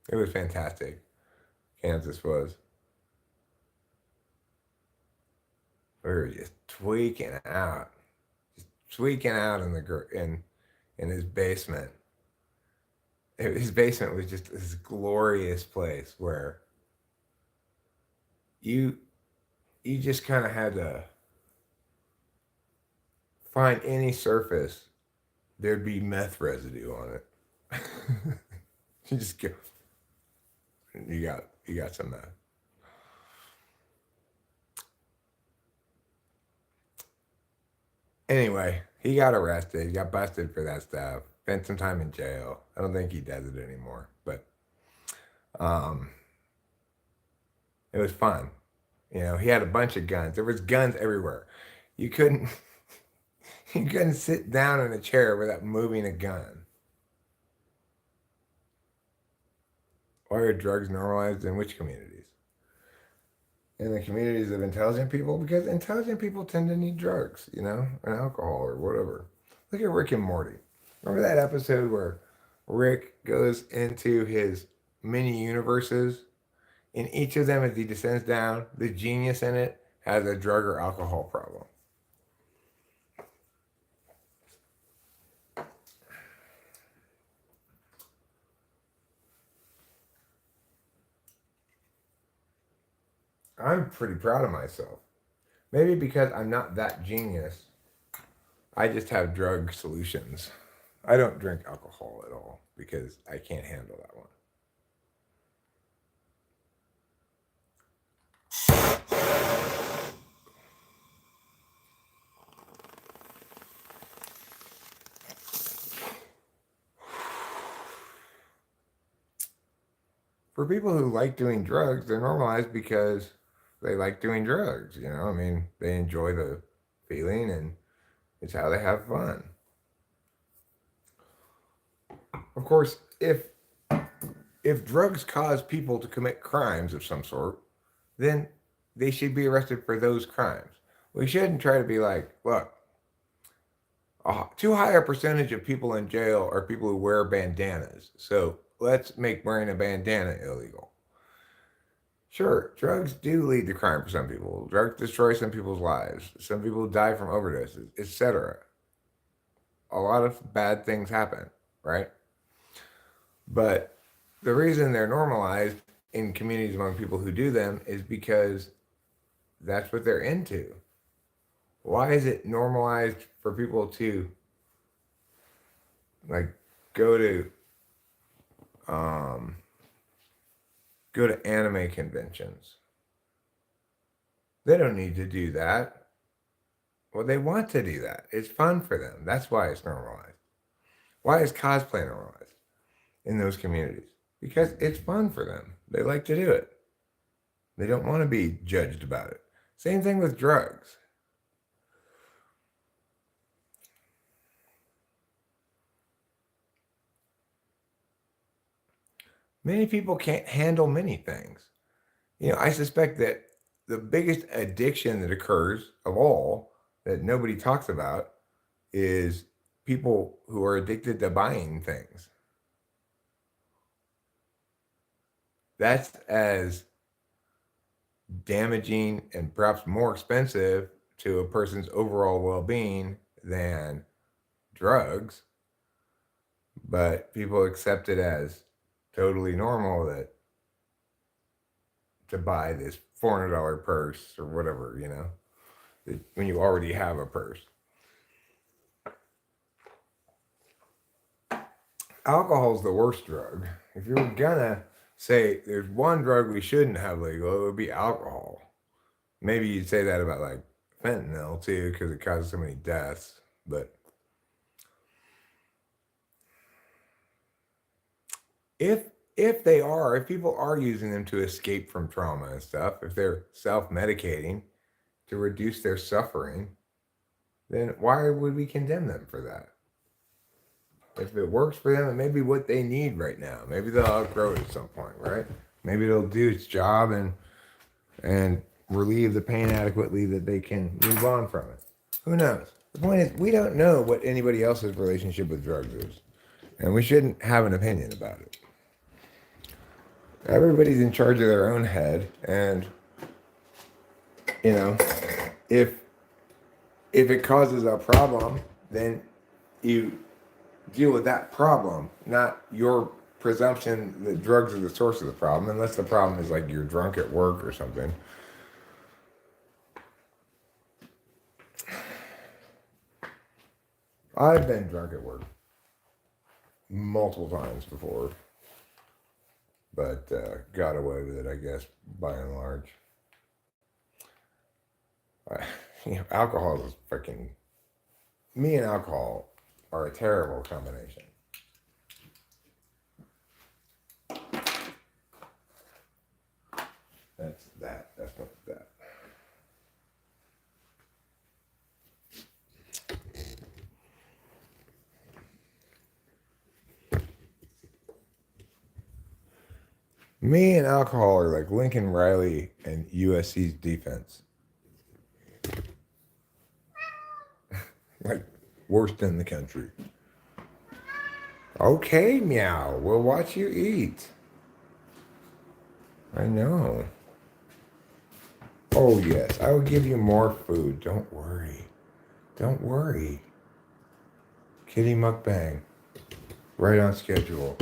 It was fantastic. Kansas was. We were just tweaking out in in his basement. His basement was just this glorious place where you you just kind of had to find any surface, there'd be meth residue on it. You just go, you got some meth. Anyway, he got arrested. He got busted for that stuff. Spent some time in jail. I don't think he does it anymore, but um, it was fun. You know, he had a bunch of guns. There was guns everywhere. You couldn't you couldn't sit down in a chair without moving a gun. Why are drugs normalized in which communities? In the communities of intelligent people, because intelligent people tend to need drugs, you know, and alcohol or whatever. Look at Rick and Morty. Remember that episode where Rick goes into his mini universes? In each of them, as he descends down, the genius in it has a drug or alcohol problem. I'm pretty proud of myself. Maybe because I'm not that genius, I just have drug solutions. I don't drink alcohol at all because I can't handle that one. For people who like doing drugs, they're normalized because they like doing drugs. You know, I mean, they enjoy the feeling and it's how they have fun. Of course, if drugs cause people to commit crimes of some sort, then they should be arrested for those crimes. We shouldn't try to be like, look, too high a percentage of people in jail are people who wear bandanas. So let's make wearing a bandana illegal. Sure, drugs do lead to crime for some people. Drugs destroy some people's lives. Some people die from overdoses, etc. A lot of bad things happen, right? But the reason they're normalized in communities among people who do them is because that's what they're into. Why is it normalized for people to like go to anime conventions? They don't need to do that. Well, they want to do that. It's fun for them. That's why it's normalized. Why is cosplay normalized in those communities? Because it's fun for them. They like to do it. They don't want to be judged about it. Same thing with drugs. Many people can't handle many things. You know, I suspect that the biggest addiction that occurs of all that nobody talks about is people who are addicted to buying things. That's as damaging and perhaps more expensive to a person's overall well-being than drugs, but people accept it as totally normal that to buy this $400 purse or whatever, you know, when you already have a purse. Alcohol's the worst drug. If you were gonna say there's one drug we shouldn't have legal, it would be alcohol. Maybe you'd say that about like fentanyl too, because it causes so many deaths. But if people are using them to escape from trauma and stuff, if they're self-medicating to reduce their suffering, then why would we condemn them for that? If it works for them, it may be what they need right now. Maybe they'll outgrow it at some point, right? Maybe it'll do its job and relieve the pain adequately that they can move on from it. Who knows? The point is, we don't know what anybody else's relationship with drugs is, and we shouldn't have an opinion about it. Everybody's in charge of their own head, and you know, if it causes a problem, then you deal with that problem, not your presumption that drugs are the source of the problem, unless the problem is like you're drunk at work or something. I've been drunk at work multiple times before, but got away with it, I guess, by and large. Alcohol is freaking. Me and alcohol are a terrible combination. That's that. That's not that. Me and alcohol are like Lincoln Riley and USC's defense. Like, worst in the country. Okay, meow. We'll watch you eat. I know. Oh, yes. I will give you more food. Don't worry. Don't worry. Kitty mukbang. Right on schedule.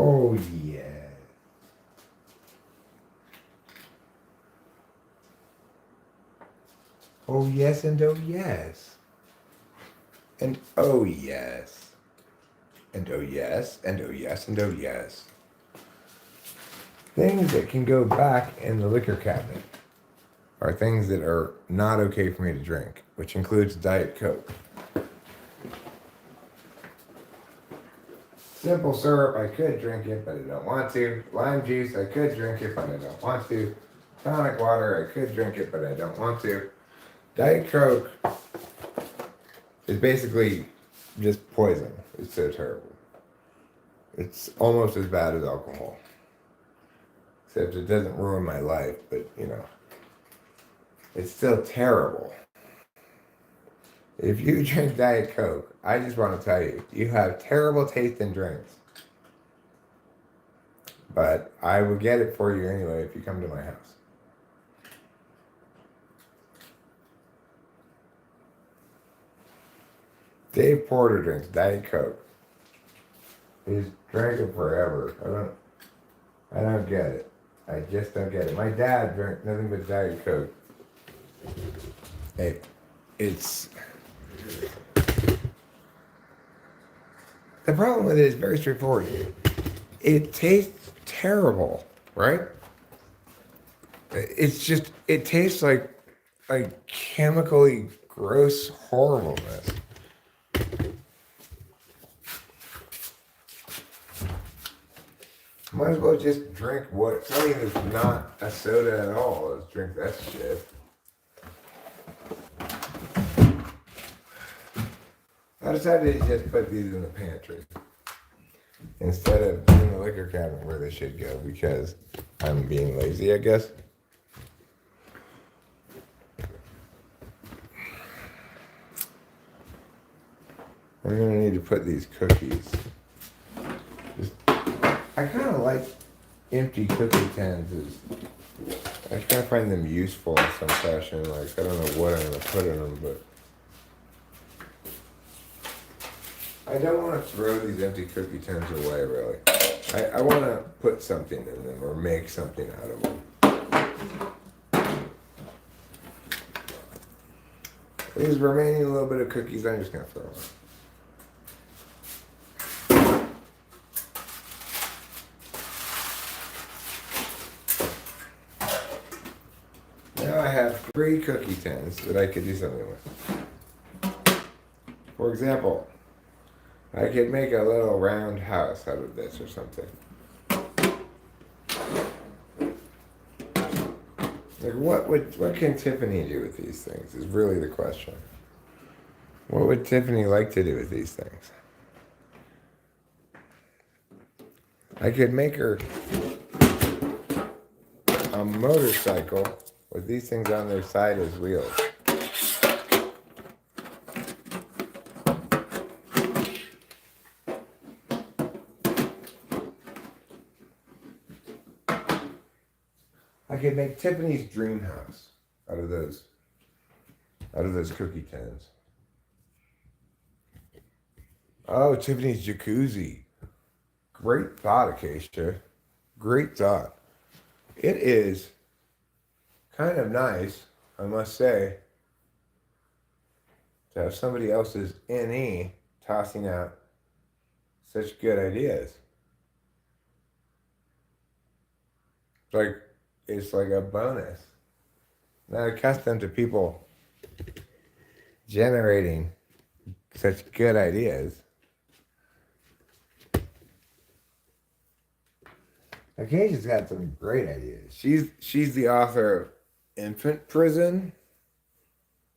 Oh, yeah. Oh, yes, and oh, yes. And oh, yes. And oh, yes, and oh, yes, and oh, yes. Things that can go back in the liquor cabinet are things that are not okay for me to drink, which includes Diet Coke. Simple syrup, I could drink it, but I don't want to. Lime juice, I could drink it, but I don't want to. Tonic water, I could drink it, but I don't want to. Diet Coke is basically just poison. It's so terrible. It's almost as bad as alcohol. Except it doesn't ruin my life, but it's still terrible. If you drink Diet Coke, I just want to tell you, you have terrible taste in drinks. But I will get it for you anyway if you come to my house. Dave Porter drinks Diet Coke. He's drank it forever. I don't get it. I just don't get it. My dad drank nothing but Diet Coke. It's... The problem with it is very straightforward. It tastes terrible, right? It tastes like chemically gross horribleness. Might as well just drink something that's not a soda at all. Let's drink that shit. I decided to just put these in the pantry instead of in the liquor cabinet where they should go because I'm being lazy, I guess. I'm gonna need to put these cookies. I kind of like empty cookie tins. I kind of find them useful in some fashion. Like, I don't know what I'm gonna put in them, but I don't want to throw these empty cookie tins away, really. I want to put something in them or make something out of them. These remaining little bit of cookies, I'm just going to throw them. Now I have 3 cookie tins that I could do something with. For example, I could make a little round house out of this or something. Like, what can Tiffany do with these things is really the question. What would Tiffany like to do with these things? I could make her a motorcycle with these things on their side as wheels. I could make Tiffany's dream house out of those cookie tins. Oh, Tiffany's jacuzzi. Great thought, Acacia. Great thought. It is kind of nice, I must say, to have somebody else's NE tossing out such good ideas. It's like a bonus. Not accustomed to people generating such good ideas. Occasion's got some great ideas. She's the author of Infant Prison,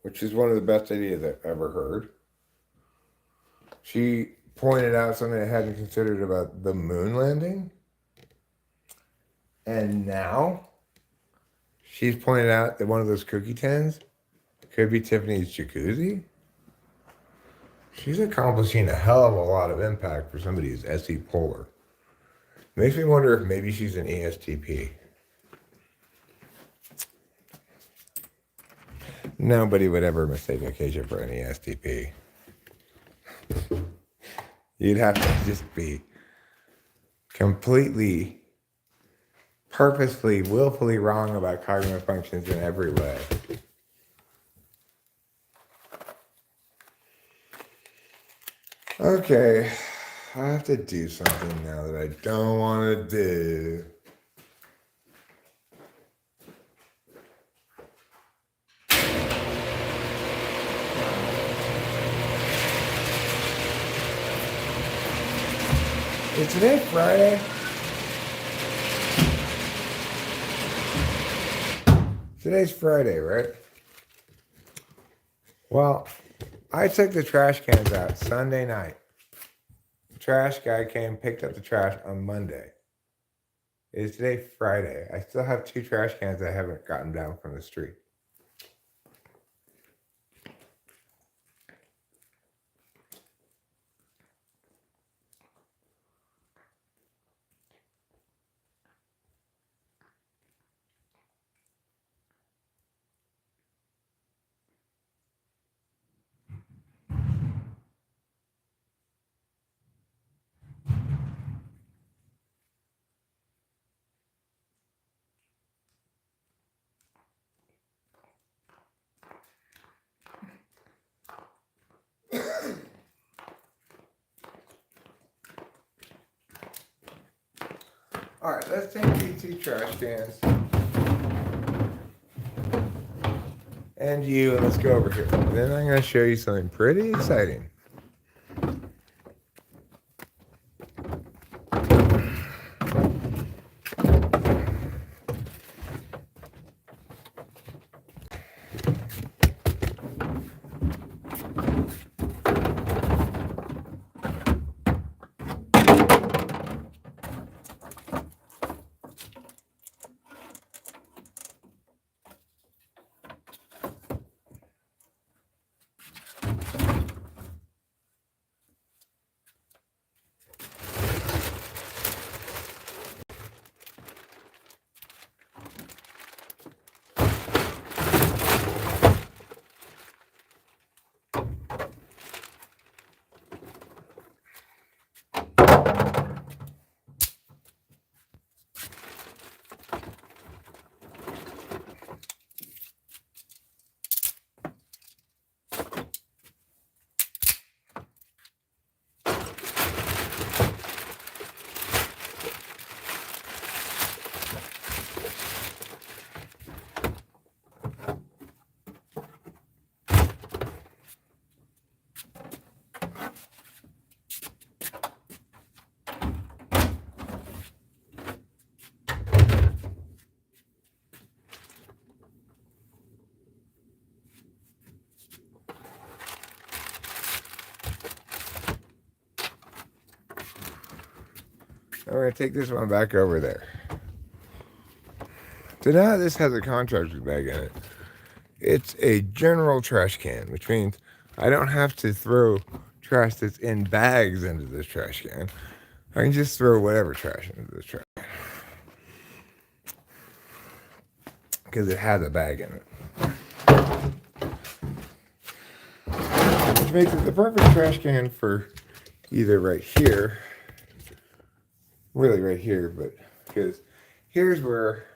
which is one of the best ideas I've ever heard. She pointed out something I hadn't considered about the moon landing. And now she's pointed out that one of those cookie tins could be Tiffany's jacuzzi. She's accomplishing a hell of a lot of impact for somebody who's SE polar. Makes me wonder if maybe she's an ESTP. Nobody would ever mistake Acacia for an ESTP. You'd have to just be completely, purposefully, willfully wrong about cognitive functions in every way. Okay, I have to do something now that I don't want to do. Is today Friday? Today's Friday, right? Well, I took the trash cans out Sunday night. The trash guy came, picked up the trash on Monday. It is today Friday. I still have 2 trash cans I haven't gotten down from the street. All right, let's take these 2 trash cans. And you, and let's go over here. Then I'm going to show you something pretty exciting. I'm going to take this one back over there. So now this has a contractor's bag in it. It's a general trash can, which means I don't have to throw trash that's in bags into this trash can. I can just throw whatever trash into this trash can. Because it has a bag in it. Which makes it the perfect trash can for either right here, really right here, but because here's where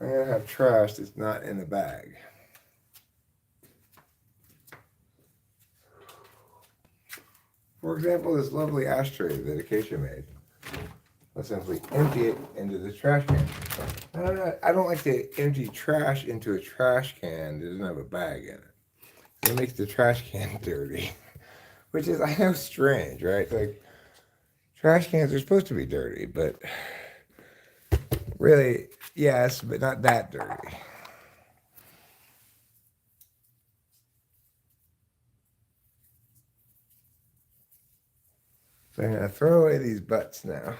I'm going to have trash that's not in a bag. For example, this lovely ashtray that Acacia made. I'll simply empty it into the trash can. I don't like to empty trash into a trash can that doesn't have a bag in it. It makes the trash can dirty. Which is, I know, strange, right? Like, trash cans are supposed to be dirty, but really, yes, but not that dirty. So I'm going to throw away these butts now.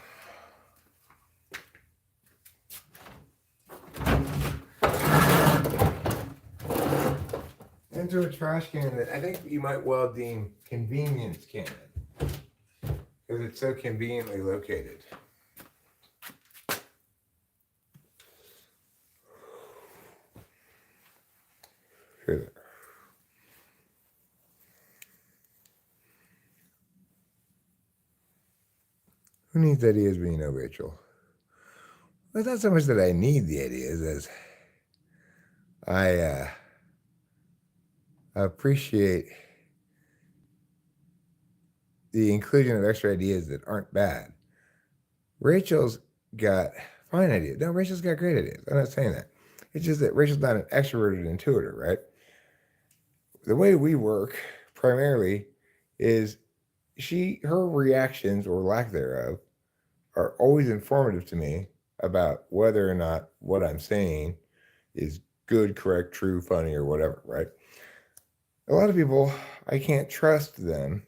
Into a trash can that I think you might well deem convenience can. Because it's so conveniently located. Here. Who needs ideas when you know Rachel? Well, it's not so much that I need the ideas as I appreciate the inclusion of extra ideas that aren't bad. Rachel's got fine ideas. No, Rachel's got great ideas. I'm not saying that. It's just that Rachel's not an extroverted intuitor, right? The way we work primarily is her reactions or lack thereof are always informative to me about whether or not what I'm saying is good, correct, true, funny, or whatever, right? A lot of people, I can't trust them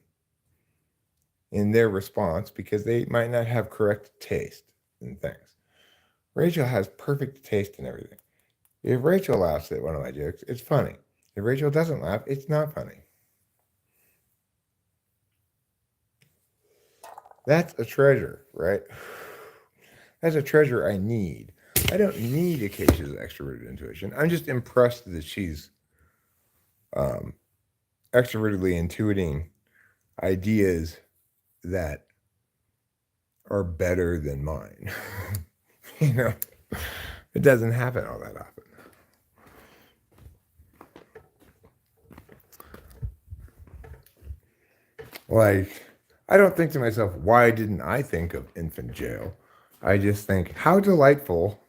in their response because they might not have correct taste in things. Rachel has perfect taste in everything. If Rachel laughs at one of my jokes, it's funny. If Rachel doesn't laugh, it's not funny. That's a treasure, right? That's a treasure I need. I don't need Acacia's extroverted intuition. I'm just impressed that she's extrovertedly intuiting ideas that are better than mine. You know, it doesn't happen all that often. Like, I don't think to myself, why didn't I think of infant jail? I just think, how delightful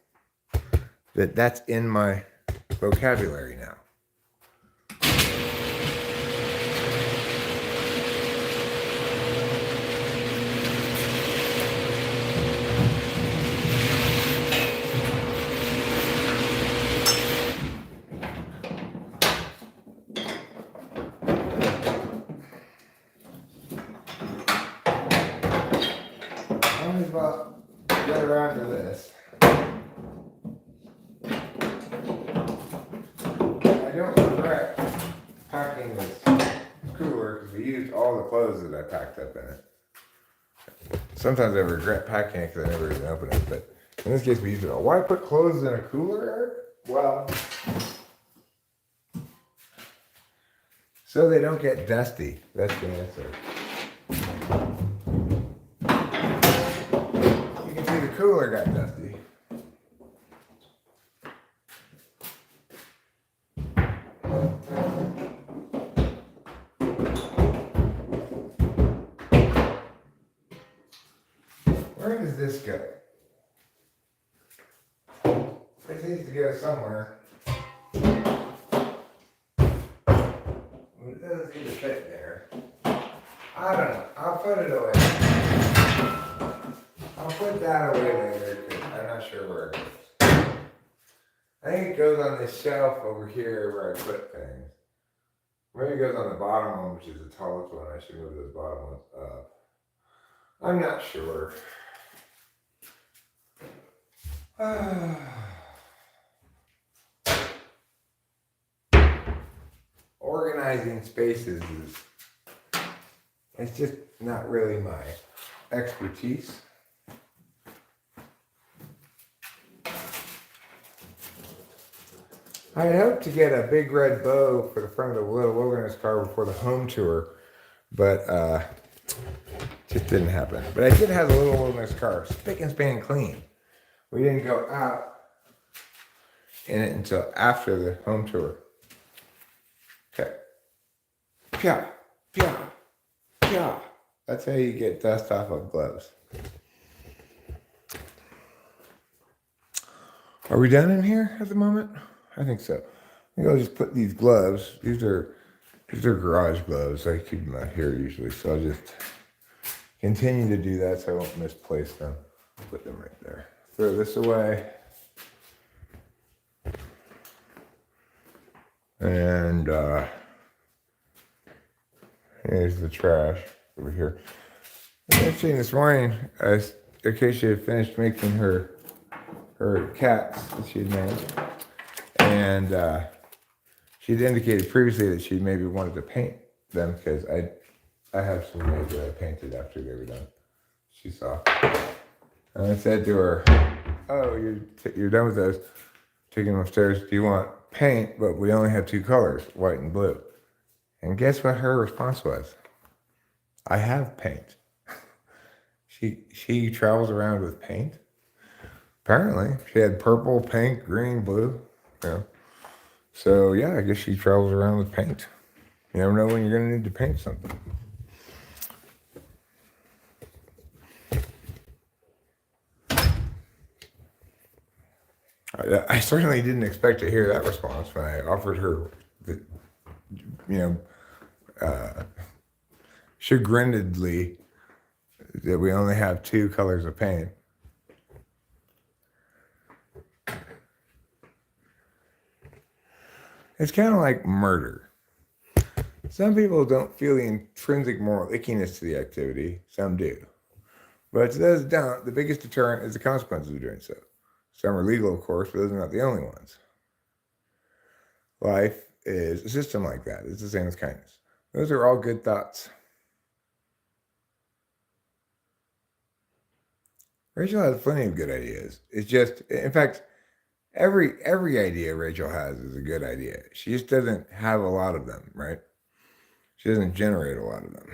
that that's in my vocabulary now. I might as well get around to this. I don't regret packing this cooler because we used all the clothes that I packed up in it. Sometimes I regret packing it because I never even opened it, but in this case we used it all. Why put clothes in a cooler? Well, so they don't get dusty. That's the answer. You can see the cooler got dusty. Where does this go? This needs to go somewhere. It doesn't seem to fit there. I don't know. I'll put it away. I'll put that away later because I'm not sure where it goes. I think it goes on this shelf over here where I put things. Maybe it goes on the bottom one, which is the tallest one. I should move those bottom ones up. I'm not sure. organizing spaces is, it's just not really my expertise. I had hoped to get a big red bow for the front of the Little Wilderness car before the home tour, but just didn't happen. But I did have the Little Wilderness car spick and span clean. We didn't go out in it until after the home tour. Okay. Pia, pia, pia. That's how you get dust off of gloves. Are we done in here at the moment? I think so. I think I'll just put these gloves. These are garage gloves. I keep them out here usually, so I'll just continue to do that so I won't misplace them. Put them right there. Throw this away. And here's the trash over here. Actually, this morning, Acacia had finished making her cats that she had made. And she'd indicated previously that she maybe wanted to paint them because I have some made that I painted after they were done. She saw. And I said to her, "Oh, you're done with those. Taking them upstairs. Do you want paint? But we only have two colors, white and blue." And guess what her response was? "I have paint." She travels around with paint. Apparently, she had purple, pink, green, blue. Yeah. So yeah, I guess she travels around with paint. You never know when you're gonna need to paint something. I certainly didn't expect to hear that response when I offered her the, chagrinedly that we only have two colors of paint. It's kind of like murder. Some people don't feel the intrinsic moral ickiness to the activity. Some do. But to those who don't, the biggest deterrent is the consequences of doing so. Some are legal, of course, but those are not the only ones. Life is a system like that. It's the same as kindness. Those are all good thoughts. Rachel has plenty of good ideas. It's just, in fact, every idea Rachel has is a good idea. She just doesn't have a lot of them, right? She doesn't generate a lot of them.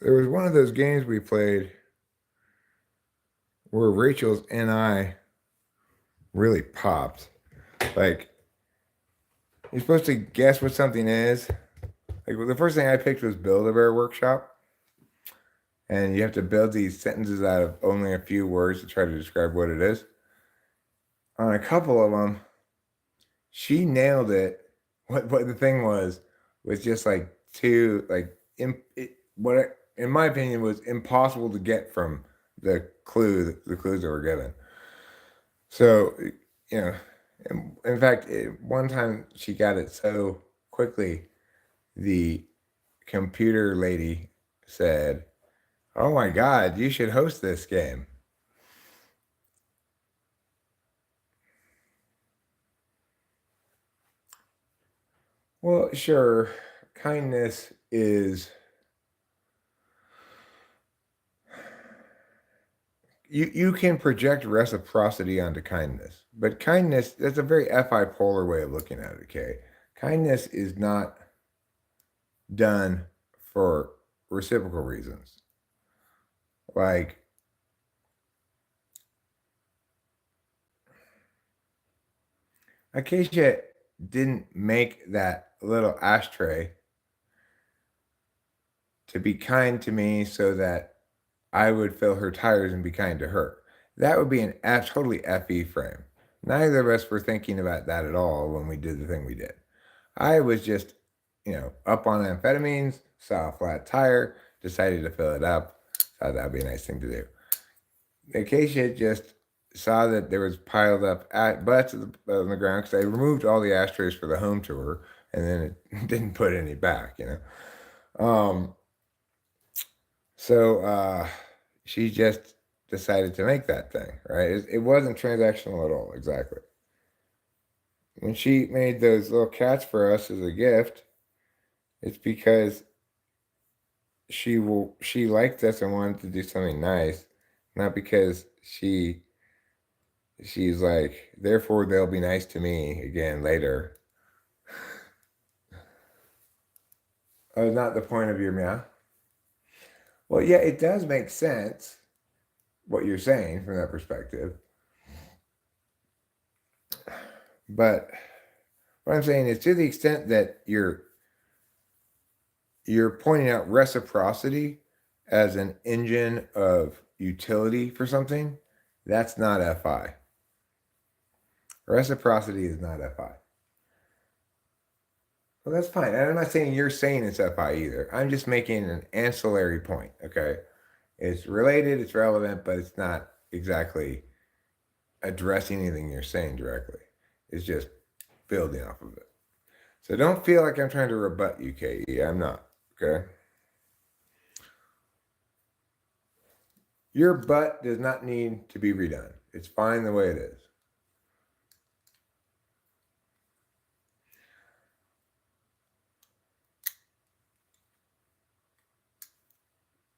There was one of those games we played where Rachel's NI really popped. Like, you're supposed to guess what something is. Like, well, the first thing I picked was Build-A-Bear Workshop. And you have to build these sentences out of only a few words to try to describe what it is. On a couple of them, she nailed it. What the thing was just like too, like, in my opinion, was impossible to get from the clues that were given. So, in fact, one time she got it so quickly, the computer lady said, "Oh my God, you should host this game." Well, sure, kindness is... You can project reciprocity onto kindness, but kindness, that's a very FI polar way of looking at it, okay? Kindness is not done for reciprocal reasons. Like, Acacia didn't make that little ashtray to be kind to me so that I would fill her tires and be kind to her. That would be an totally FE frame. Neither of us were thinking about that at all when we did the thing we did. I was just, up on amphetamines, saw a flat tire, decided to fill it up, thought that'd be a nice thing to do. Acacia just saw that there was piled up butts on the ground because I removed all the ashtrays for the home tour and then it didn't put any back, So she just decided to make that thing, right? It wasn't transactional at all, exactly. when she made those little cats for us as a gift, it's because she liked us and wanted to do something nice, not because she's like, therefore they'll be nice to me again later. Oh, not the point of your meow? Well, yeah, it does make sense what you're saying from that perspective. But what I'm saying is, to the extent that you're pointing out reciprocity as an engine of utility for something, that's not FI. Reciprocity is not FI. Well, that's fine. And I'm not saying you're saying it's FI either. I'm just making an ancillary point, okay? It's related, it's relevant, but it's not exactly addressing anything you're saying directly. It's just building off of it. So don't feel like I'm trying to rebut you, KE. I'm not, okay? Your butt does not need to be redone. It's fine the way it is.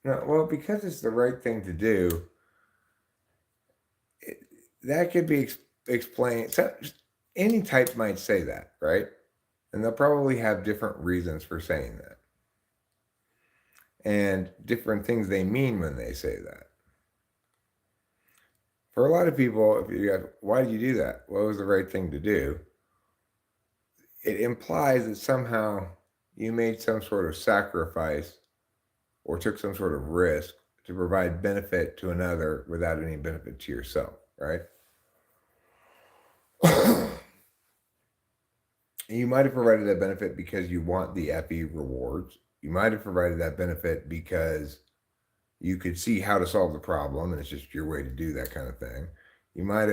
No, well, because it's the right thing to do, that could be explained. So, any type might say that, right? And they'll probably have different reasons for saying that. And different things they mean when they say that. For a lot of people, if you ask, why did you do that? What was the right thing to do? It implies that somehow you made some sort of sacrifice or took some sort of risk to provide benefit to another without any benefit to yourself, right? You might have provided that benefit because you want the FE rewards. You might have provided that benefit because you could see how to solve the problem and it's just your way to do that kind of thing. You might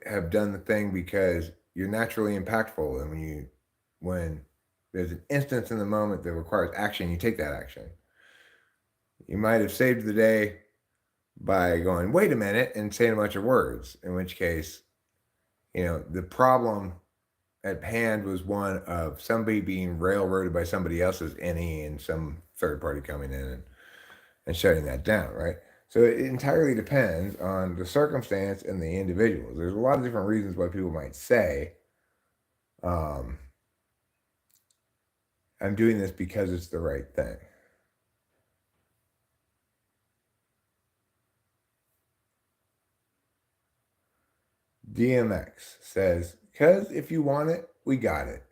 have done the thing because you're naturally impactful, and when there's an instance in the moment that requires action, you take that action. You might have saved the day by going, wait a minute, and saying a bunch of words, in which case, the problem at hand was one of somebody being railroaded by somebody else's NE and some third party coming in and shutting that down, right? So it entirely depends on the circumstance and the individuals. There's a lot of different reasons why people might say, I'm doing this because it's the right thing. DMX says, because if you want it, we got it.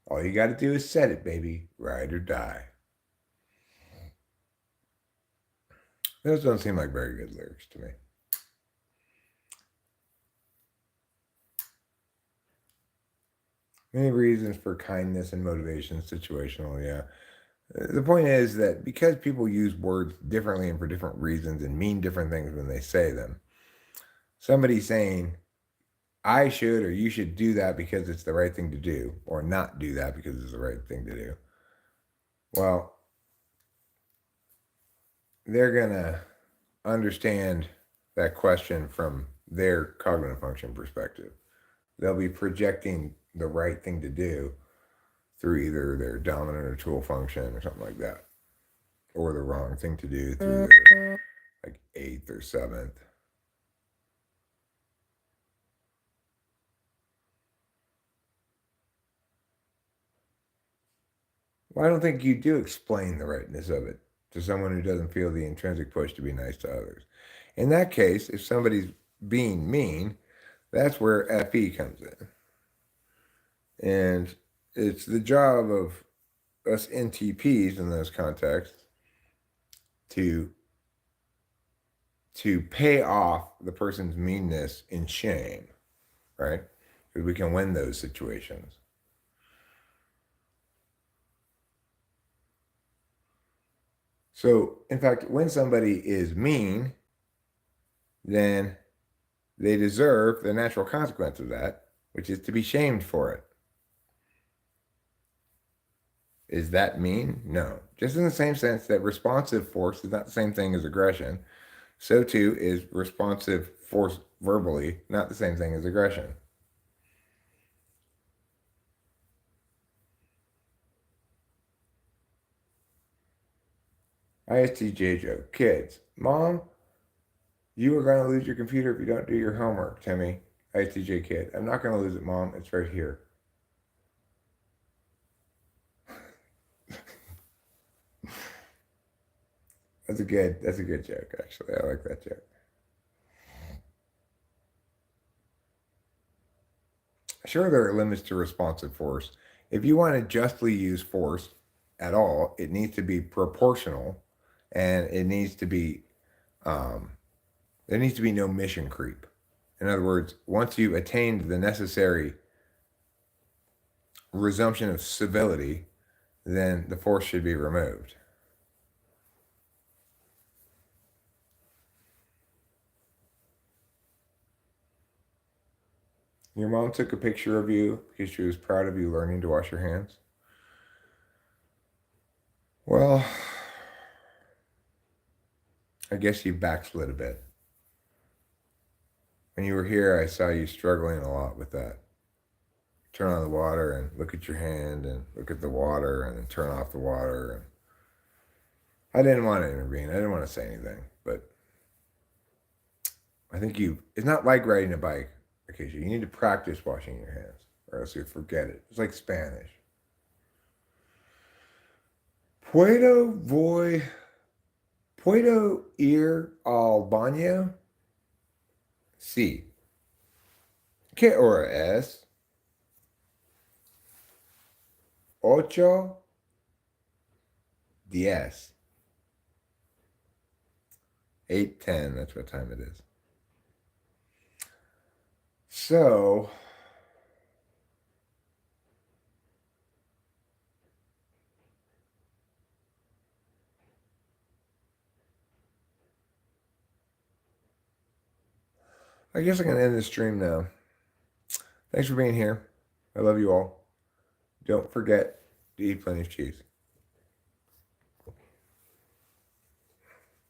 All you got to do is set it, baby. Ride or die. Those don't seem like very good lyrics to me. Many reasons for kindness and motivation, situational, yeah. The point is that because people use words differently and for different reasons and mean different things when they say them, somebody saying, I should or you should do that because it's the right thing to do, or not do that because it's the right thing to do, well, they're going to understand that question from their cognitive function perspective. They'll be projecting the right thing to do through either their dominant or tool function or something like that, or the wrong thing to do through their like 8th or 7th. Well, I don't think you do explain the rightness of it to someone who doesn't feel the intrinsic push to be nice to others. In that case, if somebody's being mean, that's where FE comes in. And it's the job of us NTPs in those contexts to pay off the person's meanness in shame, right? Because we can win those situations. So, in fact, when somebody is mean, then they deserve the natural consequence of that, which is to be shamed for it. Is that mean? No. Just in the same sense that responsive force is not the same thing as aggression, so too is responsive force verbally not the same thing as aggression. ISTJ joke. Kids. Mom, you are going to lose your computer if you don't do your homework, Timmy. ISTJ kid. I'm not going to lose it, Mom. It's right here. That's a good joke, actually. I like that joke. Sure, there are limits to responsive force. If you want to justly use force at all, it needs to be proportional, and it needs to be there needs to be no mission creep. In other words, once you've attained the necessary resumption of civility, then the force should be removed. Your mom took a picture of you because she was proud of you learning to wash your hands? Well, I guess you backslid a bit. When you were here, I saw you struggling a lot with that. Turn on the water and look at your hand and look at the water and then turn off the water. And I didn't want to intervene. I didn't want to say anything, but I think it's not like riding a bike, Acacia. You need to practice washing your hands or else you forget it. It's like Spanish. Puedo ir al baño? Sí. ¿Qué hora es? 8:10. 8:10, that's what time it is. So, I guess I'm going to end the stream now. Thanks for being here. I love you all. Don't forget to eat plenty of cheese.